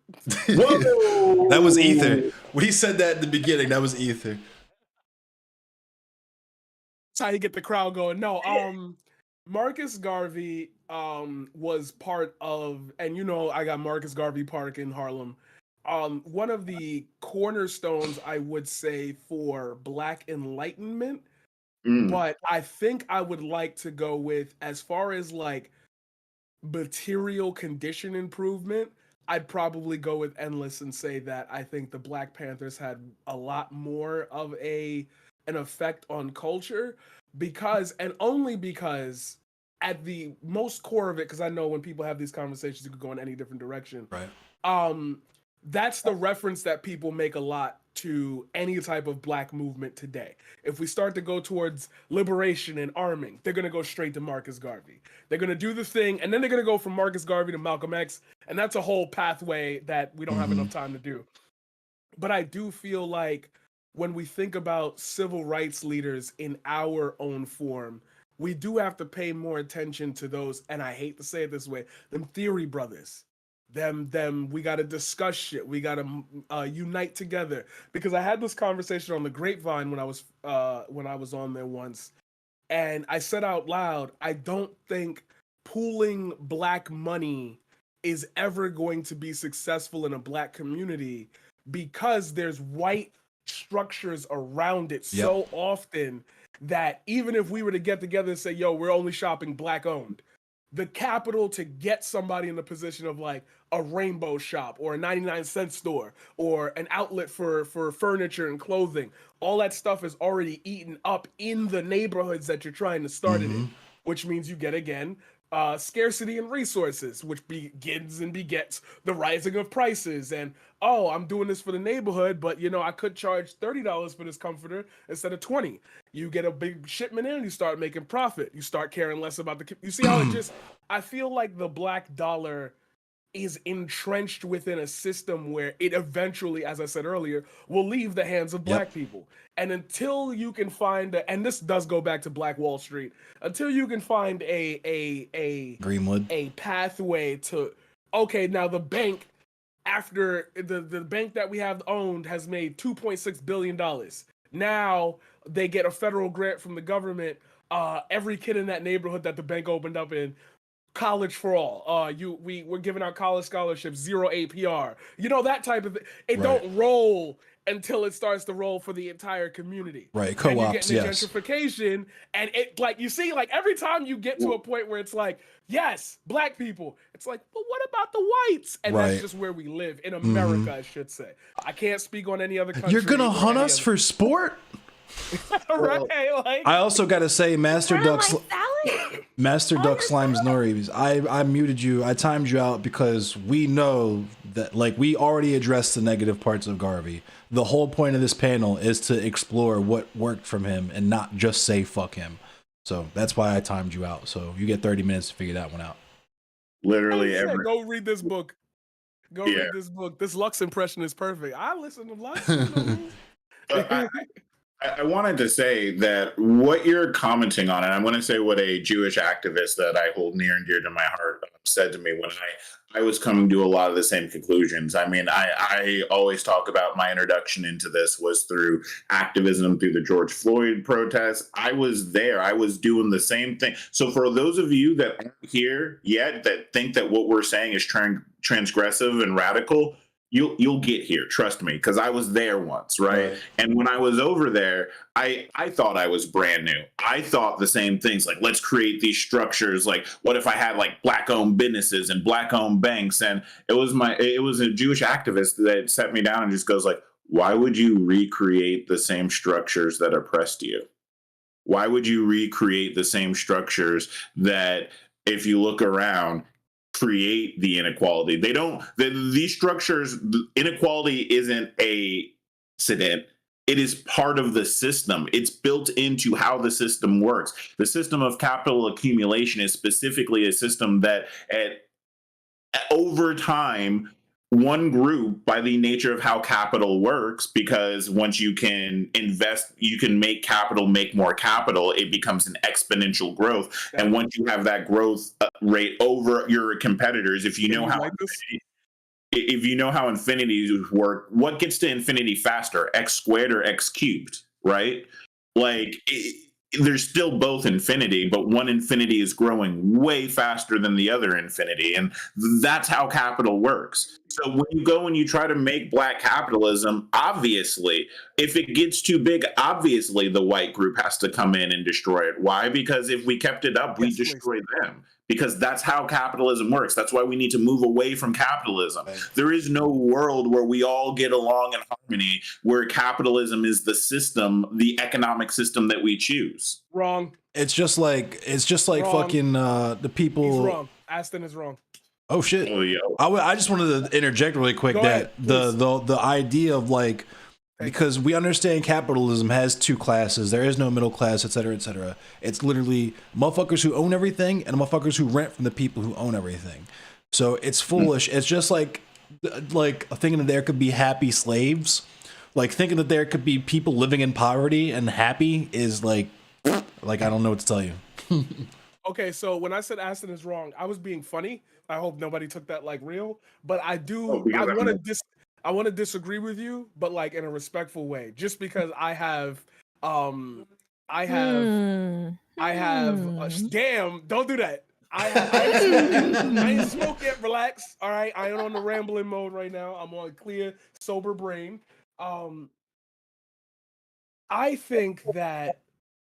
Whoa. That was Ether. When he said that in the beginning, that was Ether. That's how you get the crowd going. No, Marcus Garvey was part of, and you know, I got Marcus Garvey Park in Harlem. One of the cornerstones, I would say, for Black Enlightenment. But I think I would like to go with, as far as like material condition improvement, I'd probably go with Endless and say that I think the Black Panthers had a lot more of an effect on culture, because, and only because, at the most core of it, because I know when people have these conversations, you could go in any different direction. Right. That's the reference that people make a lot to any type of Black movement today. If we start to go towards liberation and arming, they're going to go straight to Marcus Garvey. They're going to do the thing, and then they're going to go from Marcus Garvey to Malcolm X, and that's a whole pathway that we don't have enough time to do. But I do feel like when we think about civil rights leaders in our own form, we do have to pay more attention to those, and I hate to say it this way, them theory brothers. Them, we got to discuss shit. We got to unite together. Because I had this conversation on the Grapevine when I was on there once, and I said out loud, I don't think pooling Black money is ever going to be successful in a Black community, because there's white structures around it so often that even if we were to get together and say, yo, we're only shopping Black owned, the capital to get somebody in the position of like a rainbow shop or a 99-cent store or an outlet for furniture and clothing. All that stuff is already eaten up in the neighborhoods that you're trying to start it in, which means you get, again, scarcity in resources, which begins and begets the rising of prices. And, oh, I'm doing this for the neighborhood, but, you know, I could charge $30 for this comforter instead of 20. You get a big shipment in and you start making profit. You start caring less about you see how it just, I feel like the black dollar is entrenched within a system where it eventually, as I said earlier, will leave the hands of black people. And until you can find, and this does go back to Black Wall Street, until you can find Greenwood, a pathway to, okay, now the bank, after the bank that we have owned has made $2.6 billion. Now they get a federal grant from the government. Every kid in that neighborhood that the bank opened up in, college for all. We're giving out college scholarships, 0 APR. You know, that type of thing. It don't roll until it starts to roll for the entire community. Right, co-ops, and you get yes. gentrification, and it, like, you see, like, every time you get to a point where it's like, yes, black people, it's like, but what about the whites? And that's just where we live in America, I should say. I can't speak on any other country. You're gonna hunt us for sport? Right, like, I also gotta say, Master Duck Slimes Nori, I muted you, I timed you out because we know that, like, we already addressed the negative parts of Garvey. The whole point of this panel is to explore what worked from him and not just say fuck him. So that's why I timed you out. So you get 30 minutes to figure that one out. Literally go read this book. Go read this book. This Lux impression is perfect. I listen to Lux. I wanted to say that what you're commenting on, and I'm going to say what a Jewish activist that I hold near and dear to my heart said to me when I was coming to a lot of the same conclusions. I mean, I always talk about my introduction into this was through activism, through the George Floyd protests. I was there. I was doing the same thing. So for those of you that aren't here yet that think that what we're saying is transgressive and radical, you'll get here, trust me, because I was there once, right? And when I was over there, I thought I was brand new. I thought the same things, like, let's create these structures. Like, what if I had like black-owned businesses and black-owned banks? And it was a Jewish activist that set me down and just goes like, why would you recreate the same structures that oppressed you? Why would you recreate the same structures that, if you look around, create the inequality? These structures, inequality isn't a accident. It is part of the system. It's built into how the system works. The system of capital accumulation is specifically a system that over time, one group, by the nature of how capital works, because once you can invest, you can make capital make more capital, it becomes an exponential growth. And once you have that growth rate over your competitors, if you know how infinity work, what gets to infinity faster, x squared or x cubed, right? Like, there's still both infinity, but one infinity is growing way faster than the other infinity. And that's how capital works. So when you go and you try to make black capitalism, obviously, if it gets too big, obviously the white group has to come in and destroy it. Why? Because if we kept it up, we destroy them. Because that's how capitalism works. That's why we need to move away from capitalism. There is no world where we all get along in harmony, where capitalism is the system, the economic system that we choose. Wrong. It's just like Wrong. fucking the people. He's wrong. Aston is wrong. Oh shit! Oh, yeah. I just wanted to interject really quick Go that ahead, the idea of, like, because we understand capitalism has two classes. There is no middle class, et cetera, et cetera. It's literally motherfuckers who own everything and motherfuckers who rent from the people who own everything. So it's foolish. It's just like thinking that there could be happy slaves. Like, thinking that there could be people living in poverty and happy is like I don't know what to tell you. Okay, so when I said Aston is wrong, I was being funny. I hope nobody took that like real. But I want to disagree with you, but like in a respectful way. Just because I have damn, don't do that. I ain't smoke yet. Relax. All right, I ain't on the rambling mode right now. I'm on clear, sober brain. I think that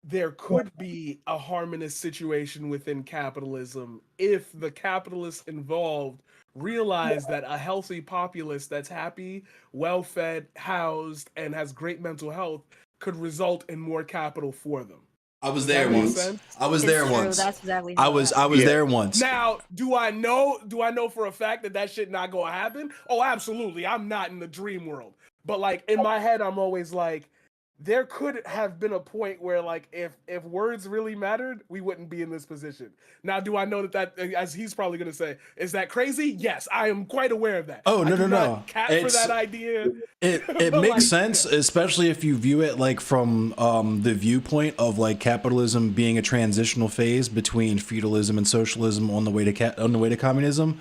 there could be a harmonious situation within capitalism if the capitalists involved realize that a healthy populace that's happy, well-fed, housed, and has great mental health could result in more capital for them. I was there once. I was there once. That's exactly I was there once. Now, do I know for a fact that that shit not gonna happen? Oh, absolutely. I'm not in the dream world. But like in my head, I'm always like, there could have been a point where like if words really mattered, we wouldn't be in this position. Now, do I know that as he's probably gonna say, is that crazy? Yes, I am quite aware of that. Oh, no. Cat for that idea. It makes sense, especially if you view it like from the viewpoint of like capitalism being a transitional phase between feudalism and socialism on the way to communism.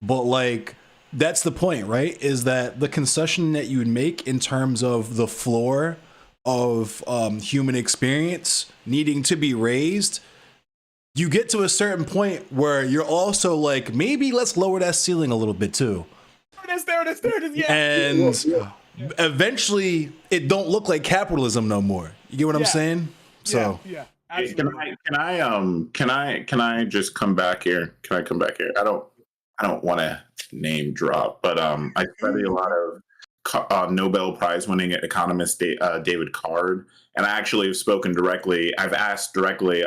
But like that's the point, right? Is that the concession that you would make in terms of the floor of human experience needing to be raised, you get to a certain point where you're also like, maybe let's lower that ceiling a little bit too. There it is, yeah. And eventually it don't look like capitalism no more. You get what I'm saying? So yeah. Can I just come back here? Can I come back here? I don't want to name drop, but I study a lot of Nobel Prize winning economist David Card, and I actually have spoken directly. I've asked directly,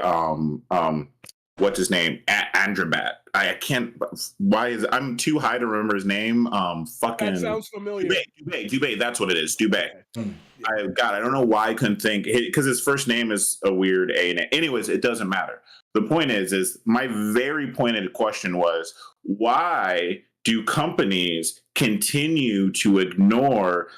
what's his name, Andrabat. I can't. Why is I'm too high to remember his name? Fucking. That sounds familiar. Dubé. That's what it is. Dubé. I don't know why I couldn't think because his first name is a weird A name. Anyways, it doesn't matter. The point is my very pointed question was, why do companies continue to ignore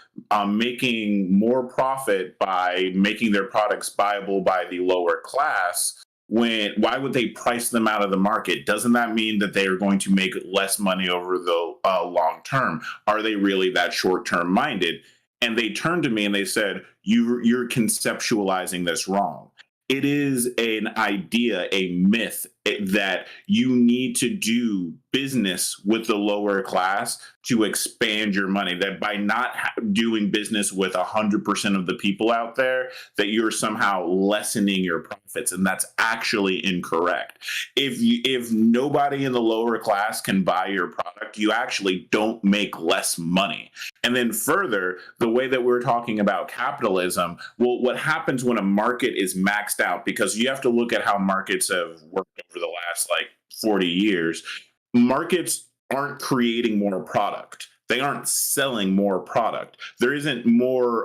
making more profit by making their products buyable by the lower class? Why would they price them out of the market? Doesn't that mean that they are going to make less money over the long term? Are they really that short term minded? And they turned to me and they said, you're conceptualizing this wrong. It is an idea, a myth that you need to do business with the lower class to expand your money. That by not doing business with 100% of the people out there, that you're somehow lessening your profits, and that's actually incorrect. If nobody in the lower class can buy your product, you actually don't make less money. And then further, the way that we're talking about capitalism, well, what happens when a market is maxed out? Because you have to look at how markets have worked over the last like 40 years. Markets aren't creating more product. They aren't selling more product. There isn't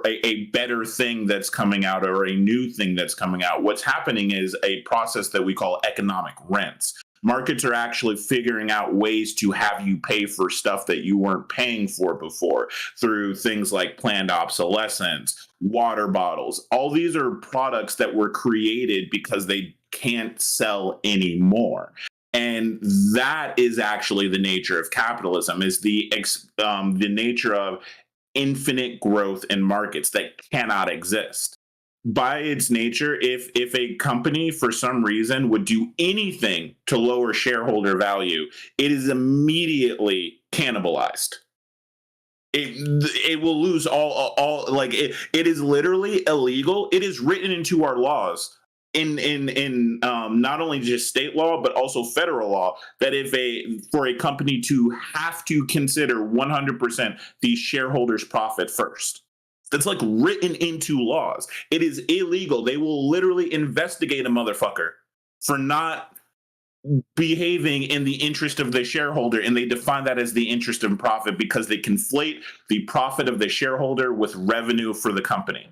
a better thing that's coming out or a new thing that's coming out. What's happening is a process that we call economic rents. Markets are actually figuring out ways to have you pay for stuff that you weren't paying for before through things like planned obsolescence, water bottles. All these are products that were created because they can't sell anymore. And that is actually the nature of capitalism, is the nature of infinite growth in markets that cannot exist. By its nature, if a company for some reason would do anything to lower shareholder value, it is immediately cannibalized. It will lose all like it is literally illegal. It is written into our laws in not only just state law but also federal law that for a company to have to consider 100% the shareholders' profit first. That's like written into laws. It is illegal. They will literally investigate a motherfucker for not behaving in the interest of the shareholder, and they define that as the interest in profit because they conflate the profit of the shareholder with revenue for the company,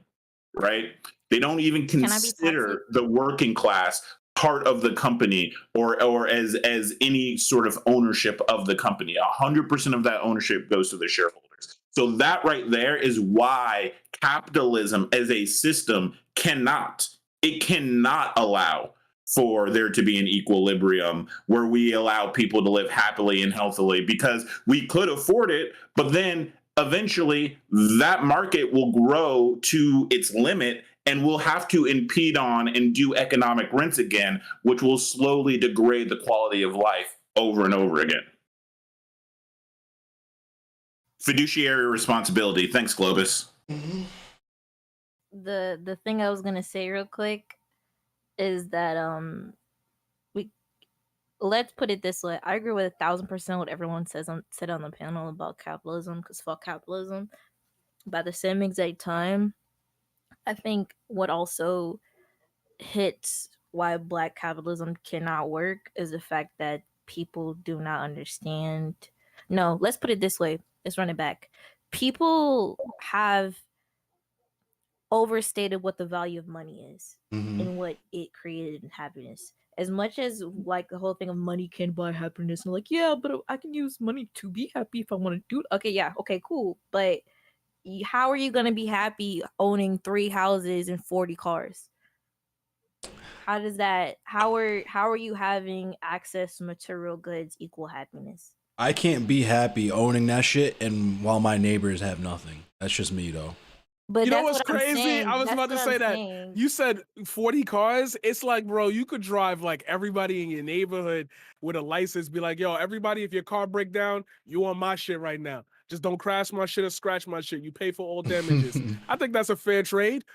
right? They don't even consider the working class part of the company or as any sort of ownership of the company. 100% of that ownership goes to the shareholders. So that right there is why capitalism as a system cannot allow for there to be an equilibrium where we allow people to live happily and healthily, because we could afford it, but then eventually that market will grow to its limit and we'll have to impede on and do economic rents again, which will slowly degrade the quality of life over and over again. Fiduciary responsibility. Thanks, Globus. The thing I was gonna say real quick is that we let's put it this way. I agree with 1,000% what everyone said on the panel about capitalism, because fuck capitalism. But at the same exact time, I think what also hits why black capitalism cannot work is the fact that people do not understand. No, let's put it this way. Let's run it back. People have overstated what the value of money is and what it created in happiness. As much as like the whole thing of money can buy happiness, and like, yeah, but I can use money to be happy if I want to do it. Okay, yeah, okay, cool. But how are you gonna be happy owning 3 houses and 40 cars? How does that? How are you having access to material goods equal happiness? I can't be happy owning that shit and while my neighbors have nothing. That's just me though. But you know that's what's what I'm crazy? saying. I was That's about to what say I'm that. saying. You said 40 cars. It's like, bro, you could drive like everybody in your neighborhood with a license. Be like, yo, everybody, if your car break down, you on my shit right now. Just don't crash my shit or scratch my shit. You pay for all damages. I think that's a fair trade.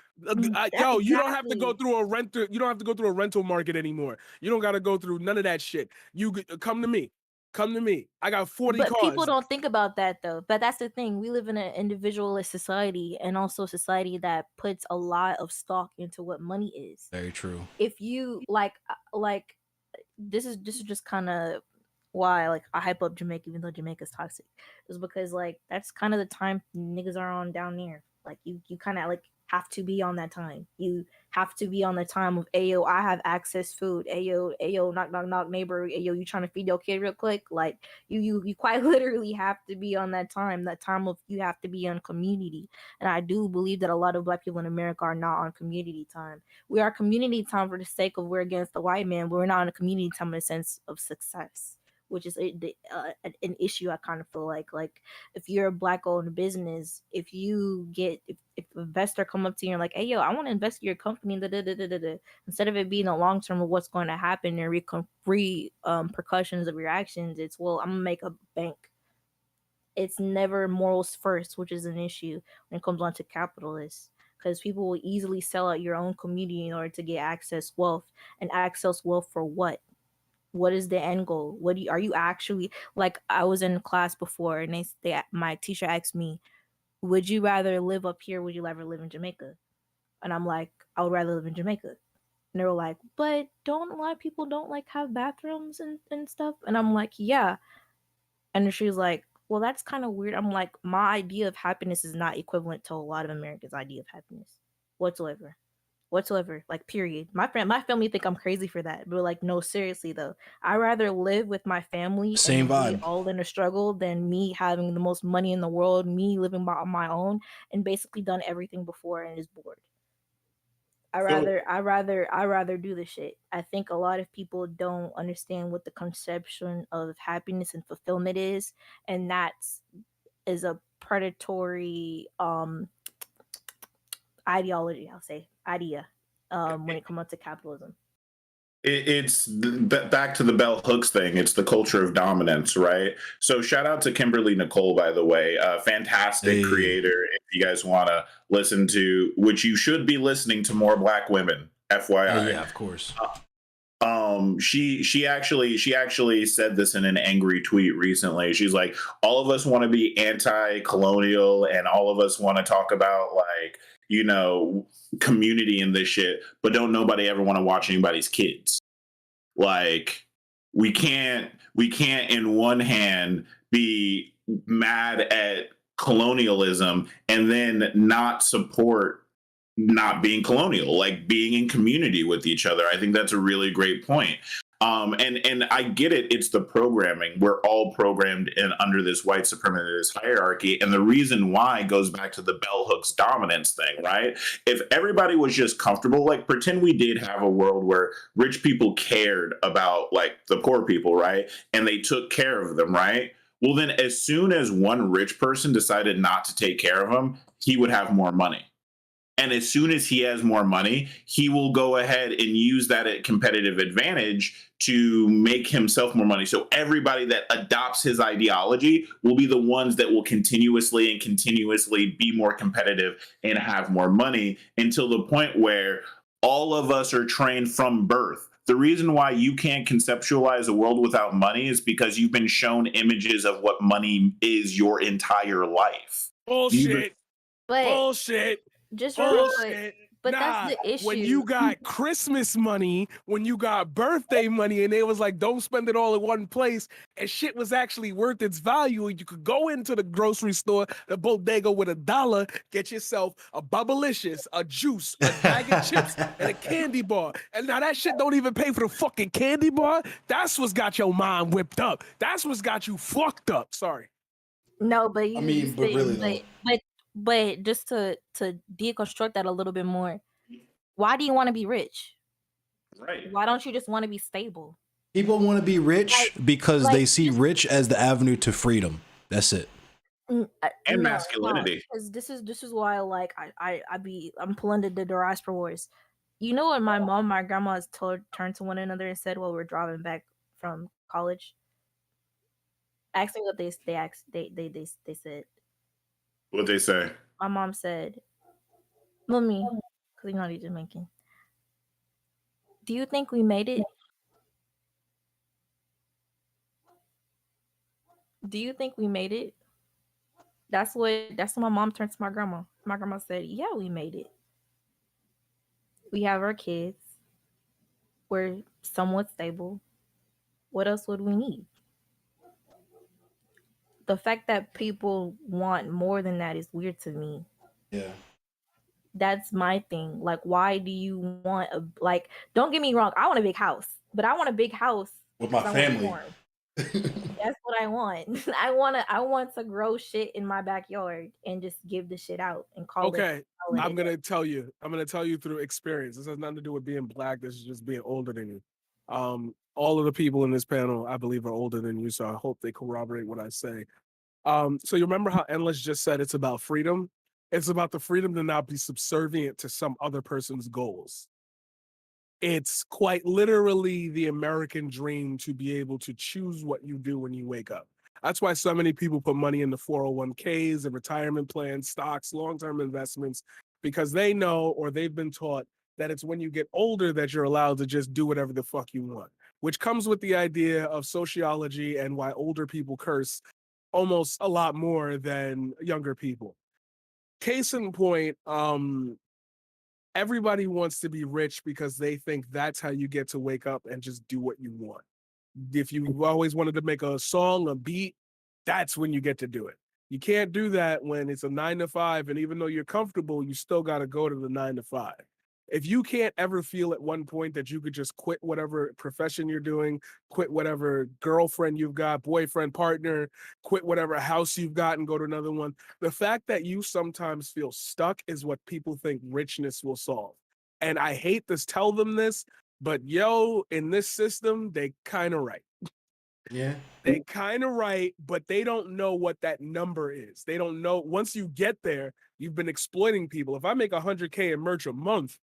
Yo, you don't have to go through a rental. You don't have to go through a rental market anymore. You don't got to go through none of that shit. You come to me. Come to me. I got 40 But cars. people don't think about that though. But that's the thing. We live in an individualist society, and also a society that puts a lot of stock into what money is. Very true. If you like this is just kind of why like I hype up Jamaica even though Jamaica's toxic. Is because like that's kind of the time niggas are on down there. Like you kind of like have to be on that time. You have to be on the time of ayo, I have access food. Ayo, knock knock knock neighbor. Ayo, you trying to feed your kid real quick? Like you quite literally have to be on that time. That time of you have to be on community. And I do believe that a lot of black people in America are not on community time. We are community time for the sake of we're against the white man, but we're not on a community time in a sense of success, which is an issue. I kind of feel like if you're a black owned business, if you get if an investor come up to you and like, hey yo, I want to invest in your company, instead of it being a long term of what's going to happen and repercussions of your actions, it's, well, I'm gonna make a bank. It's never morals first, which is an issue when it comes on to capitalists, because people will easily sell out your own community in order to get access wealth. And access wealth for what? What is the end goal? Are you actually, like, I was in class before and my teacher asked me, would you rather live up here, would you rather live in Jamaica? And I'm like, I would rather live in Jamaica. And they were like, but don't a lot of people don't like have bathrooms and stuff? And I'm like, yeah. And she was like, well, that's kind of weird. I'm like, my idea of happiness is not equivalent to a lot of Americans' idea of happiness whatsoever. Like, period. My family think I'm crazy for that, but like, no, seriously though, I rather live with my family Same and we vibe. all in a struggle than me having the most money in the world, me living on my own and basically done everything before and is bored. I rather do this shit. I think a lot of people don't understand what the conception of happiness and fulfillment is, and that's is a predatory ideology, I'll say, idea, when it comes to capitalism. It's back to the bell hooks thing. It's the culture of dominance, right? So shout out to Kimberly Nicole, by the way, a fantastic creator. If you guys want to listen to, which you should be listening to, more Black women, FYI. Yeah, of course. She actually said this in an angry tweet recently. She's like, all of us want to be anti-colonial and all of us want to talk about, like, you know, community and this shit, but don't nobody ever want to watch anybody's kids. Like, we can't in one hand be mad at colonialism and then not support not being colonial, like being in community with each other. I think that's a really great point. And I get it. It's the programming. We're all programmed in under this white supremacist hierarchy. And the reason why goes back to the bell hooks dominance thing, right? If everybody was just comfortable, like pretend we did have a world where rich people cared about like the poor people, right? And they took care of them, right? Well, then as soon as one rich person decided not to take care of them, he would have more money. And as soon as he has more money, he will go ahead and use that competitive advantage to make himself more money. So everybody that adopts his ideology will be the ones that will continuously be more competitive and have more money, until the point where all of us are trained from birth. The reason why you can't conceptualize a world without money is because you've been shown images of what money is your entire life. Bullshit. But Bullshit. just remember, but Nah, that's the issue. when you got Christmas money, when you got birthday money, and it was like, don't spend it all in one place, and shit was actually worth its value, and you could go into the grocery store, the bodega, with $1, get yourself a Bubblicious, a juice, a bag of chips, and a candy bar. And now that shit don't even pay for the fucking candy bar. That's what's got your mind whipped up. That's what's got you fucked up. Sorry. No, but you, I mean, but really though. But just to deconstruct that a little bit more, why do you want to be rich? Right. Why don't you just want to be stable? People want to be rich because they see rich as the avenue to freedom. That's it. And masculinity. Because this is why, like, I'm pulling the diaspora wars. You know what my mom, my grandma has turned to one another and said while we're driving back from college. Ask me what they said. What they say? My mom said, "Mommy, because you know he's Jamaican. Do you think we made it? Do you think we made it?" That's what my mom turned to my grandma. My grandma said, "Yeah, we made it. We have our kids. We're somewhat stable. What else would we need?" The fact that people want more than that is weird to me. Yeah. That's my thing. Like, why do you want don't get me wrong, I want a big house, but I want a big house with my family. That's what I want. I want to grow shit in my backyard and just give the shit out and call it. I'm gonna tell you through experience. This has nothing to do with being black. This is just being older than you. All of the people in this panel, I believe, are older than you, so I hope they corroborate what I say. So you remember how Endless just said it's about freedom? It's about the freedom to not be subservient to some other person's goals. It's quite literally the American dream to be able to choose what you do when you wake up. That's why so many people put money in the 401ks and retirement plans, stocks, long-term investments, because they know, or they've been taught, that it's when you get older that you're allowed to just do whatever the fuck you want, which comes with the idea of sociology and why older people curse almost a lot more than younger people. Case in point, everybody wants to be rich because they think that's how you get to wake up and just do what you want. If you always wanted to make a song, a beat, that's when you get to do it. You can't do that when it's a 9 to 5, and even though you're comfortable, you still got to go to the 9 to 5. If you can't ever feel at one point that you could just quit whatever profession you're doing, quit whatever girlfriend you've got, boyfriend, partner, quit whatever house you've got and go to another one, the fact that you sometimes feel stuck is what people think richness will solve. And I hate to tell them this, but in this system, they kind of right. Yeah. They kind of right, but they don't know what that number is. They don't know. Once you get there, you've been exploiting people. If I make $100K in merch a month,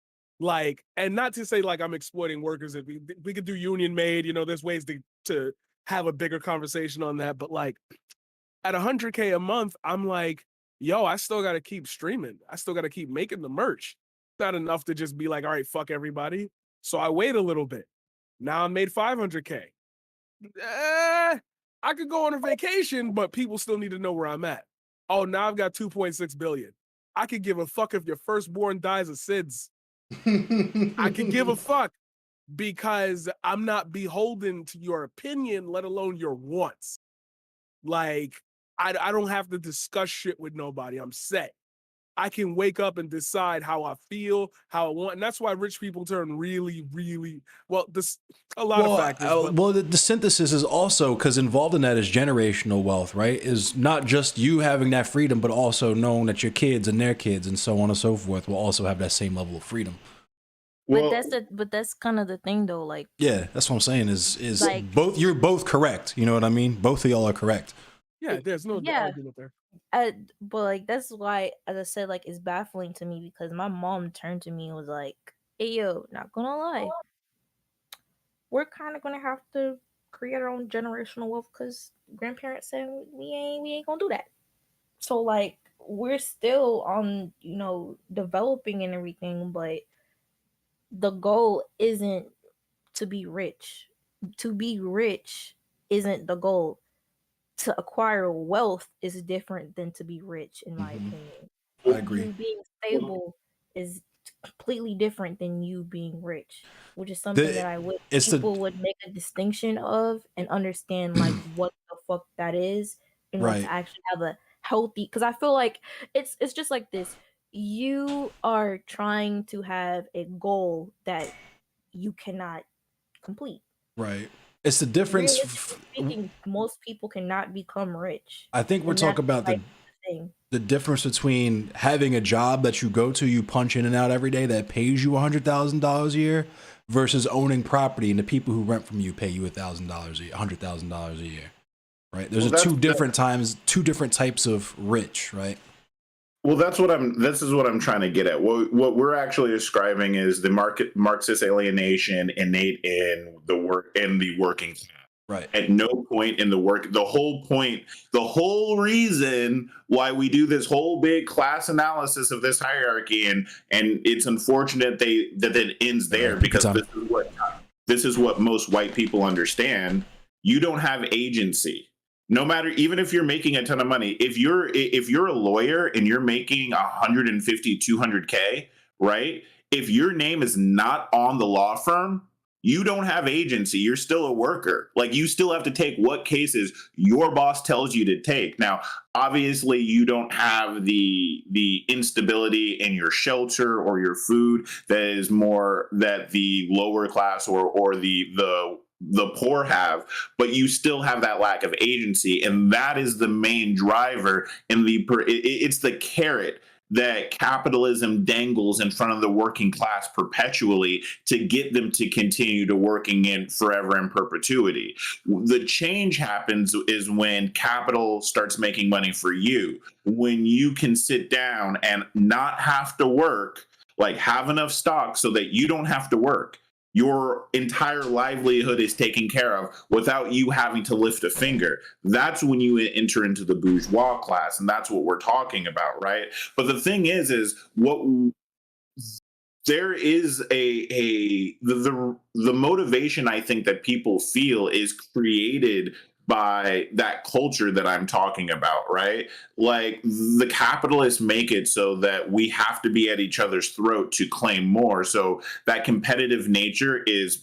and not to say like I'm exploiting workers, if we could do union made, there's ways to have a bigger conversation on that. But like at $100K a month, I'm like, I still got to keep streaming. I still got to keep making the merch. It's not enough to just be like, all right, fuck everybody. So I wait a little bit. Now I made $500K. I could go on a vacation, but people still need to know where I'm at. Oh, now I've got 2.6 billion. I could give a fuck if your firstborn dies of SIDS. I can give a fuck because I'm not beholden to your opinion, let alone your wants. Like, I don't have to discuss shit with nobody. I'm set. I can wake up and decide how I feel, how I want. And that's why rich people turn really, really, a lot of factors. The synthesis is also, because involved in that is generational wealth, right? Is not just you having that freedom, but also knowing that your kids and their kids and so on and so forth will also have that same level of freedom. But that's kind of the thing though. Like, yeah, that's what I'm saying is like, you're both correct. You know what I mean? Both of y'all are correct. Yeah, there's no argument there. But like that's why, as I said, like it's baffling to me because my mom turned to me and was like, "Hey, yo, not gonna lie, we're kind of gonna have to create our own generational wealth because grandparents said we ain't gonna do that." So like we're still on, developing and everything, but the goal isn't to be rich. To be rich isn't the goal. To acquire wealth is different than to be rich, in my opinion. I agree. You being stable is completely different than you being rich, which is something that I wish people would make a distinction of and understand, like, what the fuck that is, and like to actually have a healthy. Because I feel like it's just like this. You are trying to have a goal that you cannot complete. Right. It's the difference. Realistically speaking, most people cannot become rich. I think we're talking about the difference between having a job that you go to, you punch in and out every day that pays you $100,000 a year, versus owning property and the people who rent from you pay you $1,000 a year, $100,000 a year. Right. There's two different types of rich. Right. Well, this is what I'm trying to get at. What we're actually describing is the Marxist alienation innate in the working class. Right. At no point in the whole reason why we do this whole big class analysis of this hierarchy, and it's unfortunate that it ends there, because this is what most white people understand. You don't have agency. No matter, even if you're making a ton of money, if you're a lawyer and you're making 150, 200K, right? If your name is not on the law firm, you don't have agency. You're still a worker. Like, you still have to take what cases your boss tells you to take. Now, obviously, you don't have the instability in your shelter or your food that the lower class or the poor have, but you still have that lack of agency, and that is the main driver it's the carrot that capitalism dangles in front of the working class perpetually to get them to continue to working in forever in perpetuity. The change happens is when capital starts making money for you, when you can sit down and not have to work, like have enough stock so that you don't have to work. Your entire livelihood is taken care of without you having to lift a finger. That's when you enter into the bourgeois class, and that's what we're talking about, right? But the thing is what there is the motivation I think that people feel is created by that culture that I'm talking about, right? Like, the capitalists make it so that we have to be at each other's throat to claim more. So that competitive nature is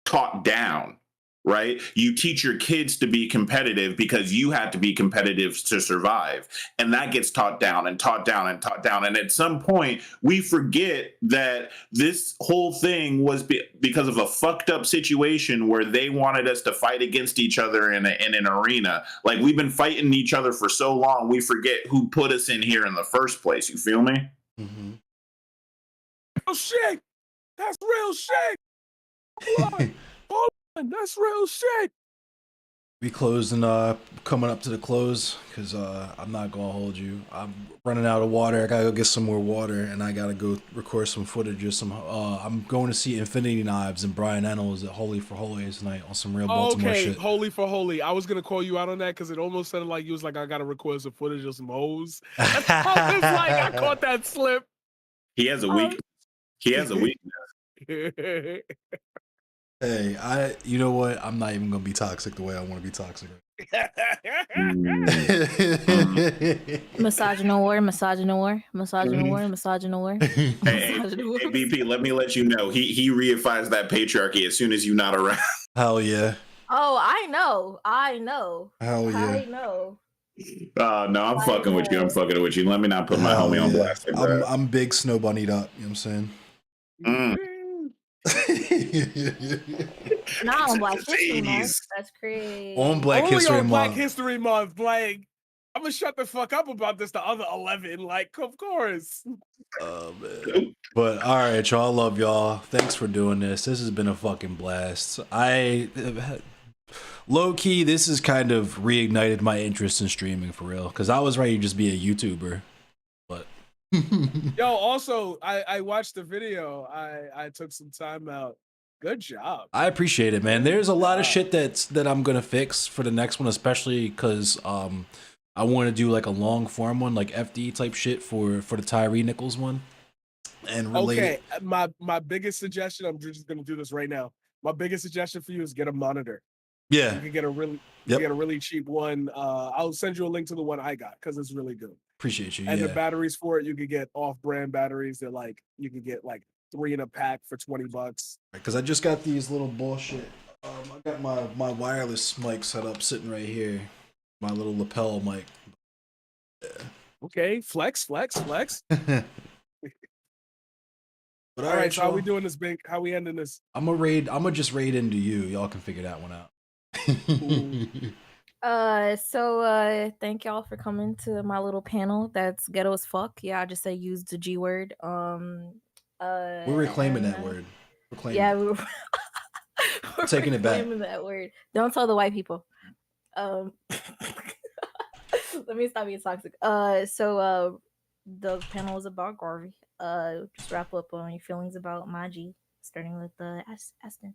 taught down, right? You teach your kids to be competitive because you had to be competitive to survive. And that gets taught down and taught down and taught down. And at some point, we forget that this whole thing was because of a fucked up situation where they wanted us to fight against each other in an arena. Like, we've been fighting each other for so long, we forget who put us in here in the first place. You feel me? Mm-hmm. Oh, shit. That's real shit. Hold on. That's real shit. We closed and coming up to the close, because I'm not gonna hold you. I'm running out of water. I gotta go get some more water, and I gotta go record some footage of some. I'm going to see Infinity Knives and Brian Ennals at Holy for Holy tonight on some real Baltimore shit. Holy for Holy. I was gonna call you out on that because it almost sounded like you was like, I gotta record some footage of some hoes. I was like, I caught that slip. He has a weakness. Hey, you know what? I'm not even gonna be toxic the way I want to be toxic. Misogynoir. Hey, BP, let me let you know. He reifies that patriarchy as soon as you're not around. Hell yeah. Oh, I know. Hell yeah. I know. No, I'm fucking with you. Let me not put my homie on blast. I'm big snow bunnied up. You know what I'm saying? Not on Black History Month. That's crazy. On Black History Month. Like, I'm gonna shut the fuck up about this. The other 11, like, of course. Oh man. But all right, y'all. I love y'all. Thanks for doing this. This has been a fucking blast. Low key, this has kind of reignited my interest in streaming for real. Because I was ready to just be a YouTuber. But yo, also, I watched the video. I took some time out. Good job. I appreciate it, man. There's a lot of shit that I'm gonna fix for the next one, especially because I want to do like a long form one, like FD type shit for the Tyree Nichols one. and relate. Okay, my biggest suggestion, I'm just gonna do this right now. My biggest suggestion for you is get a monitor. Yeah. You can get a really cheap one. I'll send you a link to the one I got because it's really good. Appreciate you. And the batteries for it, you could get off-brand batteries. They're like, you could get like 3 in a pack for $20. Because I just got these little bullshit. I got my wireless mic set up sitting right here. My little lapel mic. Yeah. Okay, flex. But all right, so how we doing this, Bink? How we ending this? I'm gonna just raid into you. Y'all can figure that one out. Thank y'all for coming to my little panel that's ghetto as fuck. Yeah, I just say use the G word. We're reclaiming that word. Yeah, we're taking it back. Reclaiming that word. Don't tell the white people. Let me stop being toxic. The panel is about Garvey. Just wrap up on your feelings about Maji, starting with Aston.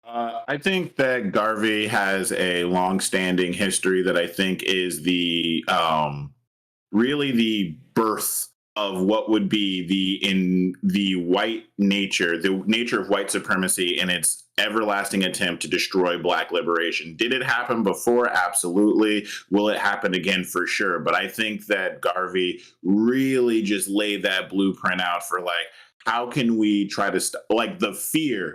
I think that Garvey has a long-standing history that I think is the really the birth of what would be the white nature, the nature of white supremacy and its everlasting attempt to destroy Black liberation. Did it happen before? Absolutely. Will it happen again? For sure. But I think that Garvey really just laid that blueprint out for like, how can we try to like the fear